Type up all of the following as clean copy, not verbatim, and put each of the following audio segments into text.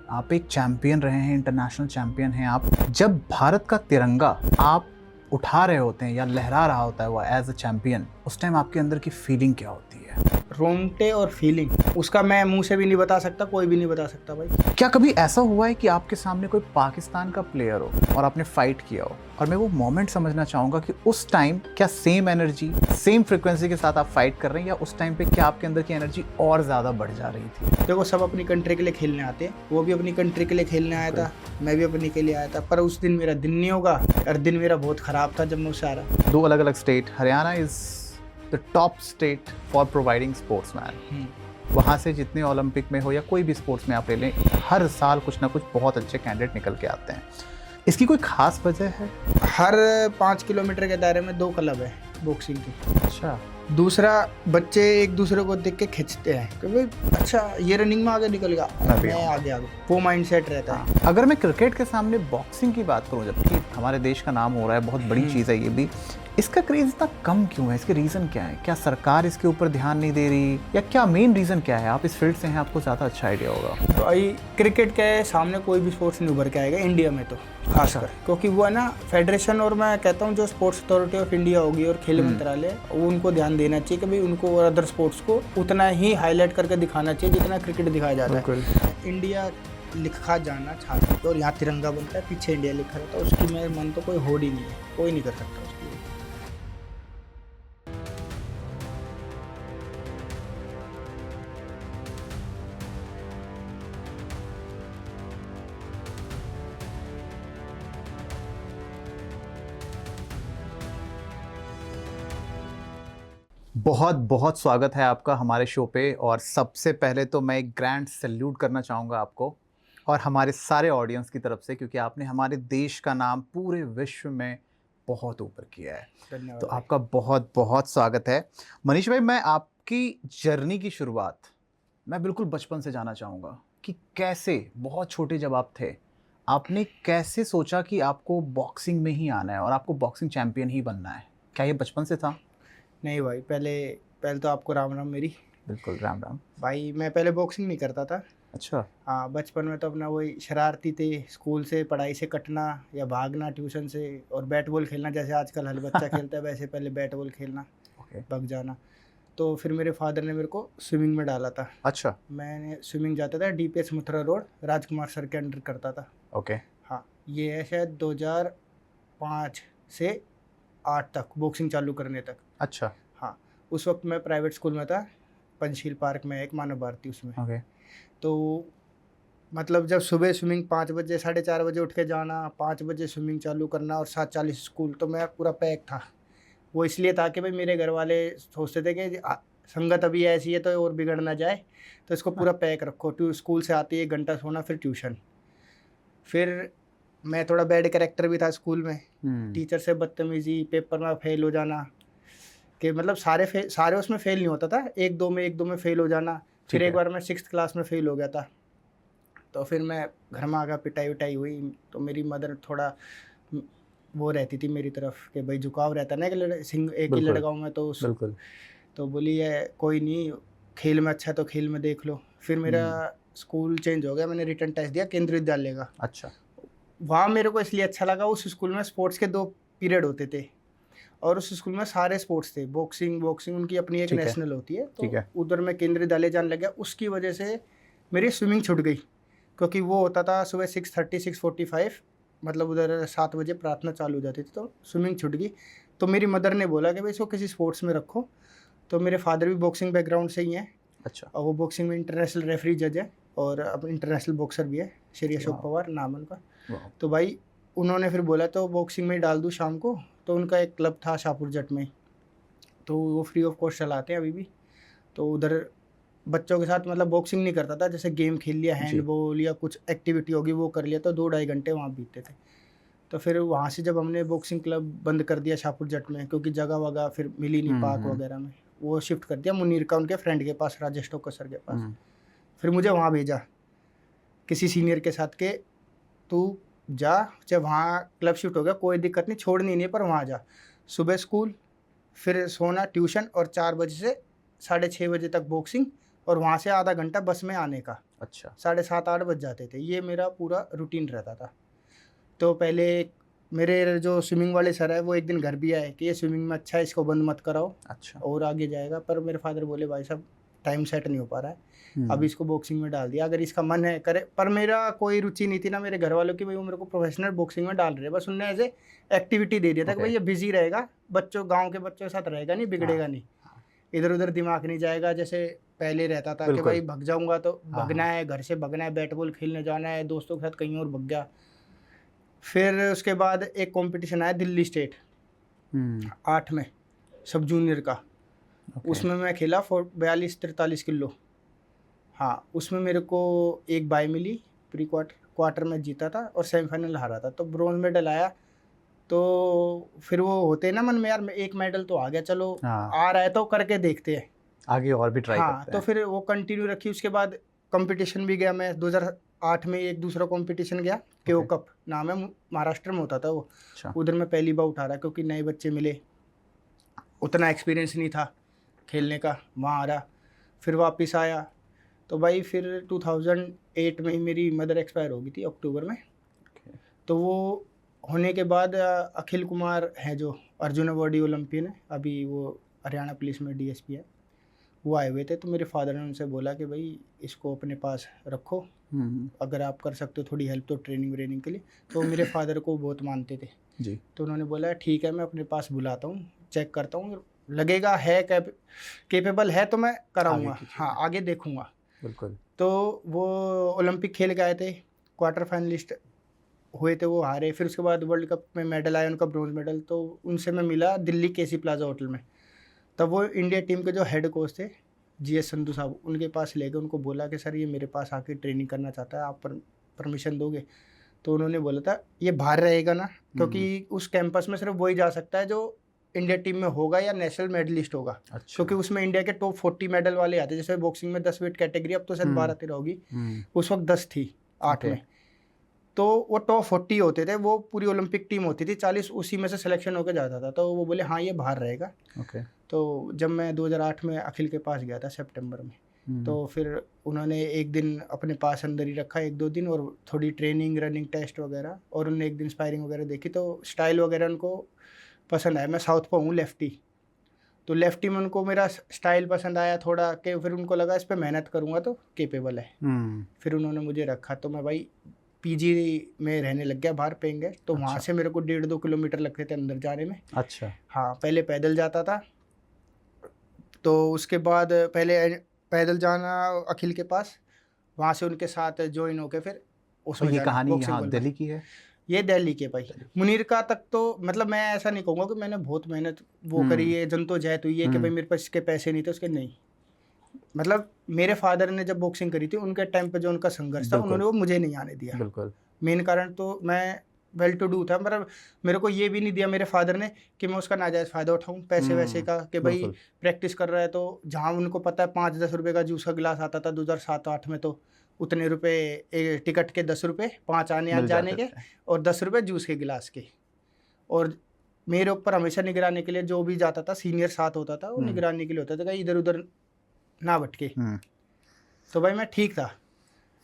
आप एक चैंपियन रहे हैं, इंटरनेशनल चैंपियन हैं आप। जब भारत का तिरंगा आप उठा रहे होते हैं या लहरा रहा होता है वो एज अ चैंपियन, उस टाइम आपके अंदर की फीलिंग क्या होती है? रोंगटे और फीलिंग उसका मैं मुंह से भी नहीं बता सकता, कोई भी नहीं बता सकता भाई। क्या कभी ऐसा हुआ है कि आपके सामने कोई पाकिस्तान का प्लेयर हो और आपने फाइट किया हो, और मैं वो मोमेंट समझना चाहूँगा कि उस टाइम क्या सेम एनर्जी, सेम फ्रिक्वेंसी के साथ आप फाइट कर रहे हैं, या उस टाइम पे क्या आपके अंदर की एनर्जी और ज़्यादा बढ़ जा रही थी? देखो, सब अपनी कंट्री के लिए खेलने आते हैं, वो भी अपनी कंट्री के लिए खेलने आया था, मैं भी अपनी के लिए आया था। पर उस दिन मेरा दिन नहीं होगा, और दिन मेरा बहुत ख़राब था जब मैं उससे आ रहा। दो अलग अलग state, Haryana is the top state for providing sportsman. वहाँ से जितने ओलंपिक में हो या कोई भी स्पोर्ट्स में आप ले लें, हर साल कुछ ना कुछ बहुत अच्छे कैंडिडेट निकल के आते हैं। इसकी कोई खास वजह है? हर 5 किलोमीटर के दायरे में 2 क्लब है बॉक्सिंग की। अच्छा। दूसरा, बच्चे एक दूसरे को देख के खिंचते हैं कि भाई अच्छा ये रनिंग में आगे निकल गया, मैं आगे वो माइंडसेट रहता है। अगर मैं क्रिकेट के सामने बॉक्सिंग की बात करूं, जबकि हमारे देश का नाम हो रहा है, बहुत बड़ी चीज़ है ये भी, इसका क्रेज इतना कम क्यों है? इसके रीज़न क्या है? क्या सरकार इसके ऊपर ध्यान नहीं दे रही, या क्या मेन रीज़न क्या है? आप इस फील्ड से हैं, आपको ज़्यादा अच्छा आइडिया होगा। तो भाई, क्रिकेट के सामने कोई भी स्पोर्ट्स नहीं उभर के आएगा इंडिया में, तो खासकर क्योंकि वो है ना फेडरेशन, और मैं कहता हूँ जो स्पोर्ट्स अथॉरिटी ऑफ इंडिया होगी और खेल मंत्रालय, वो उनको ध्यान देना चाहिए कि भाई उनको और अदर स्पोर्ट्स को उतना ही हाईलाइट करके दिखाना चाहिए जितना क्रिकेट दिखाया जाता है। इंडिया लिखा जाना चाहता है और यहाँ तिरंगा बनता है, पीछे इंडिया लिखा रहता है, उसकी मेरे मन तो कोई होड़ ही नहीं है, कोई नहीं कर सकता उसकी। बहुत बहुत स्वागत है आपका हमारे शो पे, और सबसे पहले तो मैं एक ग्रैंड सैल्यूट करना चाहूँगा आपको और हमारे सारे ऑडियंस की तरफ से, क्योंकि आपने हमारे देश का नाम पूरे विश्व में बहुत ऊपर किया है। धन्यवाद। तो आपका बहुत बहुत स्वागत है। मनीष भाई, मैं आपकी जर्नी की शुरुआत मैं बिल्कुल बचपन से जानना चाहूँगा कि कैसे, बहुत छोटे जब आप थे, आपने कैसे सोचा कि आपको बॉक्सिंग में ही आना है और आपको बॉक्सिंग चैंपियन ही बनना है? क्या ये बचपन से था? नहीं भाई, पहले तो आपको राम राम मेरी। बिल्कुल, राम राम। भाई मैं पहले बॉक्सिंग नहीं करता था। अच्छा। हाँ, बचपन में तो अपना वही शरारती थे, स्कूल से पढ़ाई से कटना या भागना ट्यूशन से, और बैट बॉल खेलना, जैसे आजकल हर बच्चा खेलता है वैसे पहले बैट बॉल खेलना, भाग जाना। तो फिर मेरे फादर ने मेरे को स्विमिंग में डाला था। अच्छा। मैंने स्विमिंग जाता था, DPS मथुरा रोड, राजकुमार सर के अंडर करता था। ओके। हाँ, ये है शायद 2005 से 8 तक बॉक्सिंग चालू करने तक। अच्छा। हाँ, उस वक्त मैं प्राइवेट स्कूल में था, पंचशील पार्क में एक मानव भारती, उसमें। ओके। तो मतलब जब सुबह स्विमिंग 5 बजे 4:30 बजे उठ के जाना, 5 बजे स्विमिंग चालू करना और 7:40 स्कूल, तो मैं पूरा पैक था। वो इसलिए था कि भाई मेरे घर वाले सोचते थे कि संगत अभी ऐसी है तो और बिगड़ ना जाए, तो इसको पूरा पैक रखो। स्कूल से आते 1 घंटा सोना, फिर ट्यूशन। फिर मैं थोड़ा बैड कैरेक्टर भी था स्कूल में, टीचर से बदतमीजी, पेपर में फेल हो जाना, कि मतलब सारे उसमें फेल नहीं होता था, एक दो में फेल हो जाना। फिर एक बार मैं 6th क्लास में फेल हो गया था, तो फिर मैं घर में आ गया, पिटाई विटाई हुई। तो मेरी मदर थोड़ा वो रहती थी मेरी तरफ कि भाई झुकाव रहता है ना कि एक ही लड़का हूँ मैं, तो बिल्कुल। तो बोली है कोई नहीं, खेल में अच्छा है तो खेल में देख लो। फिर मेरा स्कूल चेंज हो गया, मैंने रिटर्न टेस्ट दिया केंद्रीय विद्यालय का। अच्छा। वहाँ मेरे को इसलिए अच्छा लगा, उस स्कूल में स्पोर्ट्स के 2 पीरियड होते थे, और उस स्कूल में सारे स्पोर्ट्स थे। बॉक्सिंग उनकी अपनी एक नेशनल होती है, तो उधर मैं केंद्रीय विद्यालय जाने लग गया। उसकी वजह से मेरी स्विमिंग छूट गई, क्योंकि वो होता था सुबह 6:30 6:45, मतलब उधर 7 बजे प्रार्थना चालू हो जाती थी, तो स्विमिंग छूट गई। तो मेरी मदर ने बोला कि भाई इसको किसी स्पोर्ट्स में रखो। तो मेरे फादर भी बॉक्सिंग बैकग्राउंड से ही हैं। अच्छा। और वो बॉक्सिंग में इंटरनेशनल रेफरी जज है, और अब इंटरनेशनल बॉक्सर भी है, श्री अशोक पवार नाम है उनका। तो भाई उन्होंने फिर बोला तो बॉक्सिंग में ही डाल दूँ शाम को। तो उनका एक क्लब था शाहपुर जट में, तो वो फ्री ऑफ कॉस्ट चलाते हैं अभी भी। तो उधर बच्चों के साथ मतलब बॉक्सिंग नहीं करता था, जैसे गेम खेल लिया, हैंडबॉल या कुछ एक्टिविटी होगी वो कर लिया, तो 2-2.5 घंटे वहाँ बीतते थे। तो फिर वहाँ से जब हमने बॉक्सिंग क्लब बंद कर दिया शाहपुर जट में, क्योंकि जगह वगह फिर मिली नहीं पार्क वगैरह में, वो शिफ्ट कर दिया मुनीर का उनके फ्रेंड के पास, राजेश टोकर सर के पास। फिर मुझे वहाँ भेजा किसी सीनियर के साथ के तू जा, जब वहाँ क्लब शिफ्ट हो गया कोई दिक्कत नहीं, छोड़नी नहीं है, पर वहाँ जा, सुबह स्कूल, फिर सोना, ट्यूशन, और 4 बजे से 6:30 बजे तक बॉक्सिंग, और वहाँ से आधा घंटा बस में आने का। अच्छा। 7:30-8 बज जाते थे। ये मेरा पूरा रूटीन रहता था। तो पहले मेरे जो स्विमिंग वाले सर है वो एक दिन घर भी आए कि ये स्विमिंग में अच्छा है, इसको बंद मत कराओ अच्छा। और आगे जाएगा। पर मेरे फादर बोले भाई साहब टाइम सेट नहीं हो पा रहा है, हम्म। अब इसको बॉक्सिंग में डाल दिया, अगर इसका मन है करे। पर मेरा कोई रुचि नहीं थी ना मेरे घर वालों की भाई वो मेरे को प्रोफेशनल बॉक्सिंग में डाल रहे हैं, बस उनने ऐसे एक्टिविटी दे दिया था कि Okay. भाई ये बिजी रहेगा, बच्चों गांव के बच्चों के साथ रहेगा नहीं, बिगड़ेगा नहीं, इधर उधर दिमाग नहीं जाएगा जैसे पहले रहता था कि बिल्कुल। भाई भग जाऊंगा तो हाँ, भगना है, घर से भगना है, बैट बॉल खेलने जाना है, दोस्तों के साथ कहीं और भग गया। फिर उसके बाद एक कंपटीशन आया दिल्ली स्टेट 8 में सब जूनियर का। Okay. उसमें मैं खेला 42-43 किलो। हाँ, उसमें मेरे को एक बाय मिली, प्री क्वार्टर में जीता था और सेमीफाइनल हारा था, तो ब्रॉन्ज मेडल आया। तो फिर वो होते ना मन में यार एक मेडल तो आ गया, चलो हाँ। आ रहा है तो करके देखते हैं, आगे और भी ट्राई हाँ। करते तो हैं। फिर वो कंटिन्यू रखी। उसके बाद कंपटीशन भी गया मैं 2008 में, एक दूसरा कंपटीशन गया केओ कप नाम है, महाराष्ट्र में होता था वो। अच्छा। उधर मैं पहली बार उठा रहा क्योंकि नए बच्चे मिले, उतना एक्सपीरियंस नहीं था खेलने का, वहाँ आ रहा। फिर वापस आया तो भाई फिर 2008 में ही मेरी मदर एक्सपायर हो गई थी अक्टूबर में। तो वो होने के बाद अखिल कुमार हैं जो अर्जुन अवार्डी ओलंपियन है, अभी वो हरियाणा पुलिस में डीएसपी है, वो आए हुए थे। तो मेरे फादर ने उनसे बोला कि भाई इसको अपने पास रखो, अगर आप कर सकते हो थोड़ी हेल्प तो ट्रेनिंग व्रेनिंग के लिए। तो मेरे फादर को बहुत मानते थे जी। तो उन्होंने बोला ठीक है मैं अपने पास बुलाता हूँ, चेक करता हूँ, लगेगा है कैपेबल है तो मैं कराऊंगा, हाँ आगे देखूंगा। बिल्कुल। तो वो ओलंपिक खेल के आए थे, क्वार्टर फाइनलिस्ट हुए थे, वो हारे। फिर उसके बाद वर्ल्ड कप में मेडल आया उनका, ब्रॉन्ज मेडल। तो उनसे मैं मिला दिल्ली केसी प्लाजा होटल में। तब वो इंडिया टीम के जो हेड कोच थे जीएस संधू साहब, उनके पास ले गए, उनको बोला कि सर ये मेरे पास आके ट्रेनिंग करना चाहता है, आप परमिशन दोगे? तो उन्होंने बोला था ये बाहर रहेगा ना, क्योंकि उस कैंपस में सिर्फ वही जा सकता है जो इंडिया टीम में होगा या नेशनल मेडलिस्ट होगा। अच्छा। क्योंकि उसमें इंडिया के टॉप 40 मेडल वाले आते, जैसे बॉक्सिंग में 10 वेट कैटेगरी, अब तो शायद 12-13 होगी, उस वक्त 10 थी 8 में। तो वो टॉप 40 होते थे, वो पूरी ओलंपिक टीम होती थी 40, उसी में से सिलेक्शन होकर जाता था। तो वो बोले हाँ ये बाहर रहेगा। ओके। तो जब मैं 2008 में अखिल के पास गया था सितंबर में, तो फिर उन्होंने एक दिन अपने पास अंदर ही रखा, 1-2 दिन, और थोड़ी ट्रेनिंग रनिंग टेस्ट वगैरह, और उन्होंने एक दिन स्पायरिंग वगैरह देखी। तो स्टाइल वगैरह उनको पसंद आया। मैं साउथ पर हूँ, लेफ्टी, तो लेफ्टी में उनको मेरा स्टाइल पसंद आया थोड़ा, कि फिर उनको लगा इस पर मेहनत करूँगा तो केपेबल है। फिर उन्होंने मुझे रखा। तो मैं भाई पीजी में रहने लग गया बाहर पेंगे। तो अच्छा। वहाँ से मेरे को 1.5-2 किलोमीटर लगते थे अंदर जाने में। अच्छा। हाँ, पहले पैदल जाता था, तो उसके बाद पहले पैदल जाना अखिल के पास, वहाँ से उनके साथ ज्वाइन होके फिर उसमें ये कहानी बॉक्सिंग यहाँ वर्ल्ड दिल्ली की है? ये दिल्ली के भाई मुनीर का तक। तो मतलब मैं ऐसा नहीं कहूँगा कि मैंने बहुत मेहनत वो करी है, जद्दोजहद हुई है कि भाई मेरे पास इसके पैसे नहीं थे, उसके नहीं। मतलब मेरे फादर ने जब बॉक्सिंग करी थी उनके टाइम पे जो उनका संघर्ष था, उन्होंने वो मुझे नहीं आने दिया। बिल्कुल। मेन कारण तो मैं वेल टू डू था, मतलब मेरे को ये भी नहीं दिया मेरे फादर ने कि मैं उसका नाजायज़ फ़ायदा उठाऊँ पैसे वैसे का, कि भाई प्रैक्टिस कर रहा है तो जहाँ उनको पता है 5-10 रुपये का जूस का गिलास आता था 2007-8 में, तो उतने रुपए एक टिकट के 10 रुपये 5 आने जाने के, और 10 रुपये जूस के गिलास के। और मेरे ऊपर हमेशा निगरानी के लिए जो भी जाता था सीनियर साथ होता था, वो निगरानी के लिए होता था कि इधर उधर ना भटके। तो भाई मैं ठीक था।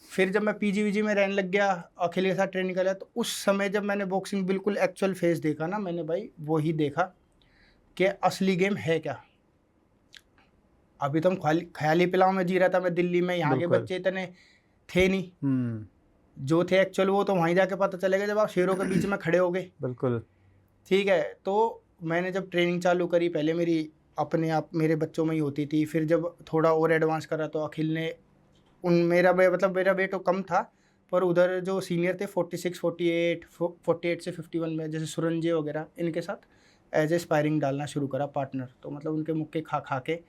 फिर जब मैं पीजी में रहने लग गया, अखिल के साथ ट्रेनिंग कर लिया, तो उस समय जब मैंने बॉक्सिंग बिल्कुल एक्चुअल फेस देखा ना, मैंने भाई वही देखा कि असली गेम है क्या। अभी तो हम ख्याली पिलाओं में जी रहा था मैं दिल्ली में, यहाँ के बच्चे इतने थे नहीं, जो थे एक्चुअल वो तो वहीं जाके पता चलेगा जब आप शेरों के बीच में खड़े हो गए। बिल्कुल। ठीक है, तो मैंने जब ट्रेनिंग चालू करी, पहले मेरी अपने आप मेरे बच्चों में ही होती थी, फिर जब थोड़ा और एडवांस करा तो अखिल ने मेरा वेट तो कम था, पर उधर जो सीनियर थे 46, 48 से 51 में, जैसे सुरंजे वगैरह, इनके साथ एज ए स्पायरिंग डालना शुरू करा पार्टनर। तो मतलब उनके मुक्के खा के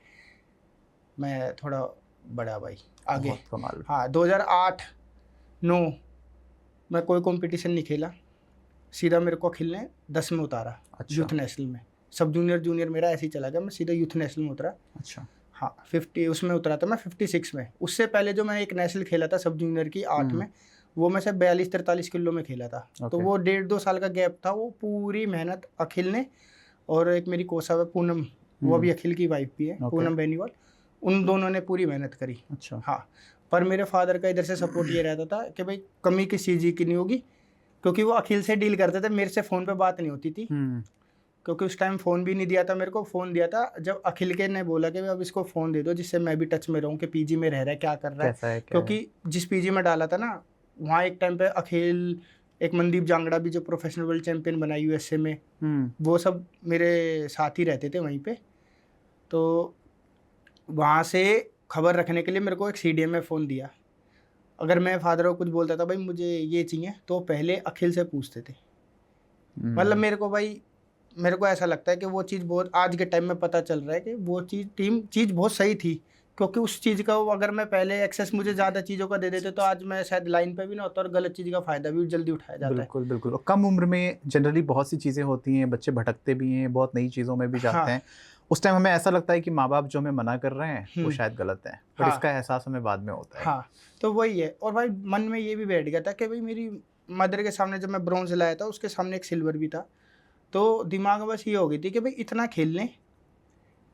मैं थोड़ा बड़ा भाई आगे। हाँ, 2008-9 मैं कोई कंपटीशन नहीं खेला, सीधा मेरे को अखिल ने 10 में उतारा। अच्छा। यूथ नेशनल में, सब जूनियर मेरा ऐसे ही चला गया, मैं सीधा यूथ नेशनल में उतरा। अच्छा। हाँ, 50 उसमें उतरा था मैं, 56 में। उससे पहले जो मैं एक नेशनल खेला था सब जूनियर की 8 में, वो मैं से 42-43 किलो में खेला था। तो वो 1.5-2 साल का गैप था, वो पूरी मेहनत अखिल ने, और एक मेरी कोसा है पूनम, वो भी अखिल की वाइफ भी है, पूनम बेनीवाल, उन दोनों ने पूरी मेहनत करी। अच्छा। हाँ, पर मेरे फादर का इधर से सपोर्ट ये रहता था कि भाई कमी किस चीज़ की नहीं होगी, क्योंकि वो अखिल से डील करते थे, मेरे से फ़ोन पे बात नहीं होती थी। क्योंकि उस टाइम फ़ोन भी नहीं दिया था मेरे को, फ़ोन दिया था जब अखिल के ने बोला कि अब इसको फ़ोन दे दो जिससे मैं भी टच में रहूँ कि पीजी में रह रहा है, क्या कर रहा है। कैसा है, क्या है? क्योंकि जिस पीजी में डाला था ना, वहाँ एक टाइम पे अखिल, एक मनदीप जांगड़ा भी जो प्रोफेशनल वर्ल्ड चैंपियन बना यूएसए में, वो सब मेरे साथ ही रहते थे वहीं पे। तो वहाँ से खबर रखने के लिए मेरे को एक सीडीएम में फ़ोन दिया। अगर मैं फादर को कुछ बोलता था भाई मुझे ये चाहिए, तो पहले अखिल से पूछते थे। मतलब मेरे को भाई, मेरे को ऐसा लगता है कि वो चीज़ बहुत आज के टाइम में पता चल रहा है कि वो चीज़ बहुत सही थी, क्योंकि उस चीज़ का अगर मैं पहले एक्सेस मुझे ज़्यादा चीज़ों का दे देते तो आज मैं शायद लाइन पे भी ना होता, और गलत चीज़ का फ़ायदा भी जल्दी उठाया जाता है। बिल्कुल, बिल्कुल। और कम उम्र में जनरली बहुत सी चीज़ें होती हैं, बच्चे भटकते भी हैं, बहुत नई चीज़ों में भी जाते हाँ। हैं। उस टाइम हमें ऐसा लगता है कि माँ-बाप जो हमें मना कर रहे हैं, वो शायद गलत है। बट हाँ। इसका एहसास हमें बाद में होता है। हाँ, तो वही है। और भाई मन में ये भी बैठ गया था कि भाई मेरी मदर के सामने जब मैं ब्रॉन्ज़ लाया था, उसके सामने एक सिल्वर भी था। तो दिमाग में बस ये हो गई थी कि भाई इतना खेल लें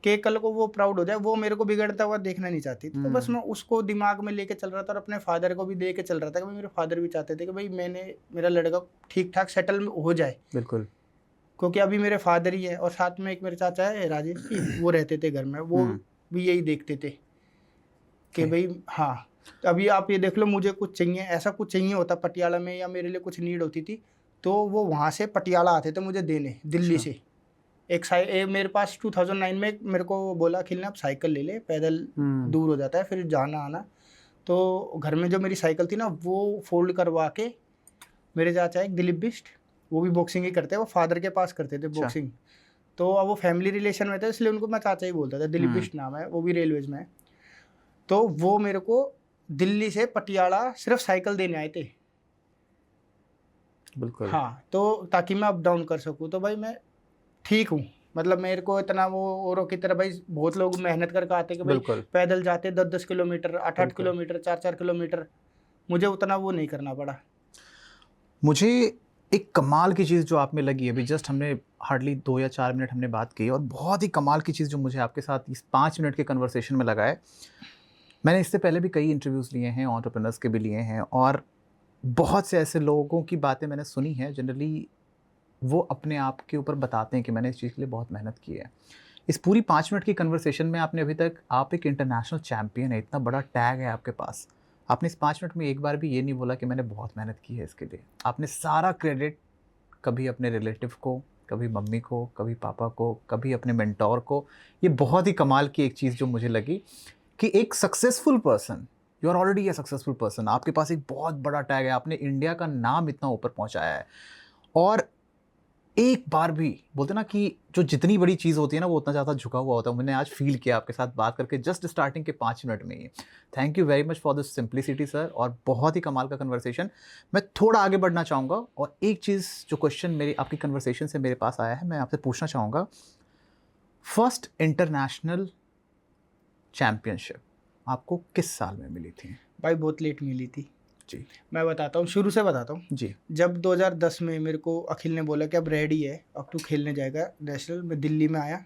कि कल को वो प्राउड हो जाए, वो मेरे को बिगड़ता हुआ देखना नहीं चाहती थी। तो बस मैं उसको दिमाग में लेके चल रहा था, और अपने फादर को भी लेके चल रहा था कि भाई मेरे फादर भी चाहते थे कि भाई मेरा लड़का ठीक-ठाक सेटल हो जाए। बिल्कुल। क्योंकि अभी मेरे फादर ही है, और साथ में एक मेरे चाचा है राजेश जी, वो रहते थे घर में, वो भी यही देखते थे कि भाई हाँ, तो अभी आप ये देख लो, मुझे कुछ चाहिए, ऐसा कुछ चाहिए होता पटियाला में, या मेरे लिए कुछ नीड होती थी, तो वो वहाँ से पटियाला आते थे मुझे देने, दिल्ली से। मेरे पास 2009 में मेरे को बोला अखिल ने, आप साइकिल ले ले, पैदल दूर हो जाता है फिर जाना आना। तो घर में जो मेरी साइकिल थी ना, वो फोल्ड करवा के मेरे चाचा एक दिलीप बिष्ट, वो भी बॉक्सिंग ही करते हैं, वो फादर के पास करते थे बॉक्सिंग। तो अब वो फैमिली रिलेशन में थे, इसलिए उनको मैं चाचा ही बोलता था। दिलीप बिष्ट नाम है, वो भी रेलवेज में है। तो वो मेरे को दिल्ली से पटियाला सिर्फ साइकिल देने आए थे। बिल्कुल। हाँ, तो ताकि मैं अप डाउन कर सकूँ। तो भाई मैं ठीक हूँ, मतलब मेरे को इतना वो औरों की तरह भाई बहुत लोग मेहनत करके आते कि भाई पैदल जाते 10-10 किलोमीटर, 8-8 किलोमीटर, 4-4 किलोमीटर, मुझे उतना वो नहीं करना पड़ा। मुझे एक कमाल की चीज़ जो आप में लगी, अभी जस्ट हमने हार्डली 2 या 4 मिनट हमने बात की, और बहुत ही कमाल की चीज़ जो मुझे आपके साथ इस 5 मिनट के कन्वर्सेशन में लगा है। मैंने इससे पहले भी कई इंटरव्यूज़ लिए हैं, एंटरप्रेन्योर्स के भी लिए हैं, और बहुत से ऐसे लोगों की बातें मैंने सुनी हैं। जनरली वो अपने आप के ऊपर बताते हैं कि मैंने इस चीज़ के लिए बहुत मेहनत की है। इस पूरी 5 मिनट की कन्वर्सेशन में आपने अभी तक, आप एक इंटरनेशनल चैंपियन है, इतना बड़ा टैग है आपके पास। आपने इस 5 मिनट में एक बार भी ये नहीं बोला कि मैंने बहुत मेहनत की है इसके लिए। आपने सारा क्रेडिट कभी अपने रिलेटिव को, कभी मम्मी को, कभी पापा को, कभी अपने मेंटोर को। ये बहुत ही कमाल की एक चीज़ जो मुझे लगी कि एक successful person, you are already a successful person, आपके पास एक बहुत बड़ा टैग है, आपने इंडिया का नाम इतना ऊपर पहुंचाया है, और एक बार भी बोलते ना कि जो जितनी बड़ी चीज़ होती है ना, वो उतना ज़्यादा झुका हुआ होता है। मैंने आज फील किया आपके साथ बात करके जस्ट स्टार्टिंग के 5 मिनट में ही। Thank you very much for this simplicity sir, और बहुत ही कमाल का कन्वर्सेशन। मैं थोड़ा आगे बढ़ना चाहूँगा, और एक चीज़ जो क्वेश्चन मेरी आपकी कन्वर्सेशन से मेरे पास आया है, मैं आपसे पूछना चाहूँगा। फर्स्ट इंटरनेशनल चैम्पियनशिप आपको किस साल में मिली थी? भाई बहुत लेट मिली थी जी। मैं बताता हूँ, शुरू से बताता हूँ जी। जब 2010 में मेरे को अखिल ने बोला कि अब रेडी है, अब तू खेलने जाएगा नेशनल, मैं दिल्ली में आया।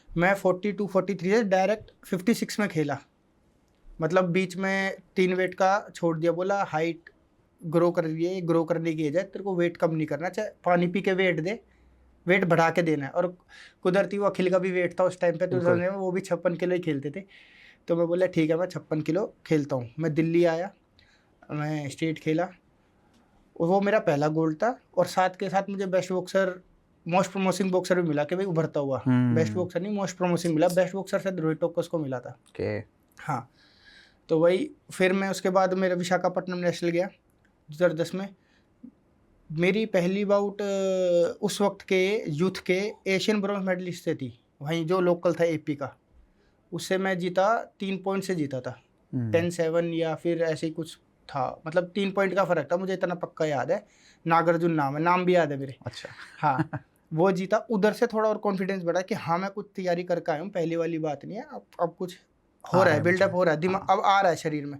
मैं 42-43 से डायरेक्ट 56 में खेला। मतलब बीच में 3 वेट का छोड़ दिया, बोला हाइट ग्रो कर रही है, ग्रो करने की एज है, तेरे को वेट कम नहीं करना, चाहे पानी पी के वेट दे, वेट बढ़ा के देना है। और कुदरती वो अखिल का भी वेट था उस टाइम पे, तो वो भी 56 किलो ही खेलते थे। तो मैं बोला ठीक है, मैं 56 किलो खेलता हूँ। मैं दिल्ली आया, मैं स्टेट खेला, और वो मेरा पहला गोल्ड था। और साथ के साथ मुझे best boxer, most promising boxer भी मिला कि भाई उभरता हुआ। बेस्ट बॉक्सर नहीं, मोस्ट प्रोमोसिंग मिला। बेस्ट बॉक्सर से रोहित टोकस को मिला था। हाँ, तो वही फिर मैं उसके बाद मेरा विशाखापट्टनम नेशनल गया 2010 में। मेरी पहली बाउट उस वक्त के यूथ के एशियन ब्रॉन्ज मेडलिस्ट से थी, वहीं जो लोकल था एपी का। उससे मैं जीता 3 पॉइंट से जीता था, 10-7 या फिर ऐसे ही कुछ था, मतलब 3 पॉइंट का फ़र्क था, मुझे इतना पक्का याद है। नागार्जुन नाम है, नाम भी याद है मेरे। अच्छा। हाँ, वो जीता। उधर से थोड़ा और कॉन्फिडेंस बढ़ा कि हाँ मैं कुछ तैयारी करके आया हूँ, पहली वाली बात नहीं है, अब कुछ हो रहा है, बिल्डअप हो रहा है, दिमाग अब आ रहा है शरीर में।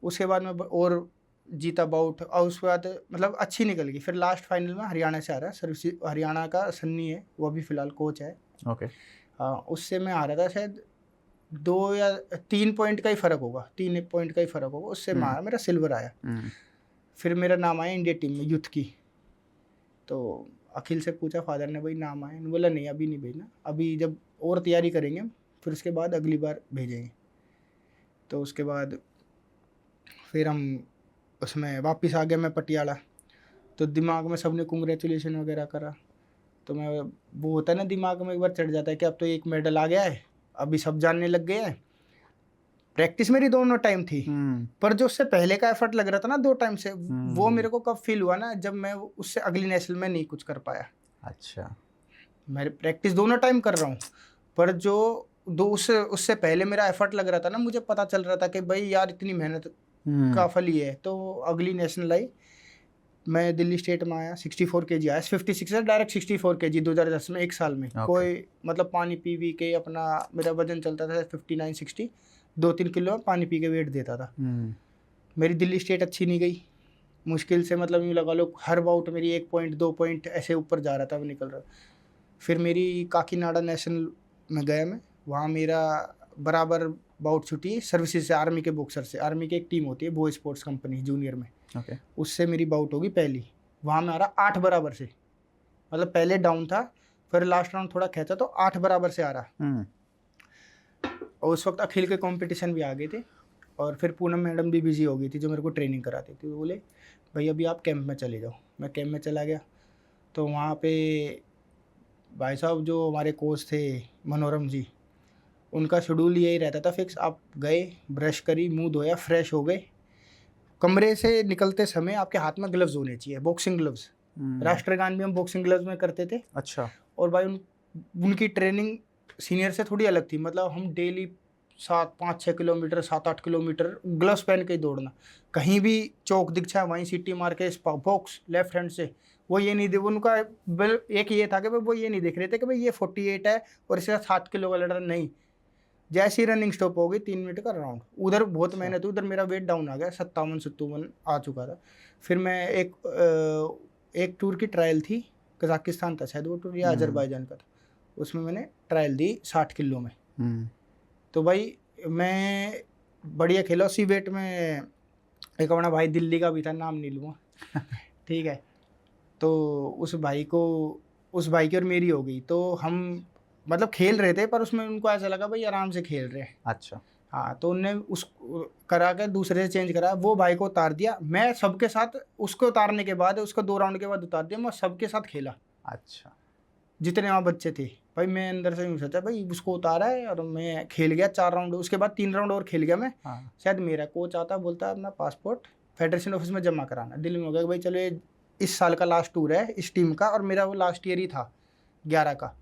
उसके बाद मैं और जीता बाउट, और उसके बाद मतलब अच्छी निकल गई। फिर लास्ट फाइनल में हरियाणा से आ रहा है, हरियाणा का सन्नी है, वो अभी फ़िलहाल कोच है। ओके। हाँ, उससे मैं आ रहा था शायद 2 या 3 पॉइंट का ही फ़र्क होगा, 3 पॉइंट का ही फ़र्क होगा, उससे मेरा सिल्वर आया। फिर मेरा नाम आया इंडिया टीम में यूथ की। तो अखिल से पूछा फादर ने, भाई नाम आया? बोला नहीं अभी नहीं भेजना, अभी जब और तैयारी करेंगे फिर उसके बाद अगली बार भेजेंगे। तो उसके बाद फिर हम उसमें वापस आ गए, मैं पटियाला। तो दिमाग में सबने कंग्रेचुलेशन वगैरह करा, तो मैं, वो होता है ना दिमाग में एक बार चढ़ जाता है कि अब तो एक मेडल आ गया है, अभी सब जानने लग गए हैं। प्रैक्टिस मेरी दोनों टाइम थी, पर जो उससे पहले का एफर्ट लग रहा था ना 2 टाइम से, वो मेरे को कब फील हुआ ना, जब मैं उससे अगली नेशनल में नहीं कुछ कर पाया। अच्छा, मैं प्रैक्टिस दोनों टाइम कर रहा हूँ, पर जो उससे पहले मेरा एफर्ट लग रहा था ना, मुझे पता चल रहा था कि भाई यार इतनी मेहनत का फल ही है। तो अगली नेशनल आई, मैं दिल्ली स्टेट में आया, 64 kg आया, 56 से डायरेक्ट 64 kg 2010 में, 1 साल में। कोई मतलब पानी पी वी के अपना, मेरा वजन चलता था 59-60, 2-3 किलो पानी पी के वेट देता था। मेरी दिल्ली स्टेट अच्छी नहीं गई, मुश्किल से मतलब यूँ लगा लो हर बाउट मेरी 1 पॉइंट 2 पॉइंट ऐसे ऊपर जा रहा था, वो निकल रहा। फिर मेरी काकीनाडा नेशनल में गया मैं, वहाँ मेरा बराबर बाउट छुटी सर्विसेज से, आर्मी के बॉक्सर से। आर्मी की एक टीम होती है बॉय स्पोर्ट्स कंपनी जूनियर में, उससे मेरी बाउट होगी पहली। वहाँ मैं आ रहा 8 बराबर से, मतलब पहले डाउन था, फिर लास्ट राउंड थोड़ा खेचा तो 8 बराबर से आ रहा। और उस वक्त अखिल के कंपटीशन भी आ गए थे, और फिर पूनम मैडम भी बिजी हो गई थी जो मेरे को ट्रेनिंग कराती थी। बोले भाई अभी आप कैंप में चले जाओ। मैं कैंप में चला गया, तो वहाँ पे भाई साहब जो हमारे कोच थे मनोरम जी, उनका शेड्यूल यही रहता था फिक्स, आप गए, ब्रश करी, मुंह धोया, फ्रेश हो गए, कमरे से निकलते समय आपके हाथ में ग्लव्स होने चाहिए, बॉक्सिंग ग्लव्स। राष्ट्रगान भी हम बॉक्सिंग ग्लव्स में करते थे। अच्छा। और भाई उनकी ट्रेनिंग सीनियर से थोड़ी अलग थी, मतलब हम डेली 5-6 किलोमीटर 7-8 किलोमीटर ग्लव्स पहन के ही दौड़ना। कहीं भी चौक दिख जाए वहीं सीटी मार के बॉक्स लेफ्ट हैंड से। वो ये नहीं, उनका एक ये था कि भाई वो ये नहीं देख रहे थे कि भाई ये 48 है और इसके साथ 7 किलो का लड़, नहीं। जैसी रनिंग स्टॉप हो गई 3 मिनट का राउंड, उधर बहुत मेहनत हुई, उधर मेरा वेट डाउन आ गया, 57-57 आ चुका था। फिर मैं एक टूर की ट्रायल थी, कजाकिस्तान था शायद वो टूर, या अजरबैजान का था, उसमें मैंने ट्रायल दी 60 किलो में। तो भाई मैं बढ़िया खेला उसी वेट में। एक अपना भाई दिल्ली का भी था, नाम नहीं लूँगा ठीक है। तो उस भाई की और मेरी हो गई, तो हम मतलब खेल रहे थे, पर उसमें उनको ऐसा लगा भाई आराम से खेल रहे हैं। अच्छा। हाँ, तो उनने उस करा के दूसरे से चेंज करा, वो भाई को उतार दिया, मैं सबके साथ उसको उतारने के बाद, उसको 2 राउंड के बाद उतार दिया, मैं सबके साथ खेला। अच्छा। जितने वहाँ बच्चे थे भाई, मैं अंदर से यूँ सोचा भाई उसको उतारा है, और मैं खेल गया 4 राउंड, उसके बाद 3 राउंड और खेल गया मैं। शायद मेरा कोच आता, बोलता है अपना पासपोर्ट फेडरेशन ऑफिस में जमा कराना। दिल्ली में हो गया भाई चलो ये इस साल का लास्ट टूर है इस टीम का, और मेरा वो लास्ट ईयर ही था 11 का,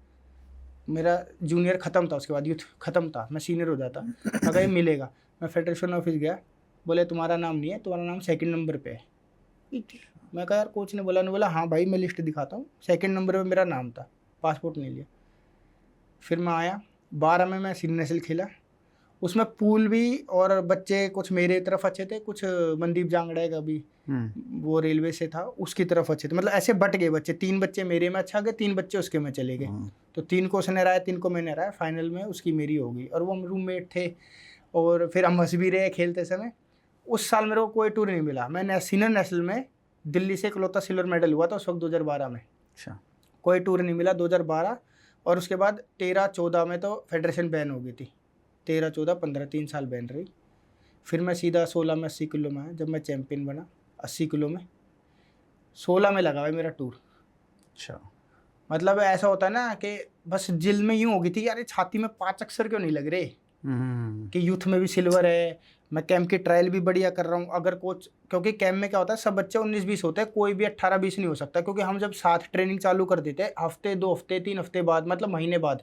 मेरा जूनियर ख़त्म था, उसके बाद यूथ ख़त्म था, मैं सीनियर हो जाता। अगर ये मिलेगा, मैं फेडरेशन ऑफिस गया, बोले तुम्हारा नाम नहीं है, तुम्हारा नाम 2nd नंबर पे है। मैं कहा यार कोच ने बोला हाँ भाई मैं लिस्ट दिखाता हूँ, 2nd नंबर पे मेरा नाम था, पासपोर्ट नहीं लिया। फिर मैं आया 12 में, मैं सीनियर नेशनल खेला, उसमें पूल भी, और बच्चे कुछ मेरे तरफ अच्छे थे, कुछ मनदीप जांगड़े का भी वो रेलवे से था उसकी तरफ अच्छे थे, मतलब ऐसे बट गए बच्चे, 3 बच्चे मेरे में अच्छा गए, 3 बच्चे उसके में चले गए। तो 3 को उसने हराया, 3 को मैंने हराया, फाइनल में उसकी मेरी हो गई, और वो रूममेट थे। और फिर हम हंस भी रहे खेलते समय। उस साल मेरे को कोई टूर नहीं मिला, मैं सीनियर नेशनल में दिल्ली से इकलौता सिल्वर मेडल हुआ था उस वक्त 2012 में। अच्छा। कोई टूर नहीं मिला 2012, और उसके बाद 13-14 में तो फेडरेशन बैन हो गई थी, 13-14-15 3 साल बैन रही। फिर मैं सीधा 16 में 80 किलो में आया, जब मैं चैम्पियन बना 80 किलो में, 16 में लगा भाई मेरा टूर। अच्छा। मतलब ऐसा होता है ना कि बस दिल में यूँ हो गई थी यार, ये छाती में 5 अक्षर क्यों नहीं लग रहे कि यूथ में भी सिल्वर है, मैं कैंप की ट्रायल भी बढ़िया कर रहा हूँ। अगर कोच, क्योंकि कैंप में क्या होता है सब बच्चे 19-20 होते हैं, कोई भी 18-20 नहीं हो सकता, क्योंकि हम जब साथ ट्रेनिंग चालू कर देते हैं हफ्ते 2 हफ्ते 3 हफ्ते बाद, मतलब महीने बाद,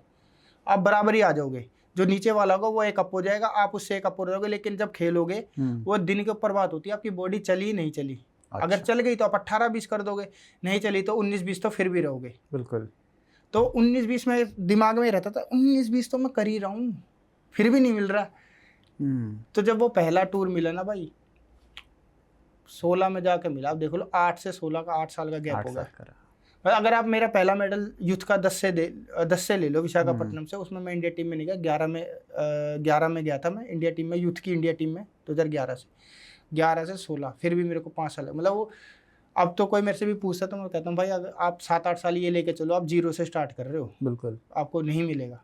आप बराबर ही आ जाओगे। जो नीचे वाला होगा वो 1 अप हो जाएगा, आप उससे 1 अप हो जाओगे, लेकिन जब खेलोगे वो दिन के ऊपर बात होती है, आपकी बॉडी चली नहीं चली। अच्छा। अगर चल गई तो आप 18-20 कर दोगे, नहीं चली तो 19-20 तो फिर भी रहोगे। बिल्कुल। तो 19-20 में दिमाग में रहता था 19-20 तो मैं कर ही रहा हूँ, फिर भी नहीं मिल रहा। तो जब वो पहला टूर मिला ना भाई, 16 में जाके मिला, आप देख लो 8 से 16 का 8 साल का गैप हो गया। और अगर आप मेरा पहला मेडल यूथ का 10 से ले लो विशाखापट्टनम से, उसमें मैं इंडिया टीम में नहीं गया, 11 में गया था मैं इंडिया टीम में, यूथ की इंडिया टीम में 2011 से 16, फिर भी मेरे को 5 साल मतलब वो। अब तो कोई मेरे से भी पूछता तो मैं कहता हूँ भाई अगर आप 7-8 साल ये लेके चलो, आप 0 से स्टार्ट कर रहे हो, बिल्कुल आपको नहीं मिलेगा,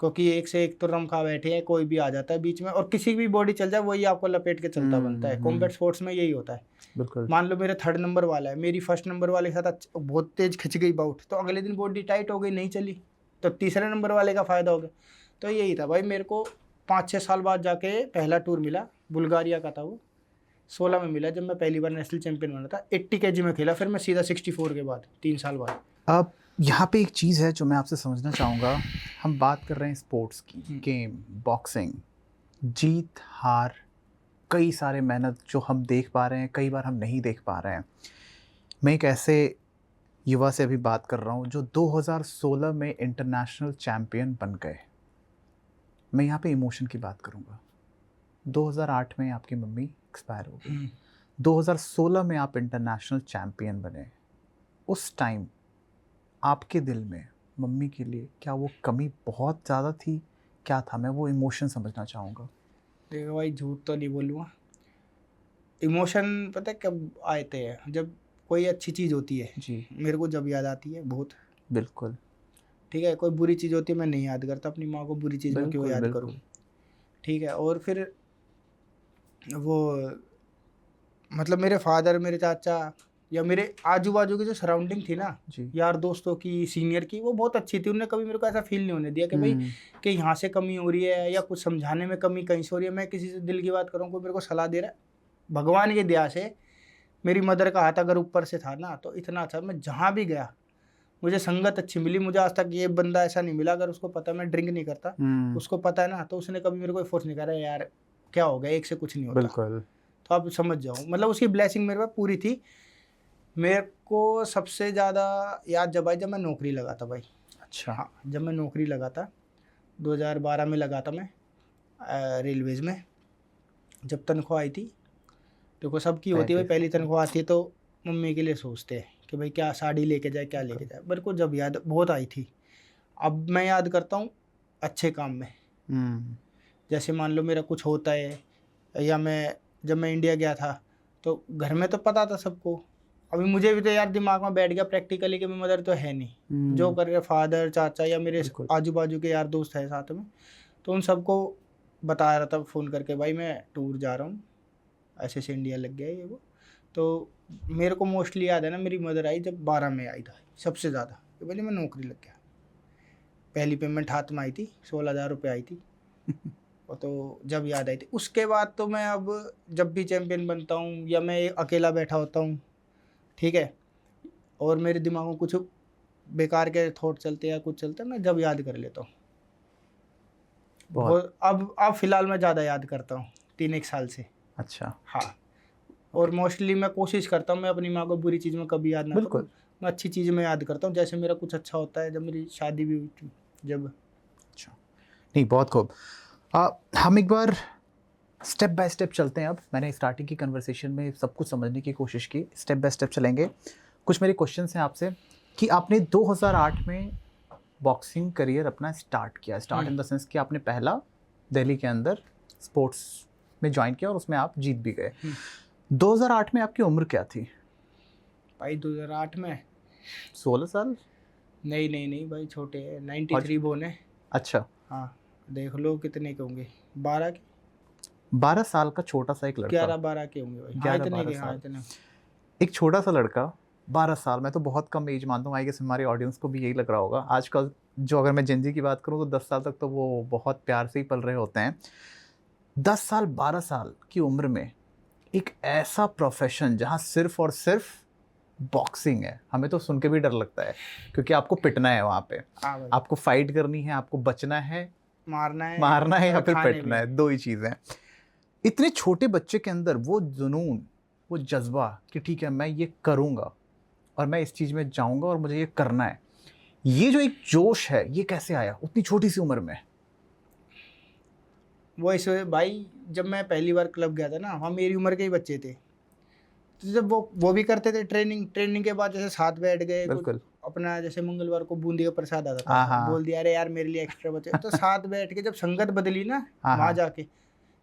क्योंकि एक से एक तो रम खा बैठे हैं, कोई भी आ जाता है बीच में और किसी की भी बॉडी चल जाए वही आपको लपेट के चलता बनता है। कॉम्बैट स्पोर्ट्स में यही होता है। बिल्कुल। मान लो मेरे 3rd नंबर वाला है, मेरी 1st नंबर वाले के साथ बहुत तेज खिंच गई बाउट, तो अगले दिन बॉडी टाइट हो गई, नहीं चली, तो 3रे नंबर वाले का फ़ायदा हो गया। तो यही था भाई, मेरे को 5-6 साल बाद जाके पहला टूर मिला, बुल्गारिया का था वो, 16 में मिला, जब मैं पहली बार नेशनल चैंपियन बना था। 80 kg में खेला, फिर मैं सीधा 64 के बाद 3 साल बाद। अब यहाँ पे एक चीज़ है जो मैं आपसे समझना चाहूँगा, हम बात कर रहे हैं स्पोर्ट्स की, गेम, बॉक्सिंग, जीत हार, कई सारे मेहनत जो हम देख पा रहे हैं, कई बार हम नहीं देख पा रहे हैं। मैं एक ऐसे युवा से अभी बात कर रहा हूँ जो 2016 में इंटरनेशनल चैम्पियन बन गए। मैं यहाँ पे इमोशन की बात करूँगा। 2008 में आपकी मम्मी एक्सपायर हो गई, 2016 में आप इंटरनेशनल चैम्पियन बने। उस टाइम आपके दिल में मम्मी के लिए क्या वो कमी बहुत ज़्यादा थी, क्या था? मैं वो इमोशन समझना चाहूँगा। देखो भाई, झूठ तो नहीं बोलूँगा, इमोशन पता है कब आते हैं, जब कोई अच्छी चीज़ होती है जी मेरे को जब याद आती है बहुत। बिल्कुल ठीक है, कोई बुरी चीज़ होती है मैं नहीं याद करता अपनी माँ को, बुरी चीज़ में क्यों बिल्कुल याद बिल्कुल। करूँ। ठीक है, और फिर वो मतलब मेरे फादर, मेरे चाचा या मेरे आजू बाजू की जो सराउंडिंग थी ना, जी यार दोस्तों की, सीनियर की, वो बहुत अच्छी थी। उन्होंने कभी मेरे को ऐसा फील नहीं होने दिया कि भाई कि यहाँ से कमी हो रही है या कुछ समझाने में कमी कहीं से हो रही है। मैं किसी से दिल की बात करूँ, कोई मेरे को सलाह दे रहा है, भगवान की दया से मेरी मदर का हाथ अगर ऊपर से था ना तो इतना अच्छा, मैं जहाँ भी गया मुझे संगत अच्छी मिली। मुझे आज तक ये बंदा ऐसा नहीं मिला, अगर उसको पता मैं ड्रिंक नहीं करता, उसको पता है ना, तो उसने कभी मेरे को फोर्स नहीं करा यार क्या हो गया, एक से कुछ नहीं होता। बिल्कुल। तो आप समझ जाओ, मतलब उसकी ब्लेसिंग मेरे पास पूरी थी। मेरे को सबसे ज़्यादा याद जब आई जब मैं नौकरी लगा था भाई। अच्छा। हाँ, जब मैं नौकरी लगा था 2012 में लगा था मैं रेलवेज़ में। जब तनख्वाह आई थी, देखो सबकी होती है भाई, पहली तनख्वाह आती है तो मम्मी के लिए सोचते हैं कि भाई क्या साड़ी लेके जाए, क्या लेके जाए। मेरे को जब याद बहुत आई थी, अब मैं याद करता हूँ अच्छे काम में। जैसे मान लो मेरा कुछ होता है, या जब मैं इंडिया गया था तो घर में तो पता था सबको, अभी मुझे भी तो यार दिमाग में बैठ गया प्रैक्टिकली कि मेरी मदर तो है नहीं, जो कर रहे फादर, चाचा या मेरे आजू बाजू के यार दोस्त हैं साथ में, तो उन सबको बता रहा था फ़ोन करके भाई मैं टूर जा रहा हूँ, ऐसे से इंडिया लग गया ये वो। तो मेरे को मोस्टली याद है ना, मेरी मदर आई जब 12 में आई था सबसे ज़्यादा, तो बोली मैं नौकरी लग गया। पहली पेमेंट हाथ में आई थी, 16,000 रुपये आई थी और तो जब याद आई थी। उसके बाद तो मैं अब जब भी चैम्पियन बनता हूँ या मैं अकेला बैठा होता हूँ, ठीक है, और मेरे दिमाग में कुछ बेकार के थॉट चलते या कुछ चलता है, मैं जब याद कर लेता हूँ बहुत। अब फ़िलहाल मैं ज़्यादा याद करता हूँ 3-1 साल से। अच्छा। हाँ, और मोस्टली मैं कोशिश करता हूँ मैं अपनी माँ को बुरी चीज़ में कभी याद ना करूँ, मैं अच्छी चीज़ में याद करता हूँ। जैसे मेरा कुछ अच्छा होता है, जब मेरी शादी भी हुई थी जब। अच्छा, नहीं बहुत खूब। हम एक बार स्टेप बाय स्टेप चलते हैं। अब मैंने स्टार्टिंग की कन्वर्सेशन में सब कुछ समझने की कोशिश की, स्टेप बाय स्टेप चलेंगे। कुछ मेरे क्वेश्चंस हैं आपसे कि आपने 2008 में बॉक्सिंग करियर अपना स्टार्ट किया, स्टार्ट इन द सेंस कि आपने पहला दिल्ली के अंदर स्पोर्ट्स में ज्वाइन किया और उसमें आप जीत भी गए। 2008 में आपकी उम्र क्या थी भाई? 2008 में 16 साल? नहीं भाई, छोटे हैं, 93 बोर्न है। अच्छा। हाँ, देख लो कितने के होंगे, 12 के। 12 साल का छोटा सा एक लड़का, 11-12 के होंगे भाई। 11-12 हाँ, साल। इतने। एक छोटा सा लड़का 12 साल, मैं तो बहुत कम एज मानता हूँ। आई गेस हमारे ऑडियंस को भी यही लग रहा होगा। आजकल जो अगर मैं जेनजी की बात करूँ तो 10 साल तक तो वो बहुत प्यार से ही पल रहे होते हैं। 10 साल 12 साल की उम्र में एक ऐसा प्रोफेशन जहाँ सिर्फ और सिर्फ बॉक्सिंग है, हमें तो सुन के भी डर लगता है क्योंकि आपको पिटना है वहाँ पे, आपको फाइट करनी है, आपको बचना है, मारना है या फिर पिटना है, दो ही चीज़ें। इतने छोटे बच्चे के अंदर वो जुनून, वो जज्बा कि ठीक है मैं ये करूँगा और मैं इस चीज़ में जाऊँगा और मुझे ये करना है, ये जो एक जोश है ये कैसे आया उतनी छोटी सी उम्र में? वो इस भाई, जब मैं पहली बार क्लब गया था ना, वहाँ मेरी उम्र के ही बच्चे थे, तो जब वो भी करते थे ट्रेनिंग के बाद जैसे साथ बैठ गए कुछ बिल्कुल। अपना, जैसे मंगलवार को बूंदी का प्रसाद आता हाँ, था, हाँ। बोल दिया अरे यार मेरे लिए एक्स्ट्रा बचे, तो साथ बैठ के जब संगत बदली ना हाँ, वहाँ हाँ। जाके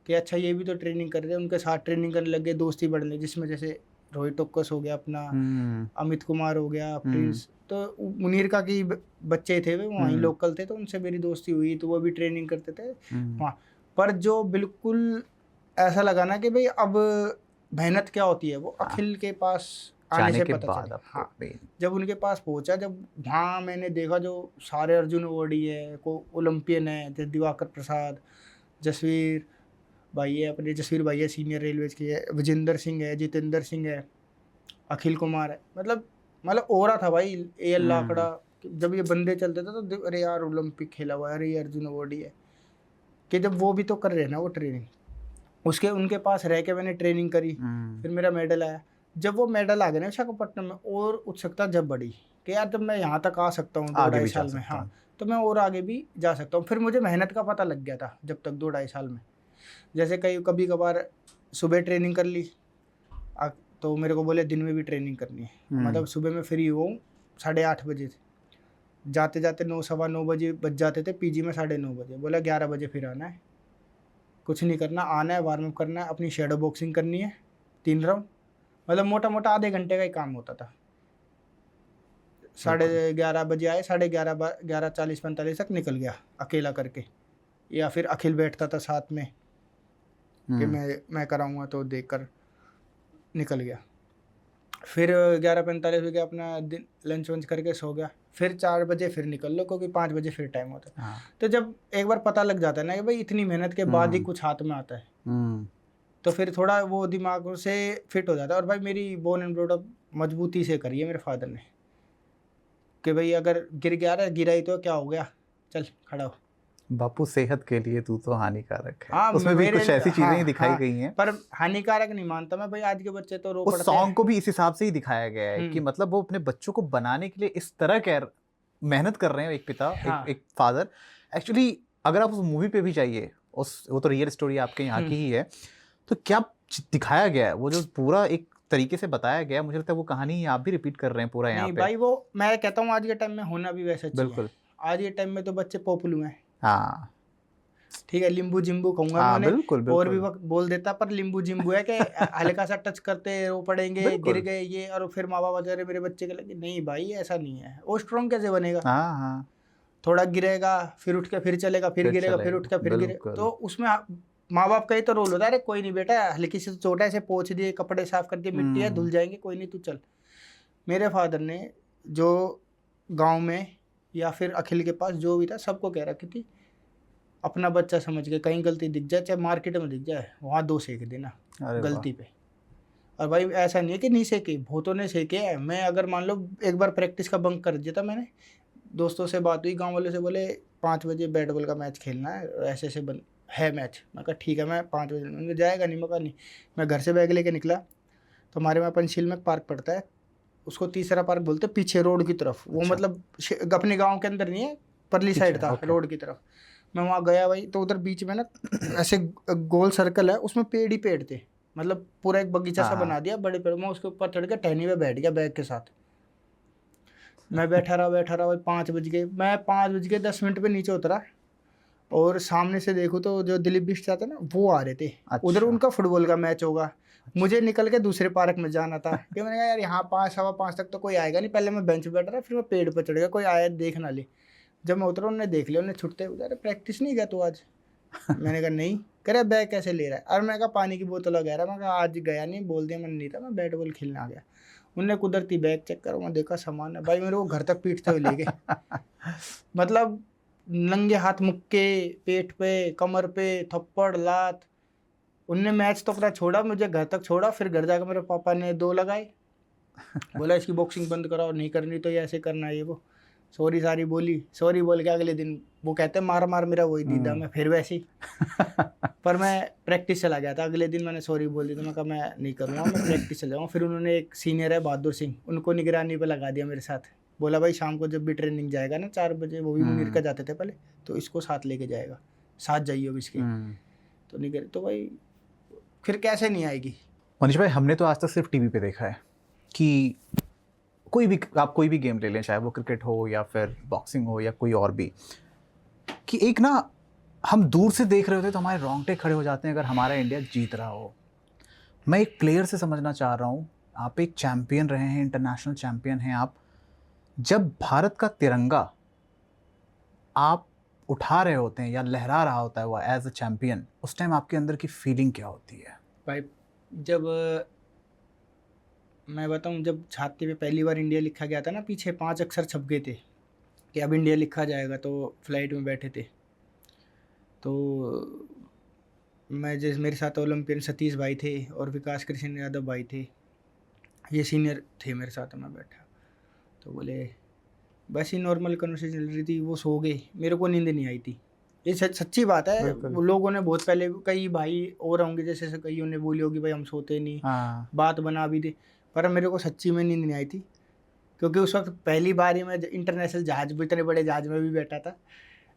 कि अच्छा ये भी तो ट्रेनिंग कर रहे हैं, उनके साथ ट्रेनिंग करने लग गए, दोस्ती बढ़ने, जिसमें जैसे रोहित टोक्कस हो गया अपना, हुँ, अमित कुमार हो गया, हुँ, प्रिंस, तो मुनीर का की बच्चे थे वे वहीं हुँ, लोकल थे, तो उनसे मेरी दोस्ती हुई, तो वो भी ट्रेनिंग करते थे हुँ। वहाँ। पर जो बिल्कुल ऐसा लगा ना कि भाई अब मेहनत क्या होती है, वो हाँ, अखिल के पास आने जाने से के पता बाद चली। आपको हाँ, मेन जब उनके पास पहुंचा, जब वहाँ मैंने देखा जो सारे अर्जुन अवार्डी है, को ओलंपियन है, जैसे दिवाकर प्रसाद, जसवीर भाई है, अपने जसवीर भाई है सीनियर रेलवेज के है, विजेंद्र सिंह है, जितेंद्र सिंह है, अखिल कुमार है, मतलब ओरा था भाई, ए एल लाकड़ा, हुँ, जब ये बंदे चलते थे तो अरे यार ओलंपिक खेला हुआ है, अरे ये अर्जुन अवार्डी है, कि जब वो भी तो कर रहे हैं ना वो ट्रेनिंग, उसके उनके पास रह के मैंने ट्रेनिंग करी, हुँ। फिर मेरा मेडल आया। जब वो मेडल आ गया ना विशाखापट्टनम में, और उत्सुकता जब बढ़ी कि यार जब मैं यहाँ तक आ सकता हूँ दो आगे ढाई भी जा साल में, सकता हाँ, हूँ। तो मैं और आगे भी जा सकता हूँ। फिर मुझे मेहनत का पता लग गया था जब तक 2 ढाई साल में, जैसे कभी कभार सुबह ट्रेनिंग कर ली, आ- तो मेरे को बोले दिन में भी ट्रेनिंग करनी है, हुँ, मतलब सुबह में फ्री हुआ 8:30 बजे, जाते जाते 9 सवा 9 बजे बज जाते थे, पीजी में 9:30 बजे, बोला 11 बजे फिर आना है, कुछ नहीं करना, आना है, वार्म अप करना है, अपनी शेडो बॉक्सिंग करनी है 3 राउंड, मतलब मोटा मोटा आधे घंटे का ही काम होता था। बिल्कुल। 11:30 बजे आए, 11:40 45 तक निकल गया अकेला करके, या फिर अखिल बैठता था साथ में कि हुँ, मैं कराऊंगा, तो देख कर निकल गया। फिर 11:45 बजे अपना दिन लंच वंच करके सो गया, फिर 4 बजे फिर निकल लो, क्योंकि 5 बजे फिर टाइम होता है। हाँ। तो जब एक बार पता लग जाता है ना कि भाई इतनी मेहनत के बाद ही हुँ, कुछ हाथ में आता है, हुँ, तो फिर थोड़ा वो दिमाग से फिट हो जाता है। और भाई मेरी बोर्न एंड ब्रॉट अप मजबूती से करी है मेरे फादर ने, कि भाई अगर गिर गया रहा, गिरा ही तो क्या हो गया, चल खड़ा हो। बापू सेहत के लिए तू तो हानिकारक है। हाँ उसमें भी मेरे, कुछ ऐसी हाँ चीज़ें ही दिखाई हाँ, गई हैं। पर हानिकारक नहीं मानता मैं भाई, आज के बच्चे तो रो उस पड़ते सॉन्ग हैं। को भी इस हिसाब से ही दिखाया गया है कि हम्म, मतलब वो अपने बच्चों को बनाने के लिए इस तरह केयर मेहनत कर रहे हैं, एक पिता, एक हाँ। एक फादर। एक्चुअली अगर आप उस मूवी पे भी जाइए, उस वो तो रियल स्टोरी आपके यहाँ हम्म। की ही है, तो क्या दिखाया गया है, वो जो पूरा एक तरीके से बताया गया है, मुझे लगता है वो कहानी ही आप भी रिपीट कर रहे हैं पूरा यहाँ नहीं पे। भाई, वो मैं कहता हूँ आज के टाइम में होना भी वैसा चाहिए। बिल्कुल। आज के टाइम में तो बच्चे पॉपुलर हैं, हाँ, ठीक है, लिंबू जिम्बू कहूंगा मैं हाँ, उन्हें, बिल्कुल, और भी बिल्कुल। वक्त बोल देता, पर लिंबू जिम्बू है कि हल्का सा टच करते रो पड़ेंगे, गिर बिल्कुल। गए ये, और फिर माँ बाप अगर मेरे बच्चे के लगे, नहीं भाई ऐसा नहीं है, वो स्ट्रॉन्ग कैसे बनेगा, हाँ, हाँ, थोड़ा गिरेगा फिर उठ के फिर चलेगा, फिर फिर गिरेगा फिर उठ चलेगा। के फिर गिरे, बिल्कुल। तो उसमें माँ बाप का ही तो रोल होता है, अरे कोई नहीं बेटा, हल्की सी चोट है, ऐसे पोंछ दिए, कपड़े साफ कर दिए, मिट्टी है हुँ, धुल जाएंगे, कोई नहीं तू चल। मेरे फादर ने जो गांव में या फिर अखिल के पास जो भी था सबको कह रखी थी, अपना बच्चा समझ के कहीं गलती दिख जाए, चाहे मार्केट में दिख जाए, वहाँ 2 सेक देना अरे वाह! गलती पे। और भाई ऐसा नहीं है कि नहीं सेके, बहुतों ने सेके है। मैं अगर मान लो एक बार प्रैक्टिस का बंक कर दिया था मैंने, दोस्तों से बात हुई, गांव वालों से बोले 5 बजे बैट बॉल का मैच खेलना है, और ऐसे ऐसे है मैच, मैं कहा ठीक है, मैं 5 बजे, मैंने कहा जाएगा नहीं, मैं कहा नहीं। मैं घर से बैग लेके निकला, तो हमारे वहाँ पंचशील में एक पार्क पड़ता है, उसको तीसरा पार्क बोलते हैं, पीछे रोड की तरफ, वो अच्छा, मतलब अपने गाँव के अंदर नहीं है, परली पीछे साइड था ओके। रोड की तरफ। मैं वहाँ गया भाई, तो उधर बीच में ना ऐसे गोल सर्कल है, उसमें पेड़ ही पेड़ थे, मतलब पूरा एक बगीचा हाँ, सा हाँ। बना दिया बड़े पेड़, मैं उसके ऊपर चढ़ के टहनी में बैठ गया बैग के साथ। मैं बैठा रहा भाई, 5 बज गए, मैं 5:10 पे नीचे उतरा, और सामने से देखूँ तो जो दिलीप बिष्ट था ना वो आ रहे थे, उधर अच्छा, उनका फुटबॉल का मैच होगा, अच्छा। मुझे निकल के दूसरे पार्क में जाना था। फिर मैंने कहा यार यहाँ 5 सवा 5 तक तो कोई आएगा नहीं, पहले मैं बेंच पे बैठ रहा, फिर मैं पेड़ पर चढ़ गया, कोई आया देख ना ले। जब मैं उतरा उन्होंने देख लिया, उन्होंने छुटते अरे प्रैक्टिस नहीं गया तू आज, मैंने कहा नहीं, कह रहा बैग कैसे ले रहा है, और मैं कहा पानी की बोतल वगैरह, मैं कहा आज गया नहीं, बोल दिया, मन नहीं था, मैं बैट बॉल खेलने आ गया। उनने कुदरती बैग चेक करा, मैं देखा सामान है भाई, मेरे को घर तक पीटते हुए ले गए, मतलब नंगे हाथ मुक्के, पेट पे, कमर पे थप्पड़ लात। उनने मैच तो अपना छोड़ा, मुझे घर तक छोड़ा, फिर घर जाकर मेरे पापा ने 2 लगाए, बोला इसकी बॉक्सिंग बंद कराओ, नहीं करनी तो ये ऐसे करना है ये वो, सॉरी सारी बोली, सॉरी बोल के अगले दिन वो कहते हैं मार मार मेरा वही दीदा, हुँ। मैं फिर वैसी। पर मैं प्रैक्टिस चला गया था, अगले दिन मैंने सॉरी बोल दी, तो मैं कहा मैं नहीं करूँगा, मैं प्रैक्टिस चला जाऊँगा। फिर उन्होंने एक सीनियर है बहादुर सिंह, उनको निगरानी पे लगा दिया मेरे साथ, बोला भाई शाम को जब भी ट्रेनिंग जाएगा ना 4 बजे, वो भी मुनीर का हुँ, जाते थे पहले, तो इसको साथ लेके जाएगा, साथ जाइए अब इसके। हुँ। तो निकल तो भाई फिर कैसे नहीं आएगी, मनीष भाई, हमने तो आज तक सिर्फ टीवी पे देखा है कि आप कोई भी गेम ले लें, चाहे वो क्रिकेट हो या फिर बॉक्सिंग हो या कोई और भी, कि एक ना हम दूर से देख रहे होते हैं तो हमारे रोंगटे खड़े हो जाते हैं अगर हमारा इंडिया जीत रहा हो। मैं एक प्लेयर से समझना चाह रहा हूँ, आप एक चैंपियन रहे हैं, इंटरनेशनल चैंपियन हैं आप, जब भारत का तिरंगा आप उठा रहे होते हैं या लहरा रहा होता है वो एज अ चैंपियन, उस टाइम आपके अंदर की फीलिंग क्या होती है? भाई जब मैं बताऊं, जब छाती पे पहली बार इंडिया लिखा गया था ना, पीछे 5 अक्षर छप गए थे कि अब इंडिया लिखा जाएगा, तो फ्लाइट में बैठे थे, तो मैं जैसे मेरे साथ ओलंपियन सतीश भाई थे और विकास कृष्ण यादव भाई थे, ये सीनियर थे मेरे साथ, मैं बैठा तो बोले, बस ही नॉर्मल कन्वर्सेशन चल रही थी, वो सो गए, मेरे को नींद नहीं आई थी। ये सच्ची बात है। बिल्कुल। वो लोगों ने बहुत पहले, कई भाई और होंगे जैसे से कईयों ने बोली होगी भाई हम सोते नहीं, हाँ। बात बना भी दी, पर मेरे को सच्ची में नींद नहीं आई थी, क्योंकि उस वक्त पहली बार ही मैं इंटरनेशनल जहाज में, इतने बड़े जहाज में भी बैठा था,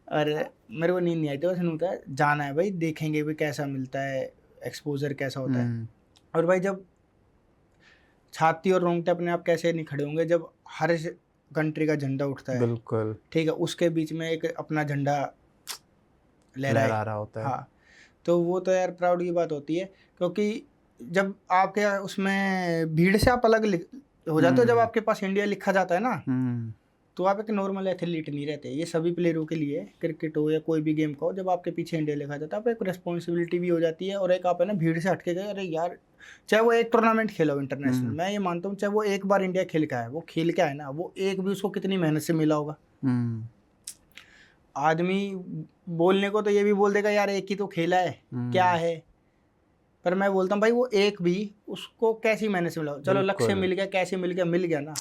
और मेरे को नींद नहीं आई थी। बस होता है जाना है भाई, देखेंगे भाई कैसा मिलता है, एक्सपोजर कैसा होता है। और भाई जब छाती और रोंगटे अपने आप कैसे नहीं खड़े होंगे जब हर कंट्री का झंडा उठता है, बिल्कुल। ठीक है, उसके बीच में एक अपना झंडा लहरा रहा होता है। हाँ, तो वो तो यार प्राउड की बात होती है, क्योंकि जब आपके उसमें भीड़ से आप अलग हो जाते हो, जब आपके पास इंडिया लिखा जाता है ना, तो आप एक नॉर्मल एथलीट नहीं रहते। ये सभी प्लेयरों के लिए, क्रिकेट हो या कोई भी गेम का हो, जब आपके पीछे इंडिया लिखा जाता है, आप एक रिस्पॉन्सिबिलिटी भी हो जाती है, और एक आप है ना भीड़ से हटके गए, अरे यार, चाहे वो एक टूर्नामेंट खेला हो इंटरनेशनल, मैं ये मानता हूँ, चाहे वो एक बार इंडिया खेल के आया, वो खेल के आया ना, वो एक भी उसको कितनी मेहनत से मिला होगा। आदमी बोलने को तो ये भी बोल देगा यार एक ही तो खेला है, क्या है, पर मैं बोलता हूँ भाई वो एक भी उसको कैसी मेहनत से मिला, चलो लक्ष्य मिल गया, कैसे मिल गया ना,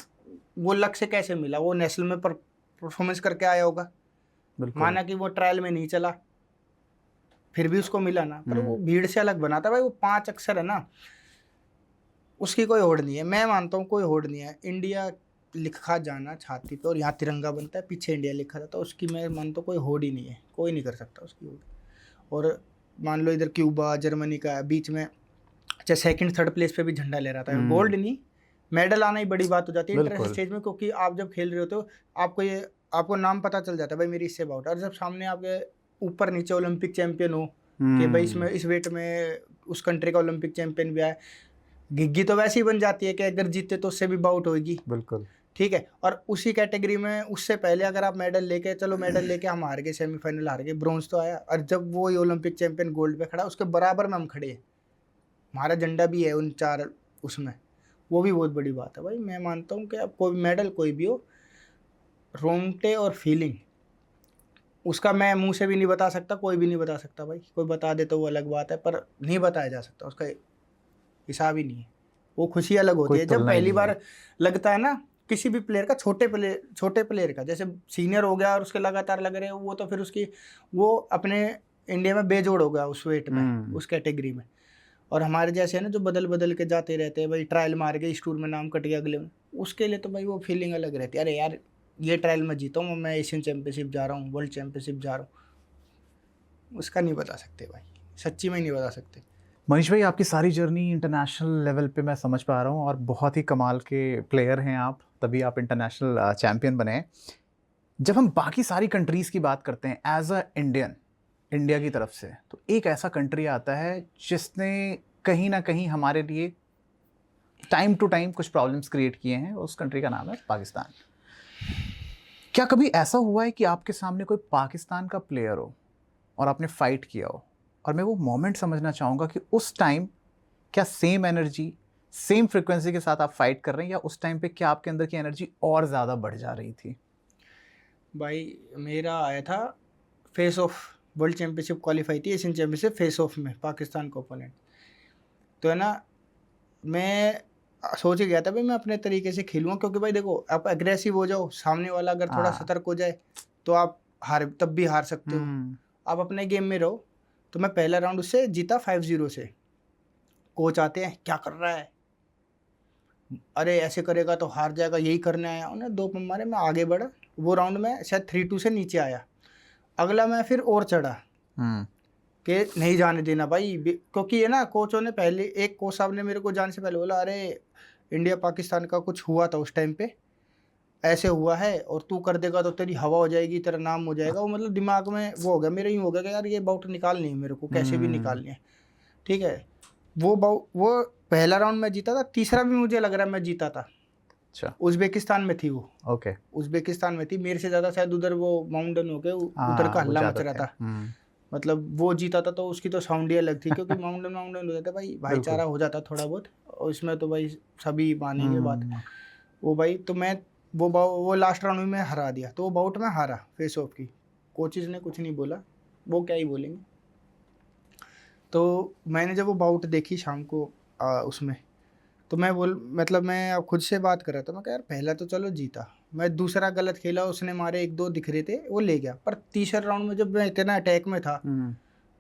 वो लक्ष्य कैसे मिला, वो नेशनल में परफॉर्मेंस करके आया होगा, माना कि वो ट्रायल में नहीं चला, फिर भी उसको मिला ना, पर वो भीड़ से अलग बनाता भाई। वो 5 अक्षर है ना, उसकी कोई होड़ नहीं है, मैं मानता हूँ कोई होड़ नहीं है। इंडिया लिखा जाना छाती पे और यहाँ तिरंगा बनता है, पीछे इंडिया लिखा जाता है, उसकी मैं मानता हूँ कोई होड़ ही नहीं है, कोई नहीं कर सकता उसकी होड़। और मान लो इधर क्यूबा जर्मनी का बीच में, चाहे सेकंड थर्ड प्लेस पे भी झंडा ले रहा था, गोल्ड नहीं मेडल आना ही बड़ी बात हो जाती है इंटरनेशनल स्टेज में, क्योंकि आप जब खेल रहे होते हो आपको नाम पता चल जाता है भाई मेरी इससे बाउट, और जब सामने आपके ऊपर नीचे ओलंपिक चैंपियन हो कि भाई इसमें इस वेट में उस कंट्री का ओलंपिक चैंपियन भी आया, घिग्गी तो वैसे ही बन जाती है कि अगर जीते तो उससे भी बाउट होगी, बिल्कुल, ठीक है। और उसी कैटेगरी में उससे पहले अगर आप मेडल लेके, चलो मेडल लेके हम हार गए, सेमीफाइनल हार गए, ब्रॉन्ज तो आया, और जब वो ओलंपिक चैंपियन गोल्ड पे खड़ा, उसके बराबर में हम खड़े हैं, हमारा झंडा भी है उन 4 उसमें, वो भी बहुत बड़ी बात है भाई। मैं मानता हूँ कि अब कोई मेडल कोई भी हो, रोंगटे और फीलिंग उसका मैं मुंह से भी नहीं बता सकता, कोई भी नहीं बता सकता भाई, कोई बता दे तो वो अलग बात है, पर नहीं बताया जा सकता, उसका हिसाब ही नहीं है। वो खुशी अलग होती है जब पहली बार लगता है ना किसी भी प्लेयर का, छोटे प्लेयर का, जैसे सीनियर हो गया और उसके लगातार लग रहे हैं, वो तो फिर उसकी वो अपने इंडिया में बेजोड़ हो गया उस वेट में, उस कैटेगरी में। और हमारे जैसे है ना जो बदल बदल के जाते रहते हैं भाई, ट्रायल मार गए, इस टूर में नाम कट गया अगले में, उसके लिए तो भाई वो फीलिंग अलग रहती है, अरे यार ये ट्रायल में जीता हूँ, मैं एशियन चैंपियनशिप जा रहा हूँ, वर्ल्ड चैंपियनशिप जा रहा हूँ, उसका नहीं बता सकते भाई, सच्ची में नहीं बता सकते। मनीष भाई, आपकी सारी जर्नी इंटरनेशनल लेवल पे मैं समझ पा रहा हूँ, और बहुत ही कमाल के प्लेयर हैं आप, तभी आप इंटरनेशनल चैंपियन बने। जब हम बाकी सारी कंट्रीज़ की बात करते हैं एज अ इंडियन, इंडिया की तरफ से, तो एक ऐसा कंट्री आता है जिसने कहीं ना कहीं हमारे लिए टाइम टू टाइम कुछ प्रॉब्लम्स क्रिएट किए हैं, उस कंट्री का नाम है पाकिस्तान। क्या कभी ऐसा हुआ है कि आपके सामने कोई पाकिस्तान का प्लेयर हो और आपने फाइट किया हो, और मैं वो मोमेंट समझना चाहूँगा कि उस टाइम क्या सेम एनर्जी, सेम फ्रिक्वेंसी के साथ आप फाइट कर रहे हैं, या उस टाइम पे क्या आपके अंदर की एनर्जी और ज़्यादा बढ़ जा रही थी? भाई मेरा आया था face of, world championship qualify थी, एशियन चैंपियनशिप फेस ऑफ में पाकिस्तान को ओपोनेंट, तो है ना, मैं सोच के गया था भाई मैं अपने तरीके से खेलूँगा, क्योंकि भाई देखो आप एग्रेसिव हो जाओ, सामने वाला अगर थोड़ा सतर्क हो जाए तो आप तब भी हार सकते हो, आप अपने गेम में रहो। तो मैं पहला राउंड उससे जीता 5-0 से। कोच आते हैं, क्या कर रहा है, अरे ऐसे करेगा तो हार जाएगा, यही करने आया, उन्हें 2 पंप मारे, मैं आगे बढ़ा, वो राउंड में शायद 3-2 से नीचे आया, अगला मैं फिर और चढ़ा कि नहीं जाने देना भाई क्योंकि ये ना कोचों ने पहले, एक कोच साहब ने मेरे को जाने से पहले बोला, अरे इंडिया पाकिस्तान का कुछ हुआ था उस टाइम पे, ऐसे हुआ है और तू कर देगा तो तेरी हवा हो जाएगी, तेरा नाम हो जाएगा। वो मतलब दिमाग में वो हो गया, मेरे यूँ हो गया कि यार ये बाउट निकालनी है मेरे को, कैसे भी निकालनी है। ठीक है, वो पहला राउंड में जीता था, तीसरा भी मुझे लग रहा है मैं जीता था। अच्छा, उज्बेकिस्तान में थी वो, ओके। उज्बेकिस्तान में थी, मेरे से ज़्यादा शायद उधर वो माउंटेन हो गए, उधर का हाँ, वो हल्ला मच ज़्यादा रहा थे। था। मतलब वो जीता था तो उसकी तो साउंड ही अलग थी, क्योंकि माउंटेन माउंटेन हो जाता भाई, भाईचारा हो जाता थोड़ा बहुत, और इसमें तो भाई सभी मानेंगे बात। वो भाई तो मैं वो लास्ट राउंड में मैं हरा दिया, तो वो बाउट में हारा फेस ऑफ की। कोचेज ने कुछ नहीं बोला, वो क्या ही बोलेंगे। तो मैंने जब वो बाउट देखी शाम को उसमें, तो मैं अब खुद से बात कर रहा था, मैं कहा यार पहला तो चलो जीता, मैं दूसरा गलत खेला, उसने मारे 1-2 दिख रहे थे, वो ले गया। पर तीसरे राउंड में जब मैं इतना अटैक में था,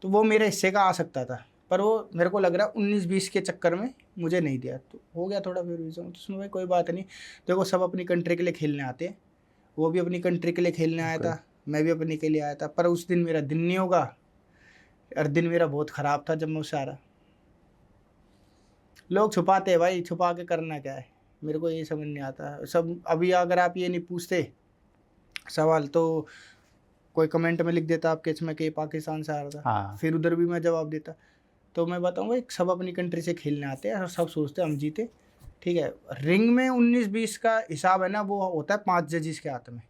तो वो मेरे हिस्से का आ सकता था, पर वो मेरे को लग रहा है 19-20 के चक्कर में मुझे नहीं दिया, तो हो गया थोड़ा फिर रीज़न। तो उसमें भाई कोई बात नहीं, देखो सब अपनी कंट्री के लिए खेलने आते हैं, वो भी अपनी कंट्री के लिए खेलने आया था, मैं भी अपनी के लिए आया था। पर उस दिन मेरा दिन नहीं होगा, और दिन मेरा बहुत ख़राब था जब मैं उससे हारा। लोग छुपाते हैं भाई, छुपा के करना क्या है, मेरे को ये समझ नहीं आता सब। अभी अगर आप ये नहीं पूछते सवाल, तो कोई कमेंट में लिख देता आपके इसमें कि पाकिस्तान से हारा था, हाँ। फिर उधर भी मैं जवाब देता। तो मैं बताऊँ भाई, सब अपनी कंट्री से खेलने आते हैं और सब सोचते हैं हम जीते। ठीक है, रिंग में 19-20 का हिसाब है ना, वो होता है 5 जजेस के हाथ में।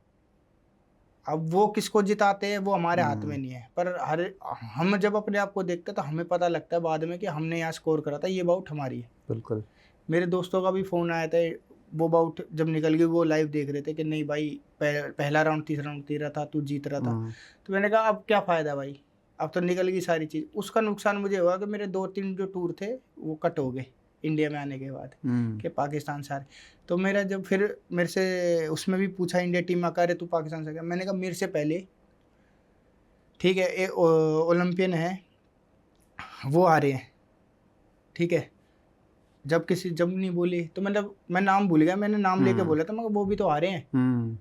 अब वो किसको जिताते हैं वो हमारे हाथ में नहीं है, पर हम जब अपने आप को देखते हैं तो हमें पता लगता है बाद में कि हमने यहाँ स्कोर करा था, ये बाउट हमारी है। बिल्कुल। मेरे दोस्तों का भी फ़ोन आया था, वो बाउट जब निकल गई वो लाइव देख रहे थे कि नहीं भाई पहला राउंड तीसरा राउंड तेरा था, तू जीत रहा था। तो मैंने कहा अब क्या फ़ायदा भाई, अब तो निकल गई सारी चीज़। उसका नुकसान मुझे हुआ कि मेरे 2-3 जो टूर थे वो कट हो गए इंडिया में आने के बाद, कि पाकिस्तान से हारे। तो मेरा जब फिर मेरे से उसमें भी पूछा इंडिया टीम में, कह रहे तू पाकिस्तान से गया, मैंने कहा मेरे से पहले, ठीक है, एक ओलंपियन है वो आ रहे हैं, ठीक है। जब नहीं बोली तो मतलब मैं नाम भूल गया, मैंने नाम लेके बोला था, मगर वो भी तो हारे हैं।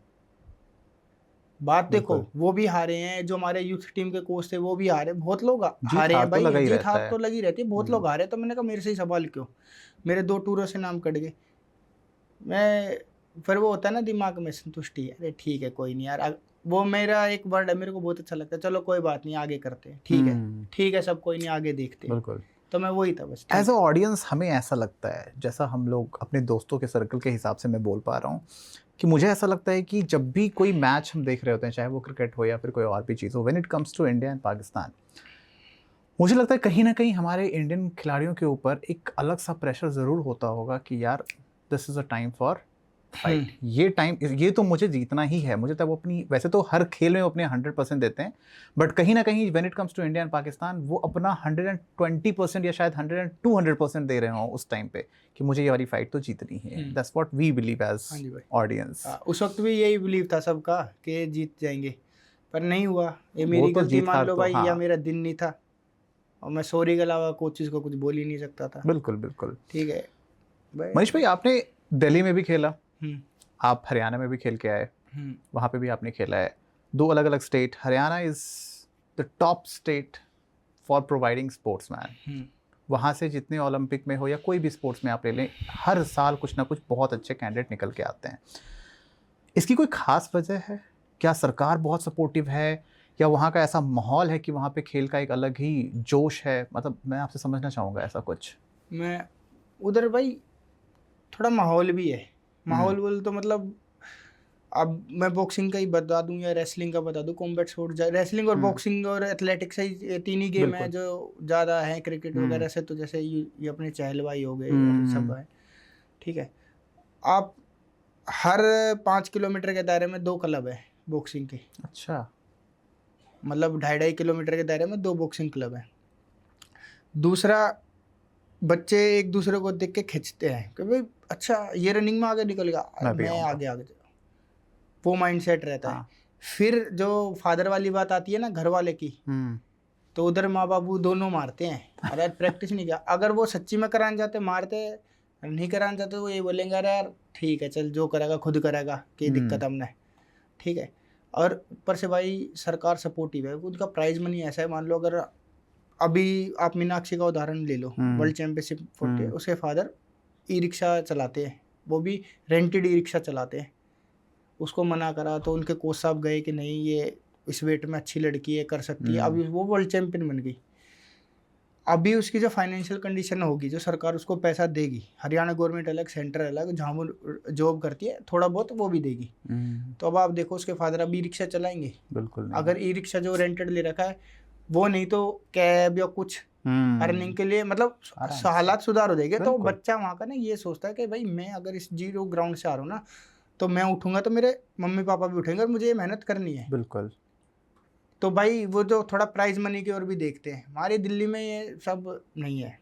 बात देखो, वो भी हारे हैं, जो हमारे यूथ टीम के कोच थे वो भी हारे, बहुत लोग हारे हैं भाई, जीत हार तो लगी रहती है, बहुत लोग हारे। तो मैंने कहा मेरे से ही सवाल क्यों, मेरे 2 टूरों से नाम कट गए। मैं फिर वो होता है ना दिमाग में संतुष्टि, अरे ठीक है कोई नहीं यार, वो मेरा एक वर्ड है, मेरे को बहुत अच्छा लगता है, चलो कोई बात नहीं आगे करते हैं, ठीक है सब, कोई नहीं आगे देखते हैं। बिल्कुल। तो मैं वही था बस। एज अ ऑडियंस हमें ऐसा लगता है, जैसा हम लोग अपने दोस्तों के सर्कल के हिसाब से मैं बोल पा रहा हूँ, कि मुझे ऐसा लगता है कि जब भी कोई मैच हम देख रहे होते हैं, चाहे वो क्रिकेट हो या फिर कोई और भी चीज़ हो, when it comes to India and Pakistan, मुझे लगता है कहीं ना कहीं हमारे इंडियन खिलाड़ियों के ऊपर एक अलग सा प्रेशर ज़रूर होता होगा कि यार this is a time for fight, ये तो मुझे जीतना ही है। मुझे तब अपनी, वैसे तो हर खेल में अपने 100% देते हैं, बट कहीं ना कहीं when it comes to India and Pakistan वो अपना 120% या शायद 100-200% दे रहे हो उस टाइम पे, कि मुझे ये वाली फाइट तो जीतनी है। That's what we believe as audience. उस वक्त भी यही बिलीव था सबका कि जीत जाएंगे, पर नहीं हुआ। ये मेरी तो गलती मान लो तो भाई, हाँ। या मेरा दिन नहीं था, और मैं सॉरी के अलावा कोचेस को कुछ बोल ही नहीं सकता था। बिल्कुल बिल्कुल। ठीक है मनीष भाई, आपने दिल्ली में भी खेला, आप हरियाणा में भी खेल के आए, वहाँ पे भी आपने खेला है, 2 अलग अलग state. Haryana is the top state for providing sportsman. वहाँ से जितने ओलंपिक में हो या कोई भी स्पोर्ट्स में आप ले लें, हर साल कुछ ना कुछ बहुत अच्छे कैंडिडेट निकल के आते हैं। इसकी कोई ख़ास वजह है? क्या सरकार बहुत सपोर्टिव है, या वहाँ का ऐसा माहौल है कि वहाँ पे खेल का एक अलग ही जोश है? मतलब मैं आपसे समझना चाहूँगा ऐसा कुछ। मैं उधर भाई थोड़ा माहौल भी है, माहौल बोल तो मतलब अब मैं बॉक्सिंग का ही बता दूं या रेसलिंग का बता दूं, कॉम्बैट स्पोर्ट, रेसलिंग और बॉक्सिंग और एथलेटिक्स ही 3 ही गेम है जो ज़्यादा है। क्रिकेट वगैरह से तो जैसे ये अपने चहल भाई हो गए और सब है, ठीक है। आप हर 5 किलोमीटर के दायरे में 2 क्लब है बॉक्सिंग के। अच्छा। मतलब 2.5 किलोमीटर के दायरे में 2 बॉक्सिंग क्लब है। दूसरा, बच्चे एक दूसरे को देख के खिंचते हैं कि भाई अच्छा ये रनिंग में आगे निकल गया, मैं आगे वो माइंडसेट रहता है। फिर जो फादर वाली बात आती है ना, घर वाले की, तो उधर माँ बाबू दोनों मारते हैं, अरे यार प्रैक्टिस नहीं किया। अगर वो सच्ची में कराने जाते मारते, नहीं कराने जाते वो ये बोलेंगे अरे यार ठीक है चल जो करेगा खुद करेगा, क्या दिक्कत हमने, ठीक है। और ऊपर से भाई सरकार सपोर्टिव है, उनका प्राइज मनी ऐसा है, मान लो अगर अभी आप मीनाक्षी का उदाहरण ले लो, वर्ल्ड चैंपियनशिप फोर्टी, उसके फादर ई रिक्शा चलाते हैं, वो भी रेंटेड ई रिक्शा चलाते हैं। उसको मना करा तो उनके कोच साहब गए कि नहीं, ये इस वेट में अच्छी लड़की है, कर सकती है, अभी वो वर्ल्ड चैंपियन बन गई। अभी उसकी जो फाइनेंशियल कंडीशन होगी, जो सरकार उसको पैसा देगी, हरियाणा गवर्नमेंट अलग, सेंटर अलग, जहाँ वो जॉब करती है थोड़ा बहुत वो भी देगी। तो अब आप देखो उसके फादर अब ई रिक्शा चलाएंगे? बिल्कुल नहीं। अगर ई रिक्शा जो रेंटेड ले रखा है वो नहीं तो कैब या कुछ अर्निंग के लिए, मतलब हालात सुधार हो जाएंगे। तो बच्चा वहाँ का ना ये सोचता है कि भाई मैं अगर इस जीरो ग्राउंड से आ रहा हूँ ना, तो मैं उठूंगा तो मेरे मम्मी पापा भी उठेंगे और मुझे ये मेहनत करनी है। बिल्कुल। तो भाई वो जो थोड़ा प्राइज मनी की ओर भी देखते हैं। हमारी दिल्ली में ये सब नहीं है।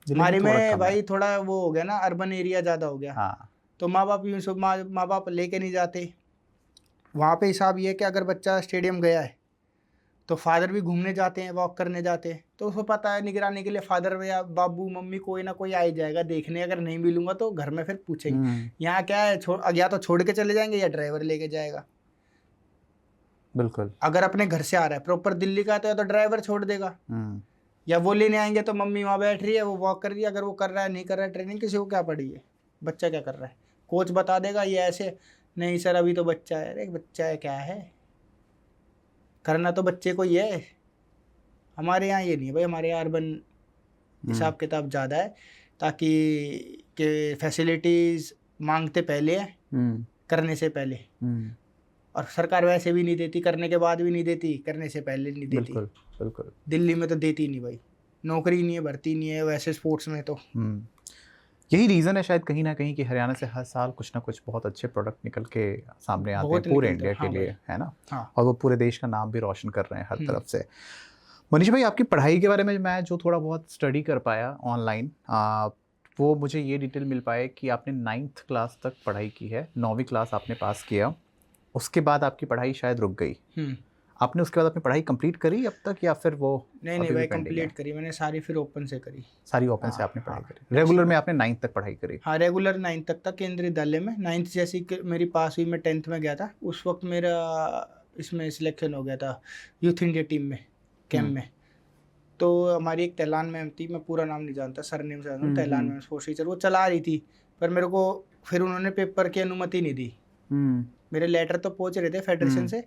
हमारे में भाई थोड़ा वो हो गया ना, अर्बन एरिया ज़्यादा हो गया। हाँ। तो माँ बाप यूँ सब माँ बाप लेके नहीं जाते। वहाँ पे हिसाब ये है कि अगर बच्चा स्टेडियम गया है तो फादर भी घूमने जाते हैं, वॉक करने जाते हैं, तो उसको पता है निगरानी के लिए फादर या बाबू मम्मी कोई ना कोई आ ही जाएगा देखने। अगर नहीं मिलूंगा तो घर में फिर पूछेंगे। यहाँ क्या है, या तो छोड़ के चले जाएंगे या ड्राइवर लेके जाएगा। बिल्कुल। अगर अपने घर से आ रहा है प्रॉपर दिल्ली का तो ड्राइवर छोड़ देगा, या वो लेने आएंगे तो मम्मी वहाँ बैठ रही है, वो वॉक कर रही है। अगर वो कर रहा है नहीं कर रहा है ट्रेनिंग, किसी को क्या पड़ी है, बच्चा क्या कर रहा है, कोच बता देगा ये ऐसे। नहीं सर अभी तो बच्चा है। अरे बच्चा है क्या है, करना तो बच्चे को ही है। हमारे यहाँ ये नहीं है भाई, हमारे यहाँ अर्बन हिसाब किताब ज़्यादा है, ताकि के फैसिलिटीज़ मांगते पहले है, करने से पहले। और सरकार वैसे भी नहीं देती, करने के बाद भी नहीं देती, करने से पहले नहीं देती। बिल्कुल बिल्कुल। दिल्ली में तो देती नहीं भाई, नौकरी नहीं है, भर्ती नहीं है वैसे स्पोर्ट्स में तो। यही रीज़न है शायद कहीं ना कहीं कि हरियाणा से हर साल कुछ ना कुछ बहुत अच्छे प्रोडक्ट निकल के सामने आते हैं पूरे इंडिया के लिए, है ना। हाँ। और वो पूरे देश का नाम भी रोशन कर रहे हैं हर तरफ से। मनीष भाई, आपकी पढ़ाई के बारे में मैं जो थोड़ा बहुत स्टडी कर पाया ऑनलाइन, वो मुझे ये डिटेल मिल पाए कि आपने 9th क्लास तक पढ़ाई की है, 9वीं क्लास आपने पास किया, उसके बाद आपकी पढ़ाई शायद रुक गई। आपने उसके बाद अपनी पढ़ाई कंप्लीट करी अब तक, या फिर वो? नहीं भाई, कंप्लीट करी मैंने सारी, फिर ओपन से करी। सारी ओपन से आपने पढ़ाई करी? रेगुलर में आपने 9th तक पढ़ाई करी? हाँ, रेगुलर 9th तक था केंद्रीय विद्यालय में। 9th जैसी मेरी पास हुई, मैं 10th में गया था। उस वक्त मेरा इसमें सिलेक्शन हो गया था यूथ इंडिया टीम में, कैम्प में। तो हमारी एक तैलान मैम थी, मैं पूरा नाम नहीं जानता, सरनेम से जानता हूँ, तैलान मैम स्पोर्ट्स टीचर, वो चला रही थी। पर मेरे को फिर उन्होंने पेपर की अनुमति नहीं दी। मेरे लेटर तो पहुँच रहे थे फेडरेशन से,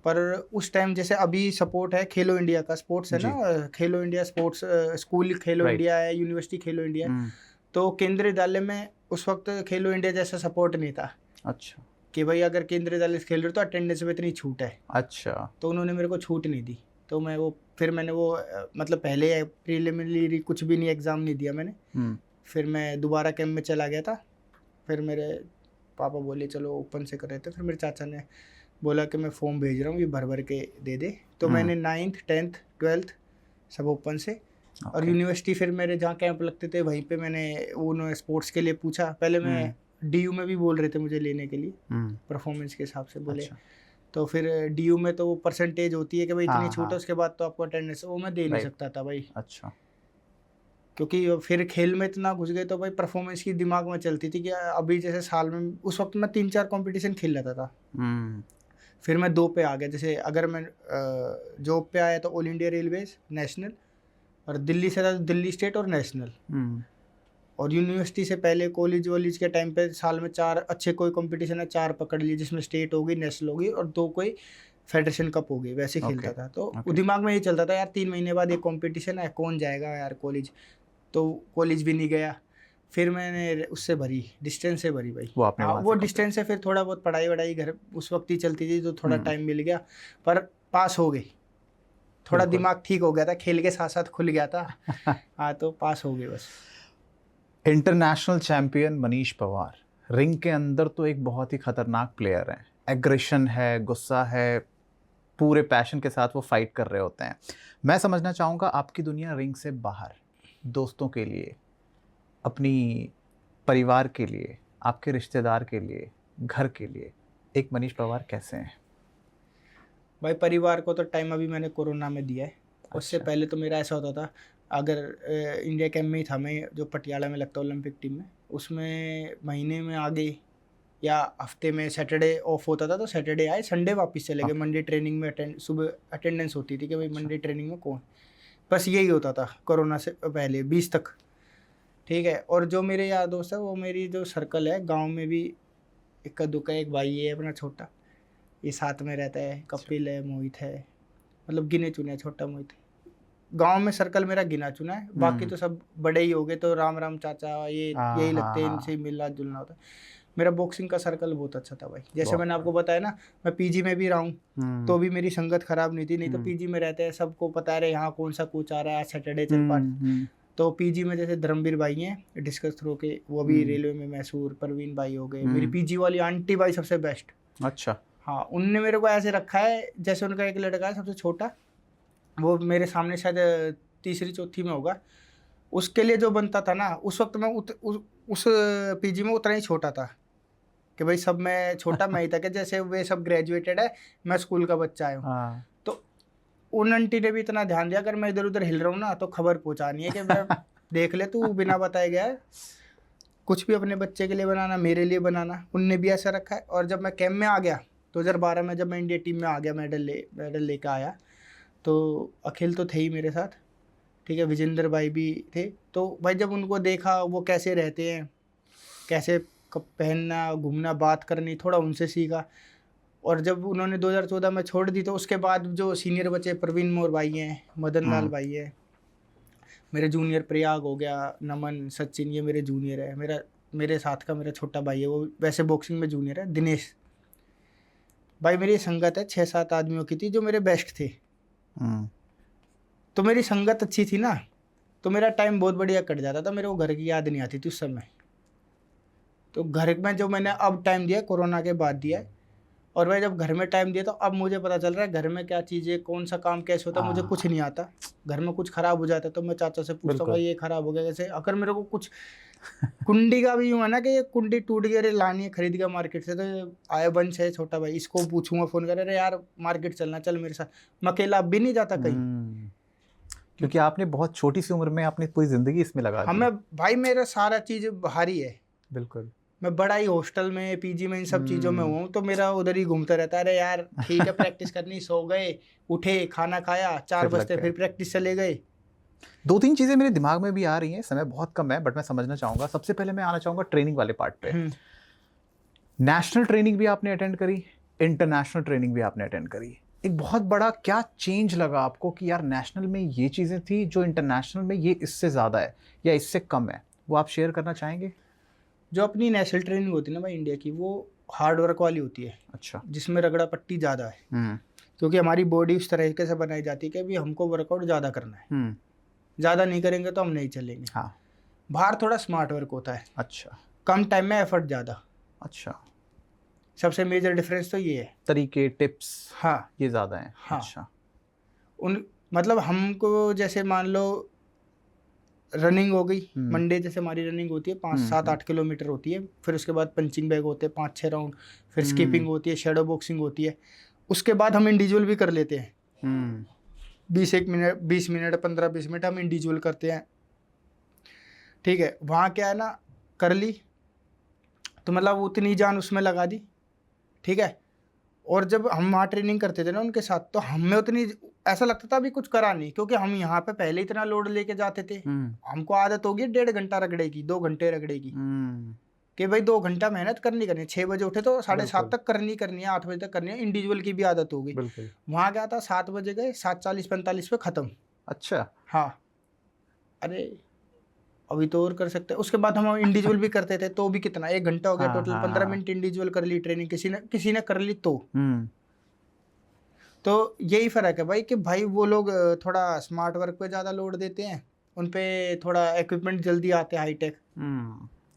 पर उस टाइम जैसे अभी सपोर्ट है खेलो इंडिया का, स्पोर्ट्स है ना, खेलो इंडिया स्पोर्ट्स, स्कूल खेलो इंडिया है, यूनिवर्सिटी खेलो इंडिया है। तो केंद्रीय विद्यालय में उस वक्त खेलो इंडिया जैसा सपोर्ट नहीं था। अच्छा। कि भाई अगर केंद्रीय विद्यालय से खेल रहे हो तो अटेंडेंस में इतनी छूट है। अच्छा। तो उन्होंने मेरे को छूट नहीं दी। तो मैं वो फिर मैंने वो मतलब पहले प्रीलिमिनरी कुछ भी नहीं, एग्ज़ाम नहीं दिया मैंने। फिर मैं दोबारा कैंप में चला गया था। फिर मेरे पापा बोले चलो ओपन से कर रहे थे। फिर मेरे चाचा ने बोला कि मैं फॉर्म भेज रहा हूँ, ये भर भर के दे दे। तो मैंने 9th 10th 12th सब ओपन से। और यूनिवर्सिटी फिर मेरे जहाँ कैंप लगते थे वहीं पे मैंने उन्होंने स्पोर्ट्स के लिए पूछा। पहले मैं DU में भी बोल रहे थे मुझे लेने के लिए, परफॉर्मेंस के हिसाब से बोले। तो फिर DU में तो वो परसेंटेज होती है कि भाई इतनी छूट है, उसके बाद तो आपको अटेंडेंस, वो मैं दे नहीं सकता था भाई। अच्छा। क्योंकि फिर खेल में इतना घुस गए तो भाई परफॉर्मेंस की दिमाग में चलती थी कि अभी जैसे साल में उस वक्त मैं 3-4 कंपटीशन खेल लेता था। फिर मैं 2 पे आ गया। जैसे अगर मैं जॉब पे आया तो ऑल इंडिया रेलवेज नेशनल, और दिल्ली से था तो दिल्ली स्टेट और नेशनल। और यूनिवर्सिटी से पहले कॉलेज वॉलेज के टाइम पे साल में 4 अच्छे कोई कंपटीशन है 4 पकड़ लिए, जिसमें स्टेट होगी, नेशनल होगी और 2 कोई फेडरेशन कप हो गई, वैसे खेलता था। तो दिमाग में ये चलता था यार 3 महीने बाद एक कंपटीशन है, कौन जाएगा यार कॉलेज। तो कॉलेज भी नहीं गया। फिर मैंने उससे भरी, डिस्टेंस से भरी भाई। वो डिस्टेंस से फिर थोड़ा बहुत पढ़ाई वढ़ाई घर उस वक्त ही चलती थी, तो थोड़ा टाइम मिल गया। पर पास हो गई, थोड़ा दिमाग ठीक हो गया था, खेल के साथ साथ खुल गया था। हाँ, तो पास हो गए बस। International champion Manish Pawar ring के अंदर तो एक बहुत ही खतरनाक प्लेयर है। एग्रेशन है, गुस्सा है, पूरे पैशन के साथ वो फाइट कर रहे होते हैं। मैं समझना चाहूँगा आपकी दुनिया रिंग से बाहर, दोस्तों के लिए, अपनी परिवार के लिए, आपके रिश्तेदार के लिए, घर के लिए, एक मनीष पवार कैसे हैं? भाई परिवार को तो टाइम अभी मैंने कोरोना में दिया है। उससे पहले तो मेरा ऐसा होता था, अगर इंडिया कैंप में ही था मैं, जो पटियाला में लगता ओलंपिक टीम में, उसमें महीने में आगे या हफ्ते में सैटरडे ऑफ होता था, तो सैटरडे आए, संडे वापस चले गए। मंडे ट्रेनिंग में सुबह अटेंडेंस होती थी कि भाई मंडे ट्रेनिंग में कौन। बस यही होता था कोरोना से पहले 20 तक, ठीक है। और जो मेरे यार दोस्त है, वो मेरी जो सर्कल है गांव में भी, इक्का दुक्का एक भाई है अपना छोटा, ये साथ में रहता है, कपिल है, मोहित है, मतलब गिने चुने, छोटा मोहित। गांव में सर्कल मेरा गिना चुना है, बाकी तो सब बड़े ही हो गए, तो राम राम चाचा ये हाँ यही हाँ लगते हैं, हाँ। इनसे ही मिलना जुलना होता है। मेरा बॉक्सिंग का सर्कल बहुत अच्छा था भाई, जैसे बहुत मैंने आपको बताया ना, मैं पीजी में भी रहा हूँ, तो भी मेरी संगत खराब नहीं थी, नहीं तो पीजी में रहते हैं, सबको पता है यहाँ कौन सा कोच आ रहा है, सैटरडे चल पार्ट। तो पीजी में जैसे धर्मवीर भाई हैं डिस्कस थ्रो के, वो भी रेलवे में मैसूर, परवीन भाई हो गए, मेरी पीजी वाली आंटी भाई सबसे बेस्ट। अच्छा। हाँ, उनने मेरे को ऐसे रखा है, जैसे उनका एक लड़का है सबसे छोटा, वो मेरे सामने शायद तीसरी चौथी में होगा, उसके लिए जो बनता था ना उस वक्त मैं उस पीजी में उतना ही छोटा था, कि भाई सब में छोटा मैं ही था, कि जैसे वे सब ग्रेजुएटेड है, मैं स्कूल का बच्चा आया हूँ। तो उन आंटी ने भी इतना ध्यान दिया, अगर मैं इधर उधर हिल रहा हूँ ना तो खबर पहुँचानी है कि मैं देख ले तू, बिना बताए गया है, कुछ भी अपने बच्चे के लिए बनाना, मेरे लिए बनाना, उनने भी ऐसा रखा है। और जब मैं कैंप में आ गया 2012 में, जब मैं इंडिया टीम में आ गया, मेडल लेकर आया, तो अखिल तो थे ही मेरे साथ, ठीक है, विजेंद्र भाई भी थे। तो भाई जब उनको देखा वो कैसे रहते हैं, कैसे पहनना, घूमना, बात करनी, थोड़ा उनसे सीखा। और जब उन्होंने 2014 में छोड़ दी, तो उसके बाद जो सीनियर बच्चे, प्रवीण मोर भाई हैं, मदन लाल भाई है, मेरे जूनियर प्रयाग हो गया, नमन, सचिन, ये मेरे जूनियर है। मेरे साथ का मेरा छोटा भाई है, वो वैसे बॉक्सिंग में जूनियर है, दिनेश भाई। मेरी संगत है 6-7 आदमियों की थी जो मेरे बेस्ट थे। तो मेरी संगत अच्छी थी ना, तो मेरा टाइम बहुत बढ़िया कट जाता था, मेरे को घर की याद नहीं आती थी उस समय। तो घर में जो मैंने अब टाइम दिया, कोरोना के बाद दिया है, और भाई जब घर में टाइम दिया तो अब मुझे पता चल रहा है घर में क्या चीज़ है, कौन सा काम कैसे होता है, मुझे कुछ नहीं आता। घर में कुछ खराब हो जाता है तो मैं चाचा से पूछता हूँ, भाई ये खराब हो गया कैसे। अगर मेरे को कुछ कुंडी का भी यूँ है ना कि ये कुंडी टूट गई, अरे लानी है खरीद के मार्केट से, तो आए बंश है छोटा भाई, इसको पूछूंगा, फ़ोन करे, अरे यार मार्केट चलना, चल मेरे साथ। मैं अकेला अब भी नहीं जाता कहीं, क्योंकि आपने बहुत छोटी सी उम्र में अपनी पूरी जिंदगी इसमें लगा दी। हमें भाई मेरा सारा चीज़ बाहर ही है। बिल्कुल। मैं बड़ा ही हॉस्टल में, पीजी में, इन सब चीज़ों में हुआ हूँ, तो मेरा उधर ही घूमता रहता है। अरे यार ठीक है, प्रैक्टिस करनी, सो गए, उठे, खाना खाया, 4 बजते फिर प्रैक्टिस चले गए। 2-3 चीज़ें मेरे दिमाग में भी आ रही हैं, समय बहुत कम है, बट मैं समझना चाहूँगा। सबसे पहले मैं आना चाहूँगा ट्रेनिंग वाले पार्ट पे। नेशनल ट्रेनिंग भी आपने अटेंड करी, इंटरनेशनल ट्रेनिंग भी आपने अटेंड करी। एक बहुत बड़ा क्या चेंज लगा आपको कि यार नेशनल में ये चीज़ें थी जो इंटरनेशनल में ये इससे ज़्यादा है या इससे कम है, वो आप शेयर करना चाहेंगे? जो अपनी नेशनल ट्रेनिंग होती है ना भाई इंडिया की, वो हार्ड वर्क वाली होती है। अच्छा। जिसमें रगड़ा पट्टी ज़्यादा है, क्योंकि हमारी बॉडी उस तरीके से बनाई जाती है कि अभी हमको वर्कआउट ज़्यादा करना है, ज़्यादा नहीं करेंगे तो हम नहीं चलेंगे। हाँ। बाहर थोड़ा स्मार्ट वर्क होता है, अच्छा। कम टाइम में एफर्ट ज़्यादा। अच्छा। सबसे मेजर डिफरेंस तो ये है। तरीके, टिप्स, हाँ, ये ज़्यादा हैं। हाँ। अच्छा। मतलब हमको जैसे मान लो रनिंग हो गई, मंडे जैसे हमारी रनिंग होती है 5-7-8 किलोमीटर होती है, फिर उसके बाद पंचिंग बैग होते हैं 5-6 राउंड, फिर स्कीपिंग होती है, शेडो बॉक्सिंग होती है। उसके बाद हम इंडिविजुअल भी कर लेते हैं, 20 मिनट 15-20 मिनट हम इंडिविजुअल करते हैं, ठीक है। वहाँ क्या है ना, कर ली तो मतलब उतनी जान उसमें लगा दी, ठीक है। और जब हम वहाँ ट्रेनिंग करते थे ना उनके साथ, तो हमें उतनी ऐसा लगता था अभी कुछ करा नहीं, क्योंकि हम यहाँ पे पहले इतना लोड लेके जाते थे। हमको आदत होगी 1.5 घंटा रगड़े की, 2 घंटे रगड़े की, कि भाई 2 घंटा मेहनत करनी 6 बजे उठे तो 7:30 तक करनी है, 8 बजे तक करनी है। इंडिविजुअल की भी आदत हो गई। वहाँ क्या था, 7 बजे गए, 7:40-45 पे ख़त्म। अच्छा। हाँ, अरे अभी तो और कर सकते हैं। उसके बाद हम इंडिविजुअल भी करते थे, तो भी कितना 1 घंटा हो गया टोटल। 15 मिनट इंडिविजुअल कर ली ट्रेनिंग, किसी ने कर ली तो यही फ़र्क है भाई, कि भाई वो लोग थोड़ा स्मार्ट वर्क पे ज़्यादा लोड देते हैं, उन पे थोड़ा इक्विपमेंट जल्दी आते हैं, हाईटेक,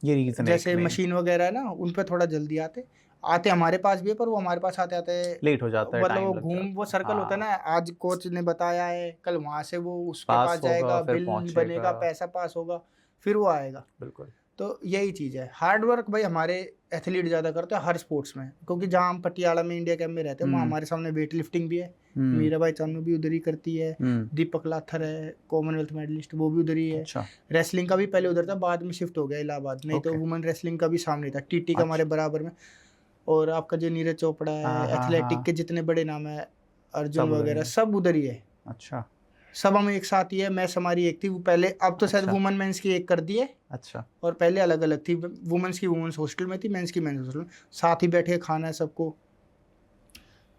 ये रीज़न है। जैसे मशीन वगैरह है ना, उन पे थोड़ा जल्दी आते हमारे पास भी है, पर वो हमारे पास आते लेट हो जाता है, मतलब टाइम वो लग घूम, जाता वो है। सर्कल होता है ना, आज कोच ने बताया है, कल वहाँ से वो उसके पास होगा, जाएगा, फिर बिल पहुंचेगा। बनेगा, पैसा पास होगा, फिर वो आएगा। बिल्कुल। तो यही चीज़ है। हार्ड वर्क भाई हमारे एथलीट ज़्यादा करते हैं हर स्पोर्ट्स में, क्योंकि जहाँ हम पटियाला में इंडिया कैंप में रहते हैं, वहाँ हमारे सामने वेट लिफ्टिंग भी है, मीरा भाई चानू भी उधर ही करती है, दीपक लाथर है कॉमनवेल्थ मेडलिस्ट, वो भी उधर ही है। अच्छा। रेसलिंग का भी पहले उधर था, बाद में शिफ्ट हो गया इलाहाबाद, नहीं तो वुमेन रेसलिंग का भी सामने था, टीटी का हमारे बराबर में। और आपका जो नीरज चोपड़ा है, एथलेटिक के जितने बड़े नाम है, अर्जुन वगैरह, सब उधर ही है। अच्छा। सब हम एक साथ ही है, मैच हमारी एक थी वो पहले, अब तो शायद अच्छा। वुमेन मेंस की एक कर दी है, अच्छा। और पहले अलग अलग थी, वुमेन्स की वुमेन्स हॉस्टल में थी, मेंस की मेंस हॉस्टल में, साथ ही बैठ के खाना है सबको।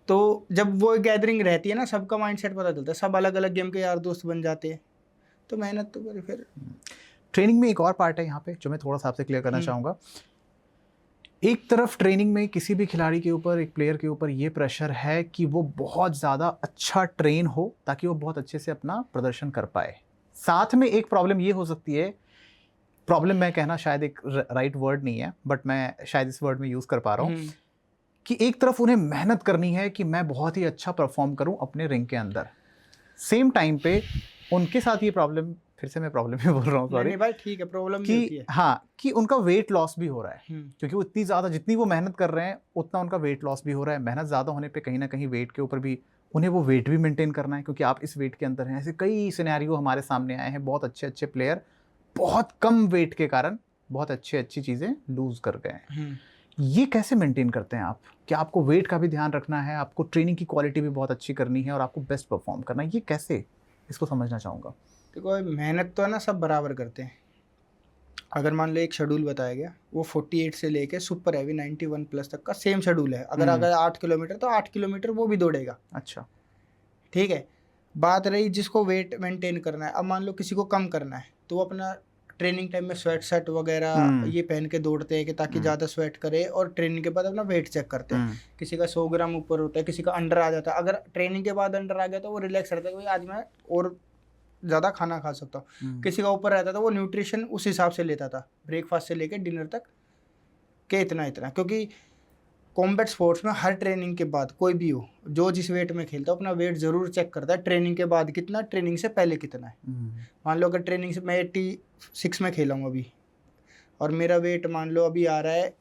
तो जब वो गैदरिंग रहती है ना, सबका माइंडसेट पता चलता है, सब अलग अलग गेम के यार दोस्त बन जाते हैं, तो मेहनत तो करी फिर। ट्रेनिंग में एक और पार्ट है यहाँ पे जो मैं थोड़ा सा आपसे क्लियर करना हम्म। चाहूँगा। एक तरफ ट्रेनिंग में किसी भी खिलाड़ी के ऊपर, एक प्लेयर के ऊपर ये प्रेशर है कि वो बहुत ज़्यादा अच्छा ट्रेन हो ताकि वो बहुत अच्छे से अपना प्रदर्शन कर पाए। साथ में एक प्रॉब्लम ये हो सकती है, प्रॉब्लम मैं कहना शायद एक राइट वर्ड नहीं है, बट मैं शायद इस वर्ड में यूज़ कर पा रहा हूँ, हम्म। कि एक तरफ उन्हें मेहनत करनी है कि मैं बहुत ही अच्छा परफॉर्म करूं अपने रिंग के अंदर, सेम टाइम पे उनके साथ ये प्रॉब्लम, फिर से मैं प्रॉब्लम ही बोल रहा हूँ, नहीं सॉरी, नहीं भाई ठीक है, प्रॉब्लम भी होती कि है। हाँ, कि उनका वेट लॉस भी हो रहा है, हम्म। क्योंकि वो इतनी ज़्यादा, जितनी वो मेहनत कर रहे हैं उतना उनका वेट लॉस भी हो रहा है। मेहनत ज़्यादा होने पे कहीं ना कहीं वेट के ऊपर भी उन्हें वो वेट भी मेंटेन करना है, क्योंकि आप इस वेट के अंदर हैं। ऐसे कई सिनेरियो हमारे सामने आए हैं, बहुत अच्छे अच्छे प्लेयर बहुत कम वेट के कारण बहुत अच्छी चीज़ें लूज़ कर गए हैं। ये कैसे मेंटेन करते हैं आप, कि आपको वेट का भी ध्यान रखना है, आपको ट्रेनिंग की क्वालिटी भी बहुत अच्छी करनी है और आपको बेस्ट परफॉर्म करना है, ये कैसे, इसको समझना चाहूँगा। देखो मेहनत तो है ना, सब बराबर करते हैं। अगर मान लो एक शेड्यूल बताया गया, वो 48 से लेके सुपर हैवी 91 प्लस तक का सेम शेड्यूल है। अगर अगर 8 किलोमीटर तो 8 किलोमीटर वो भी दौड़ेगा। अच्छा। ठीक है। बात रही जिसको वेट मेंटेन करना है, अब मान लो किसी को कम करना है, तो वो अपना ट्रेनिंग टाइम में स्वेट शर्ट वगैरह ये पहन के दौड़ते हैं कि ताकि ज़्यादा स्वेट करे, और ट्रेनिंग के बाद अपना वेट चेक करते हैं। किसी का 100 ग्राम ऊपर होता है, किसी का अंडर आ जाता है। अगर ट्रेनिंग के बाद अंडर आ गया तो वो रिलैक्स रहता है कि भाई आज मैं और ज़्यादा खाना खा सकता हूँ। किसी का ऊपर रहता था, वो न्यूट्रिशन उस हिसाब से लेता था, ब्रेकफास्ट से लेकर डिनर तक के इतना इतना। क्योंकि कॉम्बैट स्पोर्ट्स में हर ट्रेनिंग के बाद कोई भी हो, जो जिस वेट में खेलता है अपना वेट ज़रूर चेक करता है, ट्रेनिंग के बाद कितना, ट्रेनिंग से पहले कितना है। मान लो अगर ट्रेनिंग से मैं 86 में खेला हूँ अभी, और मेरा वेट मान लो अभी आ रहा है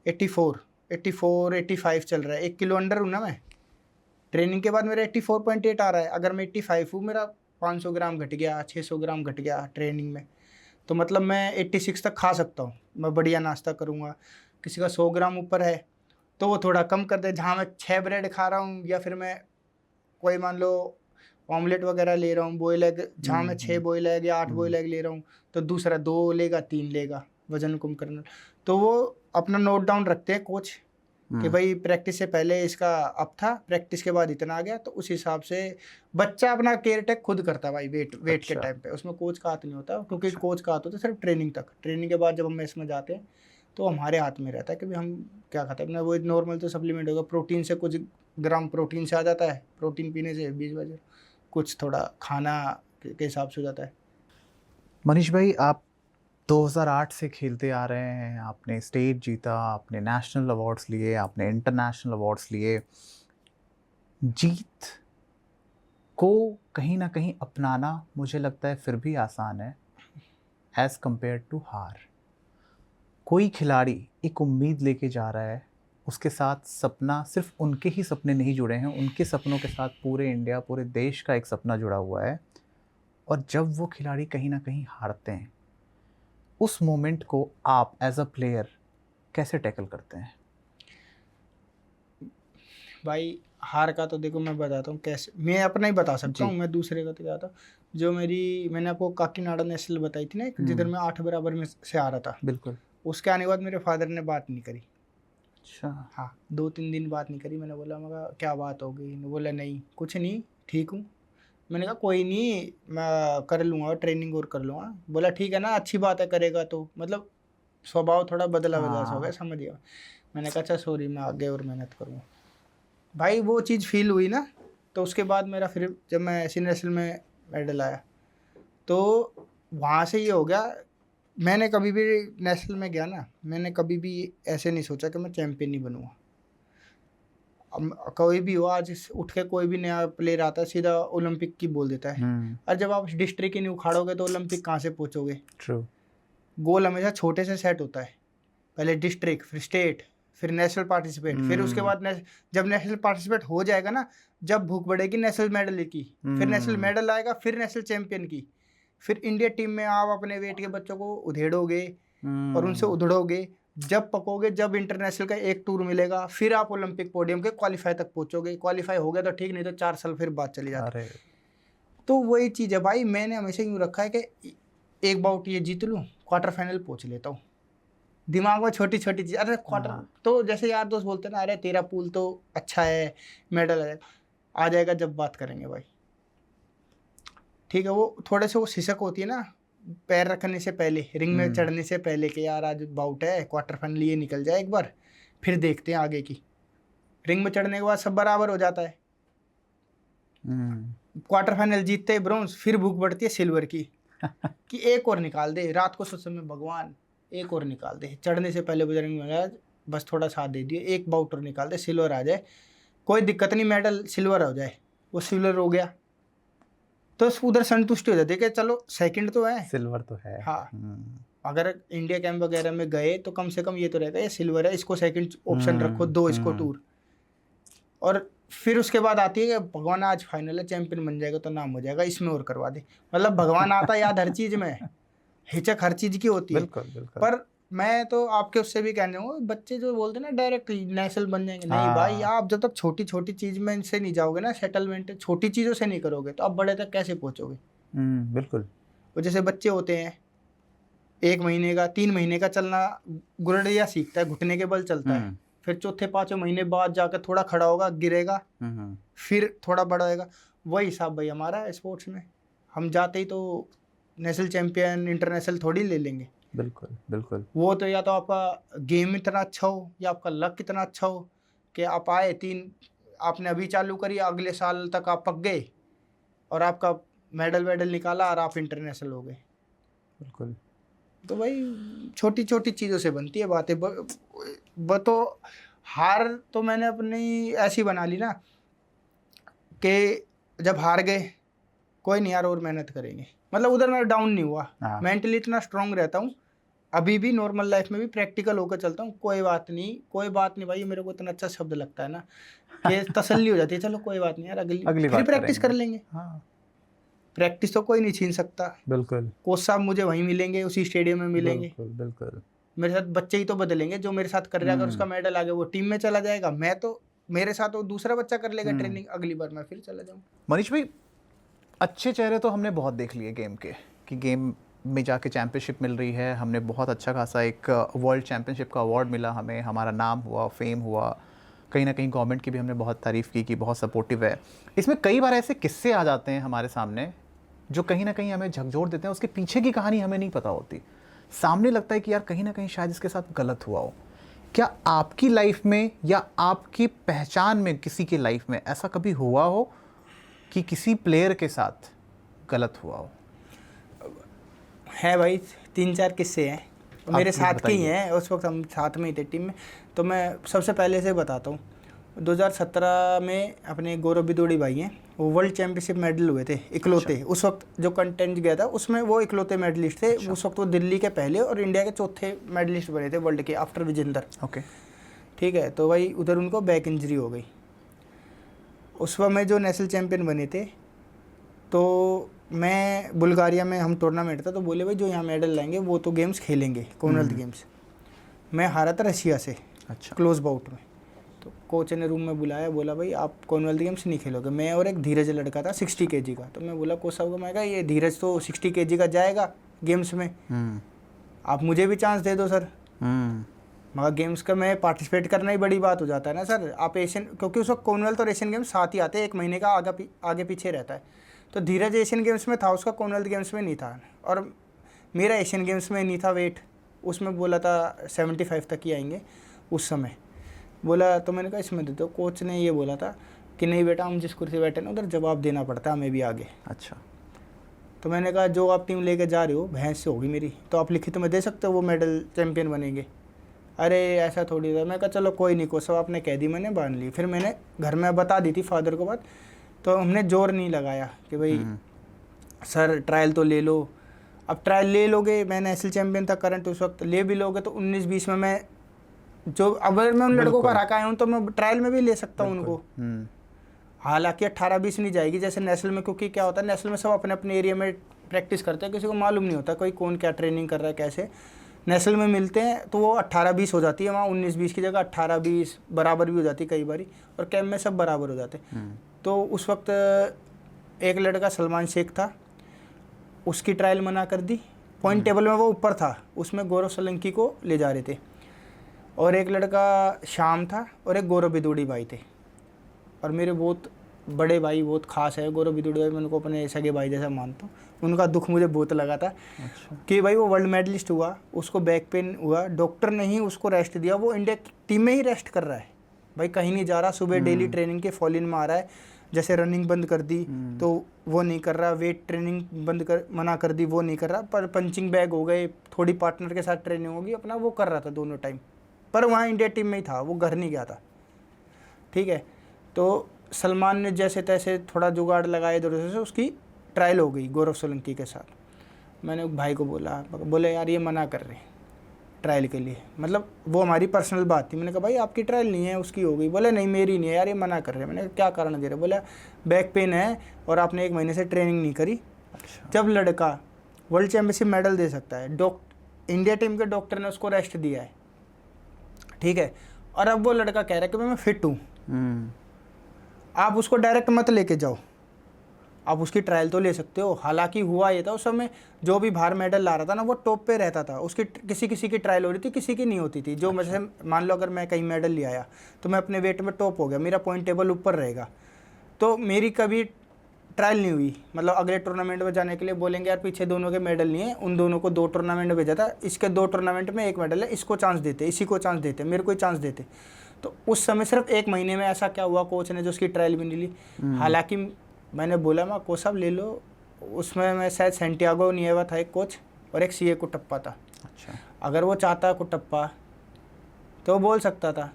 85 चल रहा है, 1 किलो अंडर हूँ ना मैं। ट्रेनिंग के बाद मेरा 84.8 आ रहा है। अगर मैं 85 हूँ, मेरा 500 ग्राम घट गया, 600 ग्राम घट गया ट्रेनिंग में, तो मतलब मैं 86 तक खा सकता हूँ, मैं बढ़िया नाश्ता करूँगा। किसी का 100 ग्राम ऊपर है तो वो थोड़ा कम कर दे, जहाँ मैं 6 ब्रेड खा रहा हूँ, या फिर मैं कोई मान लो ऑमलेट वगैरह ले रहा हूँ, बॉयल एग, जहाँ मैं 6 बॉयल एग या 8 बॉयल एग ले रहा हूँ, तो दूसरा 2 लेगा 3 लेगा वजन कम करना। तो वो अपना नोट डाउन रखते हैं कोच कि भाई प्रैक्टिस से पहले इसका अप था, प्रैक्टिस के बाद इतना आ गया, तो उस हिसाब से बच्चा अपना केयर टेक खुद करता है भाई। वेट के टाइम पे उसमें कोच का हाथ नहीं होता, क्योंकि कोच का हाथ होता है सिर्फ ट्रेनिंग तक। ट्रेनिंग के बाद जब हम मैच में जाते हैं तो हमारे हाथ में रहता है कि भाई हम क्या खाते हैं। अपना वो नॉर्मल तो सप्लीमेंट होगा, प्रोटीन से कुछ ग्राम प्रोटीन से आ जाता है, प्रोटीन पीने से 20 बजे, कुछ थोड़ा खाना के हिसाब से हो जाता है। मनीष भाई, आप 2008 से खेलते आ रहे हैं, आपने स्टेट जीता, आपने नेशनल अवार्ड्स लिए, आपने इंटरनेशनल अवार्ड्स लिए। जीत को कहीं ना कहीं अपनाना मुझे लगता है फिर भी आसान है एज़ कंपेयर टू हार। कोई खिलाड़ी एक उम्मीद लेके जा रहा है, उसके साथ सपना, सिर्फ उनके ही सपने नहीं जुड़े हैं, उनके सपनों के साथ पूरे इंडिया, पूरे देश का एक सपना जुड़ा हुआ है। और जब वो खिलाड़ी कहीं ना कहीं हारते हैं, उस मोमेंट को आप एज अ प्लेयर कैसे टैकल करते हैं? भाई हार का तो देखो मैं बताता हूँ कैसे, मैं अपना ही बता सकता हूँ, मैं दूसरे का तो क्या था। जो मैंने आपको काकीनाडा नेशनल बताई थी ना, जिधर मैं 8 बराबर में से आ रहा था, बिल्कुल। उसके आने के बाद मेरे फादर ने बात नहीं करी। अच्छा। हाँ, 2-3 दिन बात नहीं करी। मैंने बोला, मगर क्या बात हो गई? बोला नहीं कुछ नहीं, ठीक हूँ। मैंने कहा कोई नहीं, मैं कर लूँगा ट्रेनिंग और कर लूँगा। बोला ठीक है ना, अच्छी बात है करेगा तो। मतलब स्वभाव थोड़ा बदला सा हो गया, समझ गया। मैंने कहा अच्छा सॉरी, मैं आगे और मेहनत करूँगा। भाई वो चीज़ फील हुई ना, तो उसके बाद मेरा फिर जब मैं सीनियर नेशनल में मेडल आया, तो वहाँ से ये हो गया। मैंने कभी भी नेशनल में गया ना, मैंने कभी भी ऐसे नहीं सोचा कि मैं चैम्पियन ही बनूँगा। अब कोई भी हो, आज उठ के कोई भी नया प्लेयर आता है सीधा ओलंपिक की बोल देता है, और जब आप डिस्ट्रिक्ट ही नहीं उखाड़ोगे तो ओलंपिक कहाँ से पहुँचोगे? ट्रू। गोल हमेशा छोटे से सेट होता है, पहले डिस्ट्रिक्ट, फिर स्टेट, फिर नेशनल पार्टिसिपेट, फिर उसके बाद जब नेशनल पार्टिसिपेट हो जाएगा ना, जब भूख बढ़ेगी नेशनल मेडल की, फिर नेशनल मेडल आएगा, फिर नेशनल चैंपियन की, फिर इंडिया टीम में आप अपने वेट के बच्चों को उधेड़ोगे और उनसे उधड़ोगे। जब पकोगे, जब इंटरनेशनल का एक टूर मिलेगा, फिर आप ओलंपिक पोडियम के क्वालिफाई तक पहुंचोगे। क्वालिफाई हो गया तो ठीक, नहीं तो 4 साल फिर बात चली जाती है। तो वही चीज़ है भाई, मैंने हमेशा यूँ रखा है कि एक बाउट ये जीत लूँ, क्वार्टर फाइनल पहुँच लेता हूँ। दिमाग में छोटी छोटी चीज़, अरे क्वार्टर, हाँ। तो जैसे यार दोस्त बोलते हैं ना, अरे तेरा पूल तो अच्छा है, मेडल आ जाएगा जब बात करेंगे भाई, ठीक है। वो थोड़े से वो सिसक होती है ना पैर रखने से पहले, रिंग में चढ़ने से पहले, कि यार आज बाउट है, क्वार्टर फाइनल ये निकल जाए एक बार, फिर देखते हैं आगे की। रिंग में चढ़ने के बाद सब बराबर हो जाता है, क्वार्टर फाइनल जीतते ही ब्रोंज, फिर भूख बढ़ती है सिल्वर की कि एक और निकाल दे। रात को सोचते में भगवान एक और निकाल दे, चढ़ने से पहले बजरंग महाराज बस थोड़ा साथ दे दिए, एक बाउट और निकाल दे, सिल्वर आ जाए, कोई दिक्कत नहीं, मेडल सिल्वर हो जाए। वो सिल्वर हो गया तो उधर संतुष्टि हो जाती है कि चलो सेकंड तो है, सिल्वर तो है। हाँ। अगर इंडिया कैंप वगैरह में गए तो कम से कम ये तो रहेगा ये सिल्वर है, इसको सेकंड ऑप्शन रखो, दो इसको टूर। और फिर उसके बाद आती है कि भगवान आज फाइनल है, चैंपियन बन जाएगा तो नाम हो जाएगा, इसमें और करवा दे। मतलब भगवान आता याद हर चीज़ में, हिचक हर चीज़ की होती है। बिल्कुल बिल्कुल। पर मैं तो आपके उससे भी कहने हूँ, बच्चे जो बोलते हैं ना डायरेक्ट नेशनल बन जाएंगे, नहीं भाई, आप जब तक छोटी छोटी चीज़ में इनसे नहीं जाओगे ना, सेटलमेंट छोटी चीज़ों से नहीं करोगे तो आप बड़े तक कैसे पहुँचोगे। बिल्कुल। वो जैसे बच्चे होते हैं 1 महीने का 3 महीने का चलना गुरड़िया सीखता है, घुटने के बल चलता है, फिर चौथे 5वें महीने बाद जाकर थोड़ा खड़ा होगा, गिरेगा, फिर थोड़ा बड़ा होगा। वही हिसाब भाई हमारा है स्पोर्ट्स में, हम जाते ही तो नेशनल चैंपियन इंटरनेशनल थोड़ी ले लेंगे। बिल्कुल बिल्कुल। वो तो या तो आपका गेम इतना अच्छा हो या आपका लक इतना अच्छा हो कि आप आए 3, आपने अभी चालू करी, अगले साल तक आप पक गए और आपका मेडल वेडल निकाला और आप इंटरनेशनल हो गए। बिल्कुल। तो भाई छोटी छोटी चीज़ों से बनती है बातें। तो हार तो मैंने अपनी ऐसी बना ली ना कि जब हार गए कोई नहीं यार, और मेहनत करेंगे। मतलब उधर मैं डाउन नहीं हुआ, मेंटली इतना स्ट्रांग रहता हूँ अभी भी, नॉर्मल लाइफ में भी प्रैक्टिकल होकर चलता हूँ। कोई बात नहीं भाई, मेरे को इतना अच्छा शब्द लगता है ना कि तसल्ली हो जाती है, चलो कोई बात नहीं यार, अगली फिर प्रैक्टिस कर लेंगे। हाँ, प्रैक्टिस तो कोई नहीं छीन सकता। बिल्कुल। कोच साहब मुझे वहीं मिलेंगे, उसी स्टेडियम में मिलेंगे। बिल्कुल बिल्कुल। मेरे साथ बच्चे ही तो बदलेंगे, जो मेरे साथ कर रहा है, अगर उसका मेडल आ गया वो टीम में चला जाएगा, मैं तो मेरे साथ वो दूसरा बच्चा कर लेगा ट्रेनिंग, अगली बार मैं फिर चला जाऊँ। मनीष भाई, अच्छे चेहरे तो हमने बहुत देख लिए गेम के, कि गेम में जाके चैंपियनशिप मिल रही है, हमने बहुत अच्छा खासा एक वर्ल्ड चैंपियनशिप का अवार्ड मिला हमें, हमारा नाम हुआ, फेम हुआ, कहीं ना कहीं गवर्नमेंट की भी हमने बहुत तारीफ़ की कि बहुत सपोर्टिव है। इसमें कई बार ऐसे किस्से आ जाते हैं हमारे सामने जो कहीं ना कहीं हमें झकझोर देते हैं, उसके पीछे की कहानी हमें नहीं पता होती, सामने लगता है कि यार कहीं ना कहीं शायद इसके साथ गलत हुआ हो। क्या आपकी लाइफ में या आपकी पहचान में किसी की लाइफ में ऐसा कभी हुआ हो कि किसी प्लेयर के साथ गलत हुआ हो? है भाई, 3-4 किस्से हैं, मेरे साथ के ही हैं, उस वक्त हम साथ में ही थे टीम में। तो मैं सबसे पहले से बताता हूँ, 2017 में अपने गौरव बिदोड़ी भाई हैं, वो वर्ल्ड चैंपियनशिप मेडल हुए थे इकलौते। अच्छा। उस वक्त जो कंटेंट गया था उसमें वो इकलौते मेडलिस्ट थे। अच्छा। उस वक्त वो दिल्ली के पहले और इंडिया के चौथे मेडलिस्ट बने थे वर्ल्ड के, आफ्टर विजेंदर। ओके, ठीक है। तो भाई उधर उनको बैक इंजरी हो गई। उस वक्त में जो नेशनल चैम्पियन बने थे, तो मैं बुल्गारिया में हम टूर्नामेंट था, तो बोले भाई जो यहाँ मेडल लाएंगे वो तो गेम्स खेलेंगे, कॉमनवेल्थ गेम्स। मैं हारा था रशिया से। अच्छा। क्लोज बाउट में। तो कोच ने रूम में बुलाया, बोला भाई आप कॉमनवेल्थ गेम्स नहीं खेलोगे। मैं और एक धीरज लड़का था 60 kg का। तो मैं बोला कोच साहब को, मैं कहा ये धीरज तो 60 kg का जाएगा गेम्स में, आप मुझे भी चांस दे दो सर। मगर गेम्स का मैं पार्टिसिपेट करना ही बड़ी बात हो जाता है ना सर। आप एशियन, क्योंकि उस वक्त कॉमनवेल्थ और एशियन गेम्स साथ ही आते हैं, 1 महीने का आगे पीछे रहता है। तो धीरज एशियन गेम्स में था, उसका कॉमनवेल्थ गेम्स में नहीं था, और मेरा एशियन गेम्स में नहीं था वेट। उसमें बोला था 75 तक ही आएंगे उस समय, बोला। तो मैंने कहा इसमें दे दो। कोच ने ये बोला था कि नहीं बेटा, हम जिस कुर्सी बैठे ना उधर जवाब देना पड़ता है हमें भी आगे। अच्छा। तो मैंने कहा जो आप टीम लेके जा रहे हो भैंस से होगी मेरी, तो आप लिखित में दे सकते हो, वो मेडल चैम्पियन बनेंगे। अरे ऐसा थोड़ी था। मैं कहा चलो कोई नहीं, कोच साहब आपने कह दी, मैंने बांध ली। फिर मैंने घर में बता दी थी फादर को बात, तो हमने जोर नहीं लगाया कि भाई सर ट्रायल तो ले लो। अब ट्रायल ले लोगे, मैं नेशनल चैम्पियन था करंट उस वक्त, ले भी लोगे तो 19-20 में मैं जो, अगर मैं उन लड़कों का रखा हूँ तो मैं ट्रायल में भी ले सकता हूँ उनको। हालांकि 18-20 नहीं जाएगी जैसे नेशनल में, क्योंकि क्या होता है नेशनल में सब अपने अपने एरिया में प्रैक्टिस करते हैं, किसी को मालूम नहीं होता कोई कौन क्या ट्रेनिंग कर रहा है कैसे। नेशनल में मिलते हैं तो वो 18-20 हो जाती है, वहाँ 19-20 की जगह 18-20 बराबर भी हो जाती है कई बार, और कैंप में सब बराबर हो जाते हैं। तो उस वक्त एक लड़का सलमान शेख था, उसकी ट्रायल मना कर दी। पॉइंट टेबल में वो ऊपर था, उसमें गौरव सोलंकी को ले जा रहे थे। और एक लड़का श्याम था और एक गौरव बिदुड़ी भाई थे। और मेरे बहुत बड़े भाई, बहुत खास है गौरव बिदुड़ी भाई, मैं उनको अपने सगे भाई जैसा मानता हूँ। उनका दुख मुझे बहुत लगा था। अच्छा। कि भाई वो वर्ल्ड मेडलिस्ट हुआ, उसको बैक पेन हुआ, डॉक्टर ने ही उसको रेस्ट दिया, वो इंडिया की टीम में ही रेस्ट कर रहा है भाई, कहीं नहीं जा रहा। सुबह डेली ट्रेनिंग के फॉल इन में आ रहा है। जैसे रनिंग बंद कर दी तो वो नहीं कर रहा, वेट ट्रेनिंग मना कर दी, वो नहीं कर रहा, पर पंचिंग बैग हो गए, थोड़ी पार्टनर के साथ ट्रेनिंग होगी, अपना वो कर रहा था दोनों टाइम। पर वहाँ इंडिया टीम में ही था, वो घर नहीं गया था। ठीक है, तो सलमान ने जैसे तैसे थोड़ा जुगाड़ लगाए इधर उधर से, उसकी ट्रायल हो गई गौरव सोलंकी के साथ। मैंने भाई को बोले यार ये मना कर रहे हैं ट्रायल के लिए, मतलब वो हमारी पर्सनल बात थी। मैंने कहा भाई आपकी ट्रायल नहीं है, उसकी हो गई। बोले नहीं मेरी नहीं है यार, ये मना कर रहे हैं। मैंने कहा क्या कारण दे रहे? बोला बैक पेन है और आपने 1 महीने से ट्रेनिंग नहीं करी। अच्छा। जब लड़का वर्ल्ड चैम्पियनशिप मेडल दे सकता है, इंडिया टीम के डॉक्टर ने उसको रेस्ट दिया है, ठीक है, और अब वो लड़का कह रहा है कि मैं फिट हूँ, आप उसको डायरेक्ट मत लेके जाओ, आप उसकी ट्रायल तो ले सकते हो। हालांकि हुआ ये था उस समय जो भी बाहर मेडल ला रहा था ना, वो टॉप पे रहता था, उसकी किसी किसी की ट्रायल हो रही थी, किसी की नहीं होती थी। जो जैसे मान लो अगर मैं कहीं मेडल ले आया तो मैं अपने वेट में टॉप हो गया, मेरा पॉइंट टेबल ऊपर रहेगा, तो मेरी कभी ट्रायल नहीं हुई। मतलब अगले टूर्नामेंट में जाने के लिए बोलेंगे यार पीछे दोनों के मेडल नहीं है, उन दोनों को 2 टूर्नामेंट में भेजा था, इसके 2 टूर्नामेंट में 1 मेडल है, इसको चांस देते, इसी को चांस देते, मेरे को ही चांस देते। तो उस समय सिर्फ 1 महीने में ऐसा क्या हुआ, कोच ने जो उसकी ट्रायल भी नहीं ली। हालांकि मैंने बोला मैं कोच साहब ले लो, उसमें मैं शायद सेंटियागो निएवा था एक कोच, और एक सीए कुटप्पा था। अच्छा। अगर वो चाहता कुटप्पा तो वो बोल सकता था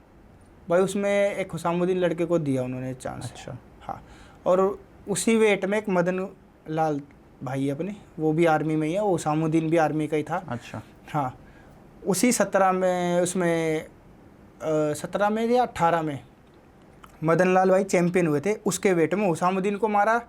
भाई, उसमें एक हुसामुद्दीन लड़के को दिया उन्होंने चांस। अच्छा। हाँ, और उसी वेट में एक मदन लाल भाई है अपने, वो भी आर्मी में ही है, वो हुसामुद्दीन भी आर्मी का ही था। अच्छा। हाँ, उसी 17 में, उसमें 17 में या 18 में मदन लाल भाई चैंपियन हुए थे। उसके वेट में हुसामुद्दीन को मारा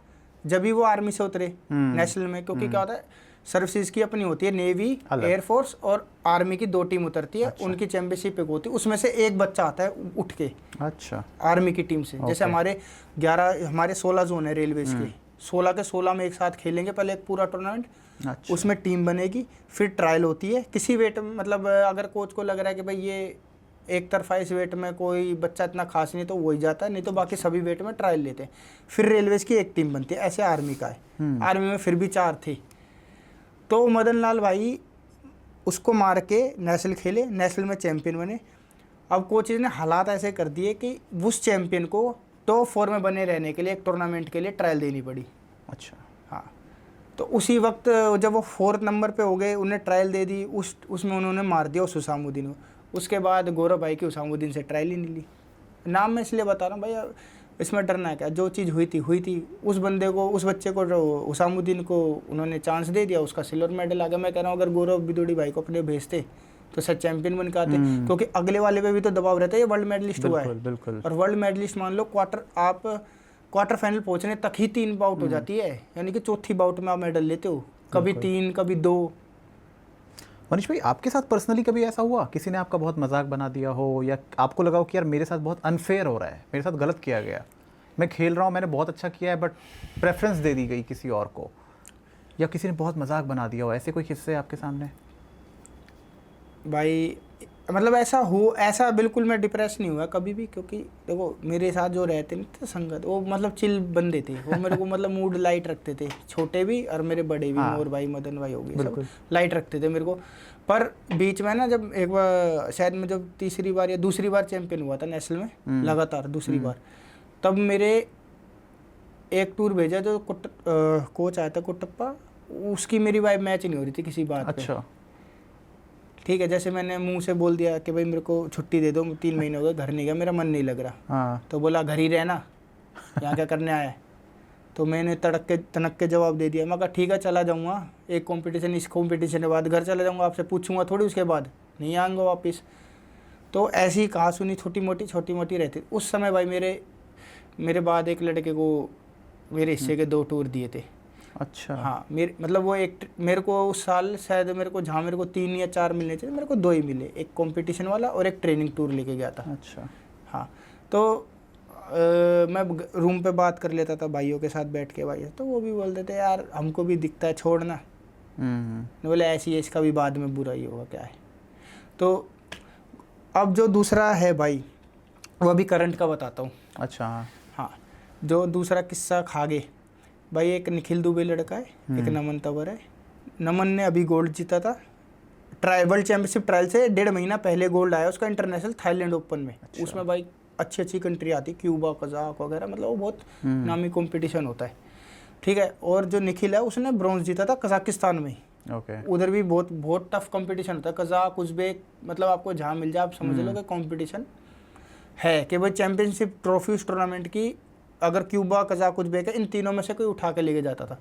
जब भी वो आर्मी से उतरे नेशनल में, क्योंकि क्या होता है सर्विसेज की अपनी होती है, नेवी, एयरफोर्स और आर्मी की 2 टीम उतरती है। अच्छा। उनकी चैंपियनशिप एक होती है, उसमें से एक बच्चा आता है उठ के। अच्छा। आर्मी की टीम से। जैसे हमारे 16 जोन है रेलवेज के, 16 के 16 में एक साथ खेलेंगे पहले एक पूरा टूर्नामेंट। अच्छा। उसमें टीम बनेगी, फिर ट्रायल होती है किसी वेट में। मतलब अगर कोच को लग रहा है कि भाई ये एक तरफा इस वेट में कोई बच्चा इतना खास नहीं तो वही जाता है, नहीं तो बाकी सभी वेट में ट्रायल लेते हैं। फिर रेलवेज की एक टीम बनती है, ऐसे आर्मी का है। आर्मी में फिर भी 4 थे। तो मदन लाल भाई उसको मार के नेशनल खेले, नेशनल में चैंपियन बने। अब कोचेज ने हालात ऐसे कर दिए कि उस चैंपियन को टॉप 4 में बने रहने के लिए एक टूर्नामेंट के लिए ट्रायल देनी पड़ी। अच्छा। हाँ, तो उसी वक्त जब वो 4th नंबर पे हो गए, उन्हें ट्रायल दे दी, उसमें उन्होंने मार दिया उस हुसामुद्दीन को। उसके बाद गौरव भाई की हुसामुद्दीन से ट्रायल ही नहीं ली। नाम मैं इसलिए बता रहा हूँ भैया, इसमें डरना क्या, जो चीज़ हुई थी। उस बंदे को, उस बच्चे को, हुसामुद्दीन को उन्होंने चांस दे दिया, उसका सिल्वर मेडल आ गया। मैं कह रहा हूँ अगर गौरव बिदुड़ी भाई को अपने भेजते तो शायद चैंपियन बन के आते, क्योंकि अगले वाले पे भी तो दबाव रहता है, ये वर्ल्ड मेडलिस्ट हुआ है। बिल्कुल। और वर्ल्ड मेडलिस्ट मान लो क्वार्टर फाइनल पहुँचने तक ही 3 बाउट हो जाती है, यानी कि चौथी बाउट में आप मेडल लेते हो, कभी 3 कभी 2। मनीष भाई, आपके साथ पर्सनली कभी ऐसा हुआ किसी ने आपका बहुत मजाक बना दिया हो, या आपको लगा हो कि यार मेरे साथ बहुत अनफेयर हो रहा है, मेरे साथ गलत किया गया, मैं खेल रहा हूँ, मैंने बहुत अच्छा किया है बट प्रेफरेंस दे दी गई किसी और को, या किसी ने बहुत मजाक बना दिया हो, ऐसे कोई किस्से आपके सामने? भाई मतलब ऐसा बिल्कुल मैं डिप्रेस नहीं हुआ कभी भी, क्योंकि देखो मेरे साथ जो रहते नहीं थे संगत, वो मतलब चिल बंदे थे, वो मेरे को मतलब मूड लाइट रखते थे, छोटे भी और मेरे बड़े भी। हाँ। मोर भाई, मदन भाई हो गए, सब लाइट रखते थे मेरे को। पर बीच में ना जब एक बार शायद मैं जब 3री बार या 2री बार चैंपियन हुआ था नेशनल में लगातार 2री बार, तब मेरे एक टूर भेजा जो कोच आया था कुटप्पा, उसकी मेरी वाइब मैच नहीं हो रही थी किसी बात पे। अच्छा। ठीक है, जैसे मैंने मुंह से बोल दिया कि भाई मेरे को छुट्टी दे दो, 3 महीने हो गए घर नहीं गया, मेरा मन नहीं लग रहा। हाँ। तो बोला घर ही रहना, यहाँ क्या करने आया है? तो मैंने तनक के जवाब दे दिया। मैं कहा ठीक है चला जाऊँगा, एक कंपटीशन, इस कंपटीशन के बाद घर चला जाऊँगा, आपसे पूछूंगा थोड़ी, उसके बाद नहीं आऊँगा वापस। तो ऐसी कहा सुनी छोटी मोटी रहती। उस समय भाई मेरे बाद एक लड़के को मेरे हिस्से के 2 टूर दिए थे। अच्छा। हाँ, मतलब वो मेरे को उस साल शायद मेरे को 3 या 4 मिलने चाहिए, मेरे को 2 ही मिले, एक कंपटीशन वाला और एक ट्रेनिंग टूर लेके गया था। अच्छा। हाँ, तो मैं रूम पे बात कर लेता था भाइयों के साथ बैठ के भाई, तो वो भी बोलते थे यार हमको भी दिखता है छोड़ना। बोले ऐसी है, इसका भी बाद में बुरा ही होगा क्या है। तो अब जो दूसरा है भाई, वो अभी करंट का बताता हूँ। अच्छा। हाँ, जो दूसरा किस्सा खागे भाई, एक निखिल दुबे लड़का है, एक नमन तंवर है। नमन ने अभी गोल्ड जीता था वर्ल्ड चैंपियनशिप ट्रायल से 1.5 महीना पहले गोल्ड आया उसका इंटरनेशनल थाईलैंड ओपन में। अच्छा। उसमें भाई अच्छी अच्छी कंट्री आती, क्यूबा, कजाक वगैरह, मतलब वो बहुत नामी कंपटीशन होता है, ठीक है। और जो निखिल है उसने ब्रॉन्ज जीता था कजाकिस्तान में ही। ओके। उधर भी बहुत बहुत टफ कंपटीशन होता है, कजाक, उज़्बेक, मतलब आपको जहाँ मिल जाए आप समझ लो कि कंपटीशन है कि भाई चैंपियनशिप ट्रॉफी उस टूर्नामेंट की अगर क्यूबा, कजाक, उज़्बेक है, इन तीनों में से कोई उठा के लेके जाता था।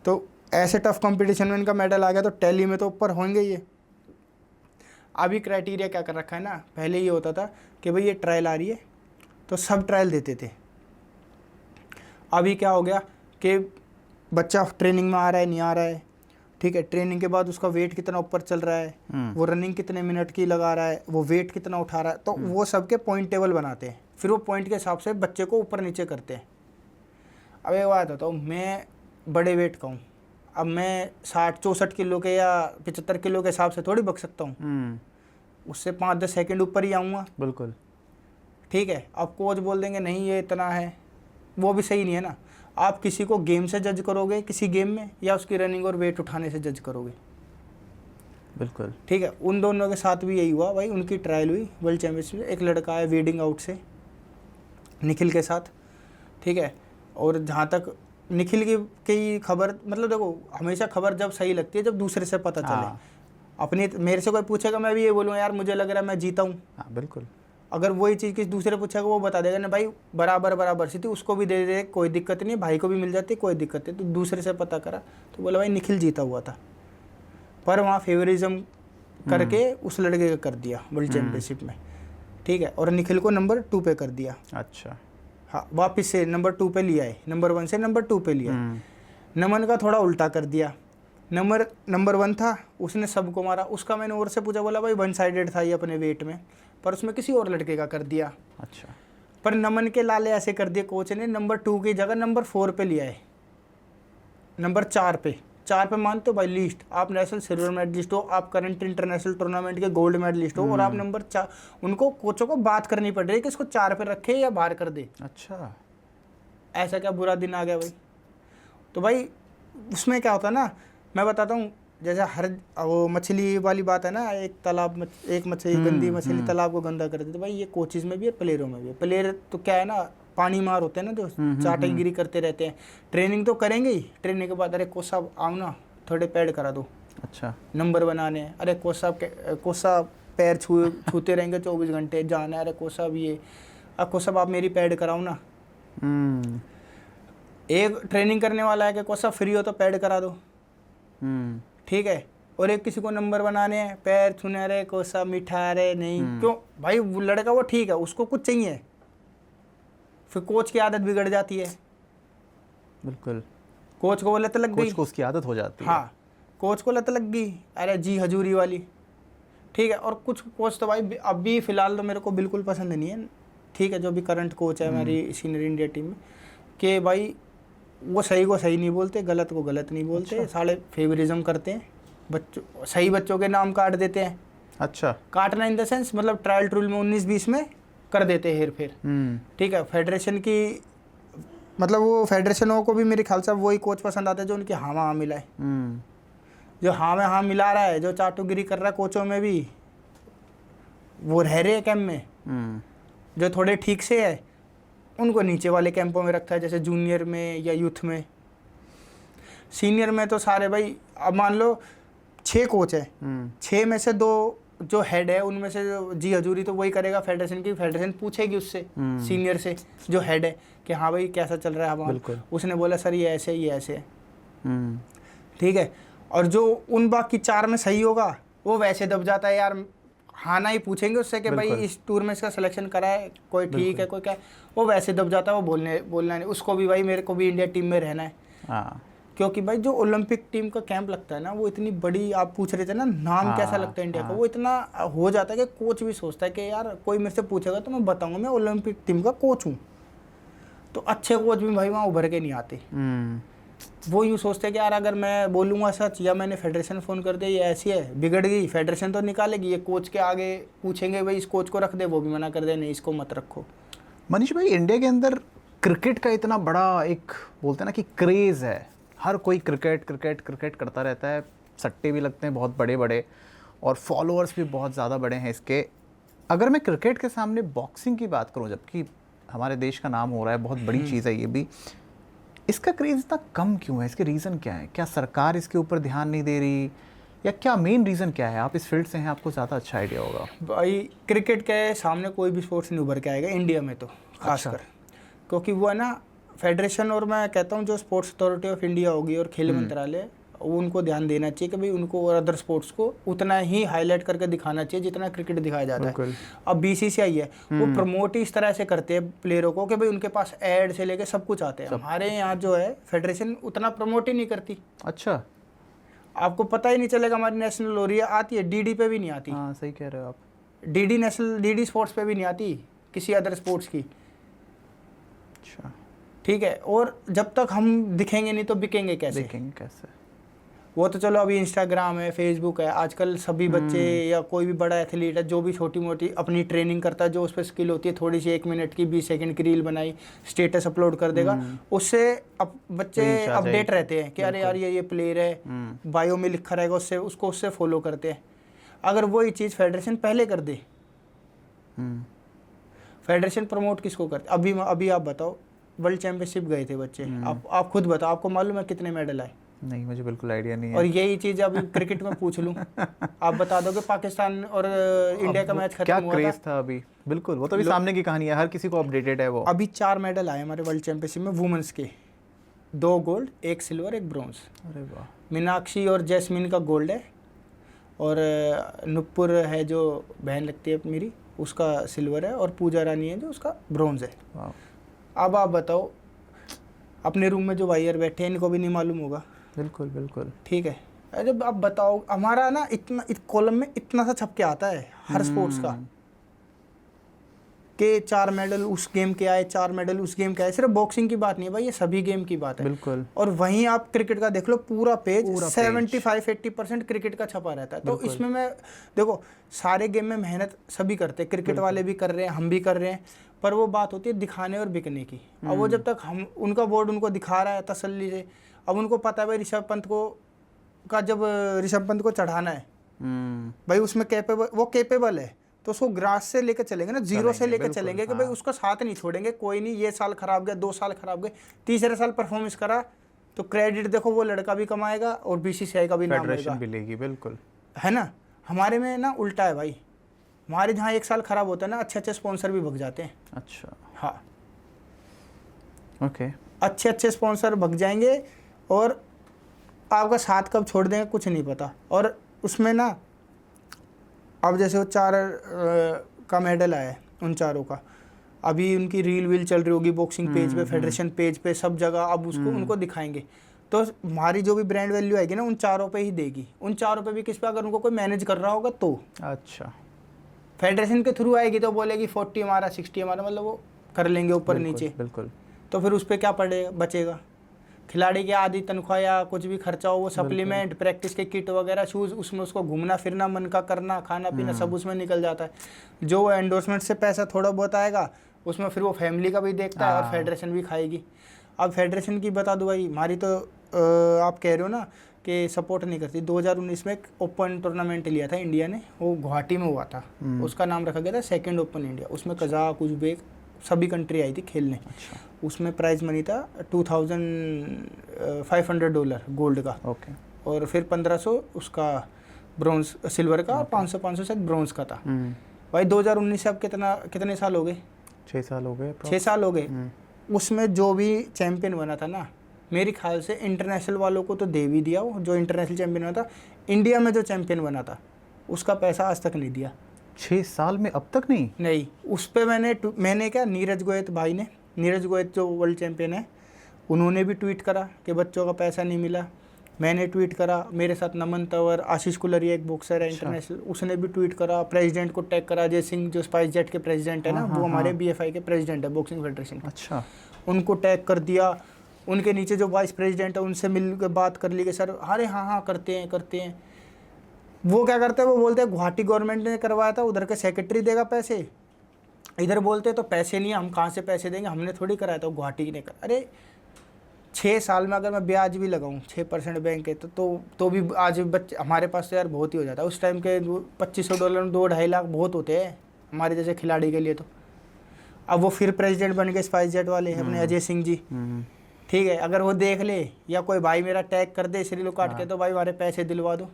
तो ऐसे टफ कंपटीशन में इनका मेडल आ गया, तो टैली में तो ऊपर होंगे ये। अभी क्राइटेरिया क्या कर रखा है ना, पहले ये होता था कि भाई ये ट्रायल आ रही है तो सब ट्रायल देते थे। अभी क्या हो गया कि बच्चा ट्रेनिंग में आ रहा है, नहीं आ रहा है, ठीक है, ट्रेनिंग के बाद उसका वेट कितना ऊपर चल रहा है, वो रनिंग कितने मिनट की लगा रहा है, वो वेट कितना उठा रहा है, तो वो सबके पॉइंट टेबल बनाते हैं, फिर वो पॉइंट के हिसाब से बच्चे को ऊपर नीचे करते हैं। अब एक बात बताओ, मैं बड़े वेट का हूँ, अब मैं 60-64 किलो के या 75 किलो के हिसाब से थोड़ी बक सकता हूँ, उससे 5-10 सेकंड ऊपर ही आऊँगा। बिल्कुल, ठीक है। अब कोच बोल देंगे नहीं ये इतना है, वो भी सही नहीं है ना। आप किसी को गेम से जज करोगे किसी गेम में, या उसकी रनिंग और वेट उठाने से जज करोगे? बिल्कुल। ठीक है। उन दोनों के साथ भी यही हुआ भाई, उनकी ट्रायल हुई वर्ल्ड चैंपियनशिप में, एक लड़का है वेडिंग आउट से निखिल के साथ, ठीक है। और जहाँ तक निखिल की खबर, मतलब देखो हमेशा खबर जब सही लगती है जब दूसरे से पता चले। अपनी मेरे से कोई पूछेगा मैं भी ये बोलूँगा यार मुझे लग रहा है मैं जीता हूँ। हाँ बिल्कुल। अगर वही चीज़ किसी दूसरे पूछेगा वो बता देगा ना भाई बराबर सी थी, उसको भी दे दे कोई दिक्कत नहीं, भाई को भी मिल जाती कोई दिक्कत नहीं। तो दूसरे से पता करा तो बोला भाई निखिल जीता हुआ था, पर वहाँ फेवरिज्म करके उस लड़के का कर दिया वर्ल्ड चैंपियनशिप में, ठीक है। और निखिल को नंबर 2 पे कर दिया। अच्छा। हाँ, वापस से नंबर 2 पे लिया है, नंबर 1 से नंबर 2 पे लिया है। नमन का थोड़ा उल्टा कर दिया, नंबर 1 था, उसने सबको मारा। उसका मैंने और से पूछा, बोला भाई 1 साइडेड था ये अपने वेट में, पर उसमें किसी और लड़के का कर दिया। अच्छा। पर नमन के लाले ऐसे कर दिए कोच ने, नंबर 2 की जगह नंबर 4 पे लिया है, नंबर 4 पे मानते हो भाई लीस्ट, आप नेशनल सिल्वर मेडलिस्ट हो, आप करंट इंटरनेशनल टूर्नामेंट के गोल्ड मेडलिस्ट हो, और आप नंबर 4, उनको कोचों को बात करनी पड़ रही है कि इसको 4 पे रखे या बाहर कर दे। अच्छा, एक ऐसा क्या बुरा दिन आ गया भाई? तो भाई उसमें क्या होता है ना, मैं बताता हूँ, जैसे हर वो मछली वाली बात है ना, एक मछली गंदी मछली तालाब को गंदा कर देती, भाई ये कोचिज में भी है, प्लेयरों में भी है। प्लेयर तो क्या है ना, पानी मार होते हैं ना, जो चाटाईगिरी करते रहते हैं, ट्रेनिंग तो करेंगे ही, ट्रेनिंग के बाद अरे कोच साहब आओ ना थोड़े पैड करा दो, अच्छा नंबर बनाने हैं, अरे कोच साहब पैर छूते रहेंगे 24 घंटे, जाना है, अरे कोच साहब ये, अब कोच साहब आप मेरी पैड कराओ ना। एक ट्रेनिंग करने वाला है कि कोच साहब फ्री हो तो पैड करा दो, ठीक है। और एक किसी को नंबर बनाने हैं, पैर छूने, रहे कोच साहब मीठा रहे नहीं, क्यों भाई? वो लड़का वो ठीक है, उसको कुछ चाहिए, फिर कोच की आदत बिगड़ जाती है। बिल्कुल, कोच को वो लत लग गई, कोच को उसकी आदत हो जाती है। हाँ, कोच को लत लग गई, अरे जी हजूरी वाली, ठीक है। और कुछ कोच तो भाई अभी फ़िलहाल तो मेरे को बिल्कुल पसंद नहीं है, ठीक है, जो भी करंट कोच है हमारी सीनियर इंडिया टीम में, कि भाई वो सही को सही नहीं बोलते, गलत को गलत नहीं बोलते। अच्छा। साले फेवरिज्म करते हैं, बच्चों सही बच्चों के नाम काट देते हैं। अच्छा, काटना इन द सेंस मतलब ट्रायल ट्रूल में 19-20 में कर देते हैं हेर फेर, ठीक है। फेडरेशन की मतलब वो फेडरेशनों को भी मेरे ख्याल से वही कोच पसंद आता है जो उनकी हाँ में हाँ मिलाए, जो हाँ में हाँ मिला रहा है, जो चाटुगिरी कर रहा है कोचों में भी, वो रह रहे कैंप में। जो थोड़े ठीक से है उनको नीचे वाले कैंपों में रखता है, जैसे जूनियर में या यूथ में। सीनियर में तो सारे भाई, अब मान लो 6 कोच है, 6 में से 2 जो हेड है उनमें से जी हजूरी तो वही करेगा फेडरेशन की, फेडरेशन पूछेगी उससे सीनियर से जो हेड है कि हाँ भाई कैसा चल रहा है हमारा, उसने बोला सर ये ऐसे ये ऐसे है, ठीक है। और जो उन बाकी 4 में सही होगा वो वैसे दब जाता है यार, हाँ ना ही पूछेंगे उससे कि भाई इस टूर में इसका सिलेक्शन करा है, कोई ठीक है कोई क्या, वो वैसे दब जाता है, वो बोलना नहीं, उसको भी भाई मेरे को भी इंडिया टीम में रहना है, क्योंकि भाई जो ओलंपिक टीम का कैंप लगता है ना, वो इतनी बड़ी, आप पूछ रहे थे ना नाम कैसा लगता है इंडिया का, वो इतना हो जाता है कि कोच भी सोचता है कि यार कोई मेरे से पूछेगा तो मैं बताऊंगा मैं ओलंपिक टीम का कोच हूँ। तो अच्छे कोच भी भाई वहाँ उभर के नहीं आते। वो यूँ सोचते हैं कि यार अगर मैं बोलूँगा सच या मैंने फेडरेशन फ़ोन कर दिया ये ऐसी है, बिगड़ गई, फेडरेशन तो निकालेगी, ये कोच के आगे पूछेंगे भाई इस कोच को रख दे, वो भी मना कर दे नहीं इसको मत रखो। मनीष भाई, इंडिया के अंदर क्रिकेट का इतना बड़ा एक बोलते हैं ना कि क्रेज़ है, हर कोई क्रिकेट क्रिकेट क्रिकेट करता रहता है, सट्टे भी लगते हैं बहुत बड़े बड़े और फॉलोअर्स भी बहुत ज़्यादा बड़े हैं इसके। अगर मैं क्रिकेट के सामने बॉक्सिंग की बात करूं, जबकि हमारे देश का नाम हो रहा है, बहुत बड़ी चीज़ है ये भी, इसका क्रेज़ इतना कम क्यों है? इसके रीज़न क्या है? क्या सरकार इसके ऊपर ध्यान नहीं दे रही या क्या मेन रीज़न क्या है? आप इस फील्ड से हैं, आपको ज़्यादा अच्छा आइडिया होगा। भाई क्रिकेट के सामने कोई भी स्पोर्ट्स नहीं उभर के आएगा इंडिया में तो खासकर, क्योंकि वो है ना फेडरेशन, और मैं कहता हूँ जो स्पोर्ट्स अथॉरिटी ऑफ इंडिया होगी और खेल मंत्रालय, वो उनको ध्यान देना चाहिए कि भाई उनको और अदर स्पोर्ट्स को उतना ही हाईलाइट करके दिखाना चाहिए जितना क्रिकेट दिखाया जाता है। अब बीसीसीआई है, वो प्रमोट ही इस तरह से करते हैं प्लेयरों को कि भाई उनके पास एड से लेके सब कुछ आते हैं। हमारे यहाँ जो है फेडरेशन उतना प्रमोट ही नहीं करती। अच्छा, आपको पता ही नहीं चलेगा हमारी नेशनल हो रही है, आती है डीडी पे भी नहीं आती। हाँ सही कह रहे हो आप। डीडी नेशनल, डीडी स्पोर्ट्स पे भी नहीं आती किसी अदर स्पोर्ट्स की। अच्छा, ठीक है, और जब तक हम दिखेंगे नहीं तो बिकेंगे कैसे? देखेंगे कैसे? वो तो चलो अभी इंस्टाग्राम है, फेसबुक है, आजकल सभी बच्चे या कोई भी बड़ा एथलीट है जो भी छोटी मोटी अपनी ट्रेनिंग करता है, जो उस पर स्किल होती है थोड़ी सी, 1 मिनट की 20 सेकंड की रील बनाई, स्टेटस अपलोड कर देगा, उससे बच्चे अपडेट रहते हैं कि अरे यार ये प्लेयर है, बायो में लिखा रहेगा, उससे उसको उससे फॉलो करते हैं। अगर वही चीज़ फेडरेशन पहले कर दे, फेडरेशन प्रमोट किसको करते? अभी आप बताओ, वर्ल्ड चैंपियनशिप गए थे बच्चे, आप खुद बताओ, आपको मालूम है कितने मेडल आए? नहीं, मुझे बिल्कुल आइडिया नहीं है। और यही चीज़ अभी क्रिकेट में पूछ लूँ, आप बता दोगे पाकिस्तान और इंडिया का मैच खत्म हुआ था, क्या क्रेज था अभी? बिल्कुल, वो तो अभी सामने की कहानी है, हर किसी को अपडेटेड है वो। अभी 4 मेडल आए हमारे वर्ल्ड चैंपियनशिप में वुमेन्स के, 2 गोल्ड, 1 सिल्वर, 1 ब्रॉन्ज। अरे वाह। मीनाक्षी और जैस्मिन का गोल्ड है, और नुपुर है जो बहन लगती है मेरी, उसका सिल्वर है, और पूजा रानी है जो उसका ब्रॉन्ज है। अब आप बताओ, अपने रूम में जो वायर बैठे हैं इनको भी नहीं मालूम होगा। बिल्कुल बिल्कुल। ठीक है, अरे आप बताओ, हमारा ना इतना कॉलम में इतना सा छप के आता है हर स्पोर्ट्स का कि 4 मेडल उस गेम के आए, 4 मेडल उस गेम के आए। सिर्फ बॉक्सिंग की बात नहीं है भाई, ये सभी गेम की बात है। बिल्कुल। और वहीं आप क्रिकेट का देख लो, पूरा पेज 75-80% क्रिकेट का छपा रहता है। तो इसमें मैं देखो, सारे गेम में मेहनत सभी करते हैं, क्रिकेट वाले भी कर रहे हैं, हम भी कर रहे हैं, पर वो बात होती है दिखाने और बिकने की। अब वो जब तक हम उनका बोर्ड उनको दिखा रहा है तसल्ली से, अब उनको पता है भाई ऋषभ पंत को चढ़ाना है, भाई उसमें वो केपेबल है, तो उसको ग्रास से लेकर चलेंगे ना, जीरो से लेकर चलेंगे कि भाई उसका साथ नहीं छोड़ेंगे। कोई नहीं, ये साल खराब गया, 2 साल खराब गए, तीसरे साल परफॉर्मेंस करा तो क्रेडिट देखो वो लड़का भी कमाएगा और बीसीसीआई का भी नाम मिलेगी। बिल्कुल, है ना। हमारे में ना उल्टा है भाई, हमारे जहाँ 1 साल खराब होता है ना, अच्छे स्पॉन्सर भी भग जाते हैं। अच्छा, हाँ, ओके, अच्छे स्पॉन्सर भग जाएंगे और आपका साथ कब छोड़ देंगे कुछ नहीं पता। और उसमें ना अब जैसे वो 4 का मेडल आया है, उन 4 का अभी उनकी रील वील चल रही होगी बॉक्सिंग पेज पे, फेडरेशन पेज पे, सब जगह अब उसको उनको दिखाएंगे, तो हमारी जो भी ब्रांड वैल्यू आएगी ना उन 4 पे ही देगी। उन 4 पे भी किस पे, अगर उनको कोई मैनेज कर रहा होगा तो। अच्छा, फेडरेशन के थ्रू आएगी तो बोलेगी 40 हमारा, 60 हमारा, मतलब वो कर लेंगे ऊपर नीचे। बिल्कुल। तो फिर उस पर क्या बचेगा? खिलाड़ी की आधी तनख्वाह या कुछ भी खर्चा हो, वो सप्लीमेंट, प्रैक्टिस के किट वगैरह, शूज़, उसमें उसको घूमना फिरना, मन का करना, खाना पीना, सब उसमें निकल जाता है। जो एंडोर्समेंट से पैसा थोड़ा बहुत आएगा उसमें फिर वो फैमिली का भी देखता है और फेडरेशन भी खाएगी। अब फेडरेशन की बता दो भाई, हमारी तो आप कह रहे हो ना कि सपोर्ट नहीं करती। 2019 में एक ओपन टूर्नामेंट लिया था इंडिया ने, वो गुवाहाटी में हुआ था, उसका नाम रखा गया था 2nd ओपन इंडिया। उसमें कजाक, उज़्बेक सभी कंट्री आई थी खेलने। अच्छा। उसमें प्राइज मनी था $2,500 गोल्ड का, ओके, और फिर 1500 उसका ब्रॉन्ज, सिल्वर का, 500 शायद ब्रॉन्ज का था। भाई 2019 से अब कितने साल हो गए? 6 साल हो गए। 6 साल हो गए। उसमें जो भी चैंपियन बना था ना, मेरे ख्याल से इंटरनेशनल वालों को तो दे भी दिया, वो जो इंटरनेशनल चैंपियन बना था, इंडिया में जो चैंपियन बना था उसका पैसा आज तक नहीं दिया। 6 साल में अब तक नहीं। उस पर मैंने क्या, नीरज गोयत भाई ने, नीरज गोयत जो वर्ल्ड चैंपियन है, उन्होंने भी ट्वीट करा कि बच्चों का पैसा नहीं मिला। मैंने ट्वीट करा, मेरे साथ नमन तंवर, आशीष कुलरिया एक बॉक्सर है अच्छा। इंटरनेशनल, उसने भी ट्वीट करा। प्रेसिडेंट को टैग करा, अजय सिंह जो स्पाइस जेट के प्रेसिडेंट है ना, हाँ, वो हाँ, हमारे हाँ। BFI के प्रेसिडेंट है, बॉक्सिंग फेडरेशन के, अच्छा। उनको टैग कर दिया। उनके नीचे जो वाइस प्रेसिडेंट है उनसे मिल के बात कर ली कि सर अरे हाँ हाँ करते हैं। वो क्या करते हैं, वो बोलते हैं गुवाहाटी गवर्नमेंट ने करवाया था, उधर के सेक्रेटरी देगा पैसे। इधर बोलते हैं तो पैसे नहीं है, हम कहाँ से पैसे देंगे, हमने थोड़ी कराया था, गुवाहाटी ने कर। अरे 6 साल में अगर मैं ब्याज भी लगाऊं 6% बैंक है तो भी आज बच्चे हमारे पास तो यार बहुत ही हो जाता है। उस टाइम के $2500 में 2-2.5 लाख बहुत होते हैं हमारे जैसे खिलाड़ी के लिए। तो अब वो फिर प्रेसिडेंट बन गए स्पाइस जेट वाले अपने अजय सिंह जी। ठीक है, अगर वो देख ले या कोई भाई मेरा टैग कर दे श्रीलो काट के, तो भाई हमारे पैसे दिलवा दो।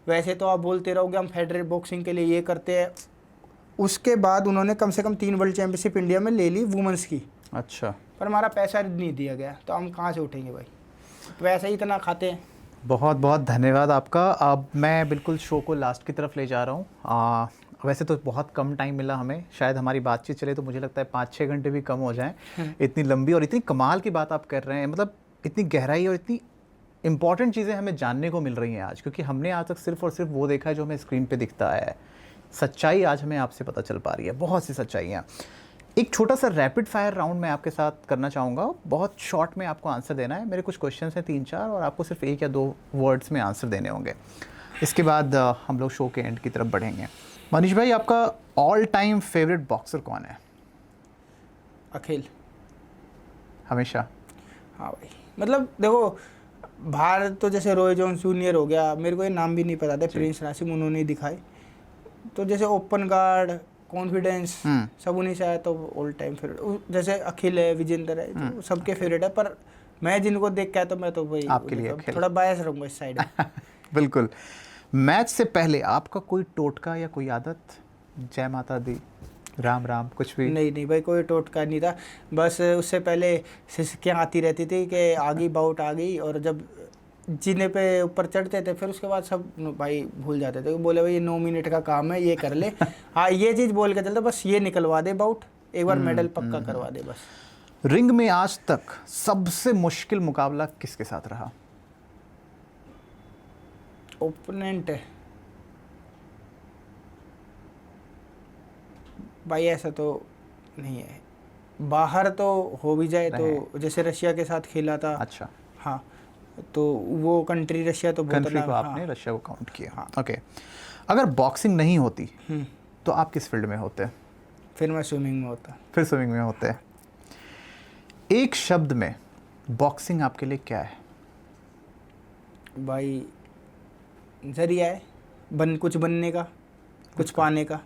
वैसे तो आप बोलते रहोगे हम फेडरेट बॉक्सिंग के लिए ये करते हैं। उसके बाद उन्होंने कम से कम 3 वर्ल्ड चैंपियनशिप इंडिया में ले ली वुमेंस की, अच्छा। पर हमारा पैसा नहीं दिया गया, तो हम कहाँ से उठेंगे भाई, पैसा ही इतना खाते हैं। बहुत बहुत धन्यवाद आपका। अब मैं बिल्कुल शो को लास्ट की तरफ ले जा रहा हूँ। वैसे तो बहुत कम टाइम मिला हमें, शायद हमारी बातचीत चले तो मुझे लगता है 5-6 घंटे भी कम हो जाएं। इतनी लंबी और इतनी कमाल की बात आप कर रहे हैं, मतलब इतनी गहराई और इतनी इंपॉर्टेंट चीज़ें हमें जानने को मिल रही हैं आज, क्योंकि हमने आज तक सिर्फ और सिर्फ वो देखा है जो हमें स्क्रीन पे दिखता है। सच्चाई आज हमें आपसे पता चल पा रही है, बहुत सी सच्चाइयाँ। एक छोटा सा रैपिड फायर राउंड मैं आपके साथ करना चाहूँगा, बहुत शॉर्ट में आपको आंसर देना है। मेरे कुछ क्वेश्चन हैं 3-4 और आपको सिर्फ 1 या 2 वर्ड्स में आंसर देने होंगे। इसके बाद हम लोग शो के एंड की तरफ बढ़ेंगे। मनीष भाई, आपका ऑल टाइम फेवरेट बॉक्सर कौन है? अखिल। हमेशा? हाँ भाई, मतलब देखो बाहर तो जैसे रॉय जोन्स जूनियर हो गया, मेरे को ये नाम भी नहीं पता था, प्रिंस नासिम उन्होंने ही दिखाए। तो जैसे ओपन गार्ड, कॉन्फिडेंस, सब उन्हीं से आया, तो ऑल टाइम फेवरेट। जैसे अखिल है, विजेंद्र है, तो सबके फेवरेट है। पर मैं जिनको देख के आया तो मैं तो भाई आपके लिए अखिल। थोड़ा बायस रहूँगा इस साइड में। बिल्कुल। मैच से पहले आपका कोई टोटका या कोई आदत? जय माता दी, राम राम, कुछ भी? नहीं भाई, कोई टोटका नहीं था। बस उससे पहले सिसकियाँ आती रहती थी कि आ गई बाउट आ गई, और जब जीने पे ऊपर चढ़ते थे फिर उसके बाद सब भाई भूल जाते थे। बोले भाई ये 9 मिनट का काम है, ये कर ले। हाँ, ये चीज़ बोल के चलते, बस ये निकलवा दे बाउट, एक बार मेडल पक्का करवा दे बस। रिंग में आज तक सबसे मुश्किल मुकाबला किसके साथ रहा? ओपोनेंट है भाई, ऐसा तो नहीं है। बाहर तो हो भी जाए तो जैसे रशिया के साथ खेला था। अच्छा। हाँ, तो वो कंट्री रशिया तो बहुत कंट्री को हाँ। आपने रशिया को काउंट किया। हाँ। ओके। अगर बॉक्सिंग नहीं होती तो आप किस फील्ड में होते? फिर मैं स्विमिंग में होता। फिर स्विमिंग में होते। एक शब्द में बॉक्सिंग आपके लिए क्या है? भाई जरिया है, कुछ बनने का, कुछ पाने का।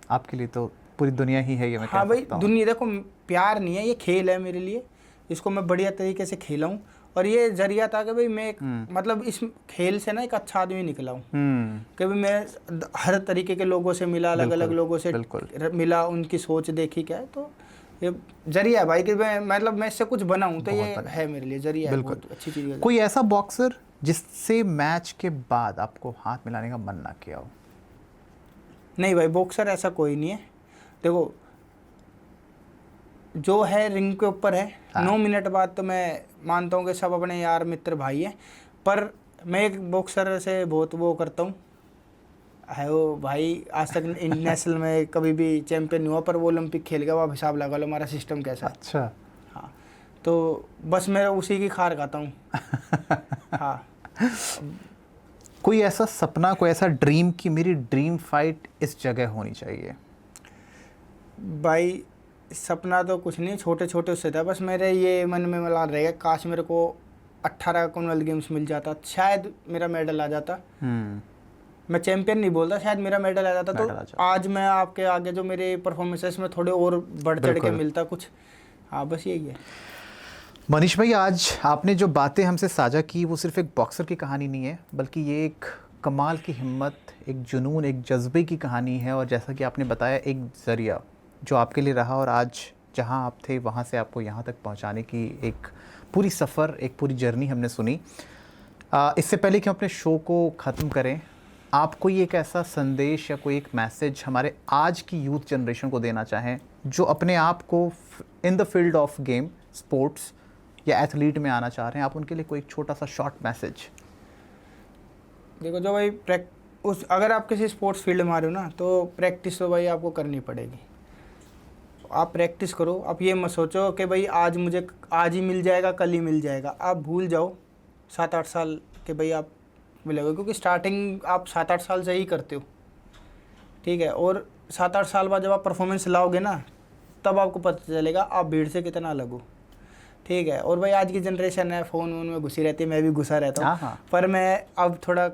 आपके लिए तो पूरी दुनिया ही है, ये मैं हाँ कह भाई, सकता हूँ। दुनिया देखो, प्यार नहीं है, ये खेल है मेरे लिए। इसको मैं बढ़िया तरीके से खेला हूँ, और ये जरिया था कि भाई मैं मतलब इस खेल से ना एक अच्छा आदमी निकला हूँ। कि भाई मैं हर तरीके के लोगों से मिला, अलग अलग लोगों से मिला, उनकी सोच देखी क्या है, तो ये जरिया है भाई कि मैं इससे कुछ बना हूँ, तो ये है मेरे लिए जरिया है, बहुत अच्छी चीज़ है। कोई ऐसा बॉक्सर जिससे मैच के बाद आपको हाथ मिलाने का मन ना किया हो? नहीं भाई, बॉक्सर ऐसा कोई नहीं है। देखो जो है रिंग के ऊपर है, 9 मिनट बाद तो मैं मानता हूँ कि सब अपने यार मित्र भाई हैं, पर मैं एक बॉक्सर से बहुत वो करता हूँ है वो भाई, आज तक इंटरनेशनल में कभी भी चैंपियन नहीं हुआ, पर वो ओलंपिक खेल गया। वो आप हिसाब लगा लो हमारा सिस्टम कैसा है। अच्छा। हाँ, तो बस मैं उसी की खार खाता हूँ। हाँ। कोई ऐसा सपना, कोई ऐसा ड्रीम कि मेरी ड्रीम फाइट इस जगह होनी चाहिए? भाई सपना तो कुछ नहीं, छोटे छोटे उससे था, बस मेरे ये मन में मला रहेगा, काश मेरे को 18 कॉमनवेल्थ गेम्स मिल जाता, शायद मेरा मेडल आ जाता। मैं चैंपियन नहीं बोलता, शायद मेरा मेडल आ जाता, तो आज मैं आपके आगे जो मेरे परफॉर्मेंसेस में थोड़े और बढ़ चढ़ के मिलता कुछ। हाँ, बस यही है। मनीष भाई, आज आपने जो बातें हमसे साझा की वो सिर्फ एक बॉक्सर की कहानी नहीं है, बल्कि ये एक कमाल की हिम्मत, एक जुनून, एक जज्बे की कहानी है। और जैसा कि आपने बताया, एक ज़रिया जो आपके लिए रहा, और आज जहां आप थे वहां से आपको यहां तक पहुंचाने की एक पूरी सफ़र, एक पूरी जर्नी हमने सुनी। इससे पहले कि हम अपने शो को ख़त्म करें, आप कोई एक ऐसा संदेश या कोई एक मैसेज हमारे आज की यूथ जनरेशन को देना चाहें जो अपने आप को in the field of game, sports या एथलीट में आना चाह रहे हैं, आप उनके लिए कोई एक छोटा सा शॉर्ट मैसेज? देखो जो भाई अगर आप किसी स्पोर्ट्स फील्ड में आ रहे हो ना, तो प्रैक्टिस तो भाई आपको करनी पड़ेगी। आप प्रैक्टिस करो, आप ये मत सोचो कि भाई आज ही मिल जाएगा, कल ही मिल जाएगा। आप भूल जाओ 7-8 साल के भाई आप मिलेगा, क्योंकि स्टार्टिंग आप 7-8 साल से ही करते हो, ठीक है। और 7-8 साल बाद जब आप परफॉर्मेंस लाओगे ना, तब आपको पता चलेगा आप भीड़ से कितना अलग हो, ठीक है। और भाई आज की जनरेशन है, फ़ोन वोन में घुसी रहती है, मैं भी घुसा रहता हूँ, पर मैं अब थोड़ा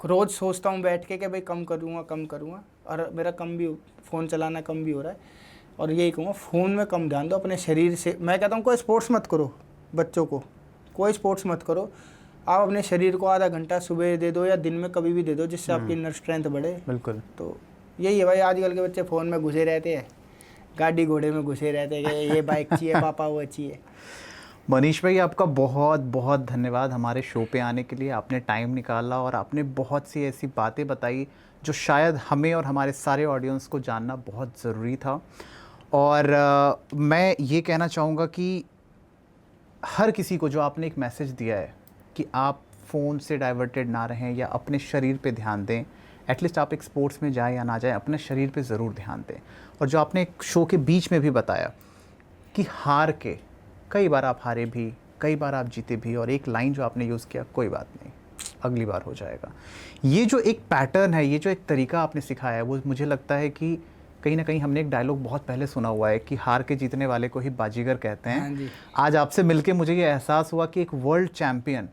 रोज़ सोचता हूँ बैठ के कि भाई कम करूँगा, और मेरा कम भी फ़ोन चलाना कम भी हो रहा है। और यही कहूँगा, फ़ोन में कम ध्यान दो, अपने शरीर से। मैं कहता हूँ कोई स्पोर्ट्स मत करो, बच्चों को कोई स्पोर्ट्स मत करो, आप अपने शरीर को आधा घंटा सुबह दे दो या दिन में कभी भी दे दो, जिससे आपकी इनर स्ट्रेंथ बढ़े। बिल्कुल। तो यही है भाई, आजकल के बच्चे फ़ोन में घुसे रहते हैं, गाड़ी घोड़े में घुसे रहते हैं कि ये बाइक चाहिए पापा, वो चाहिए। मनीष भाई, आपका बहुत बहुत धन्यवाद हमारे शो पे आने के लिए। आपने टाइम निकाला और आपने बहुत सी ऐसी बातें बताई जो शायद हमें और हमारे सारे ऑडियंस को जानना बहुत ज़रूरी था। और मैं ये कहना चाहूँगा कि हर किसी को जो आपने एक मैसेज दिया है कि आप फ़ोन से डाइवर्टेड ना रहें या अपने शरीर पे ध्यान दें, एटलीस्ट आप एक स्पोर्ट्स में जाए या ना जाए, अपने शरीर पे ज़रूर ध्यान दें। और जो आपने एक शो के बीच में भी बताया कि हार के कई बार आप हारे भी, कई बार आप जीते भी, और एक लाइन जो आपने यूज़ किया, कोई बात नहीं, अगली बार हो जाएगा। ये जो एक पैटर्न है, ये जो एक तरीका आपने सिखाया है, वो मुझे लगता है कि कहीं ना कहीं हमने एक डायलॉग बहुत पहले सुना हुआ है कि हार के जीतने वाले को ही बाजीगर कहते हैं। हाँ जी। आज आपसे मिलके मुझे ये एहसास हुआ कि एक वर्ल्ड चैम्पियन,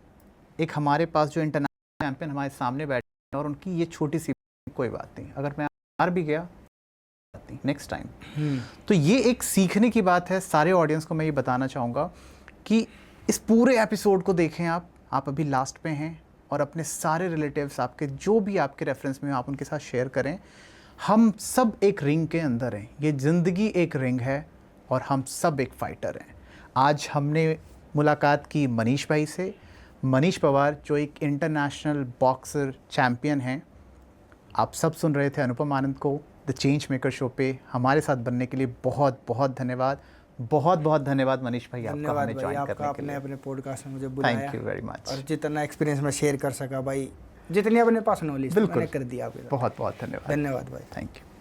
एक हमारे पास जो इंटरनेशनल चैम्पियन हमारे सामने बैठे हैं, और उनकी ये छोटी सी कोई बात नहीं, अगर मैं हार भी गया नेक्स्ट टाइम। तो ये एक सीखने की बात है। सारे ऑडियंस को मैं ये बताना चाहूँगा कि इस पूरे एपिसोड को देखें आप अभी लास्ट पे हैं, और अपने सारे रिलेटिव्स, आपके जो भी आपके रेफरेंस में हो, आप उनके साथ शेयर करें। हम सब एक रिंग के अंदर हैं, ये ज़िंदगी एक रिंग है और हम सब एक फाइटर हैं। आज हमने मुलाकात की मनीष भाई से, मनीष पवार जो एक इंटरनेशनल बॉक्सर चैम्पियन हैं। आप सब सुन रहे थे अनुपम आनंद को द चेंज मेकर शो पे। हमारे साथ बनने के लिए बहुत बहुत धन्यवाद। बहुत बहुत धन्यवाद मनीष भाई, आपका हमें ज्वाइन करने के आपने लिए। अपने पॉडकास्ट में मुझे बुलाया। Thank you very much. और जितना एक्सपीरियंस मैं शेयर कर सका भाई, जितनी अपने पास नॉलेज मैंने कर दिया आपके साथ। बहुत बहुत धन्यवाद। धन्यवाद भाई। Thank you.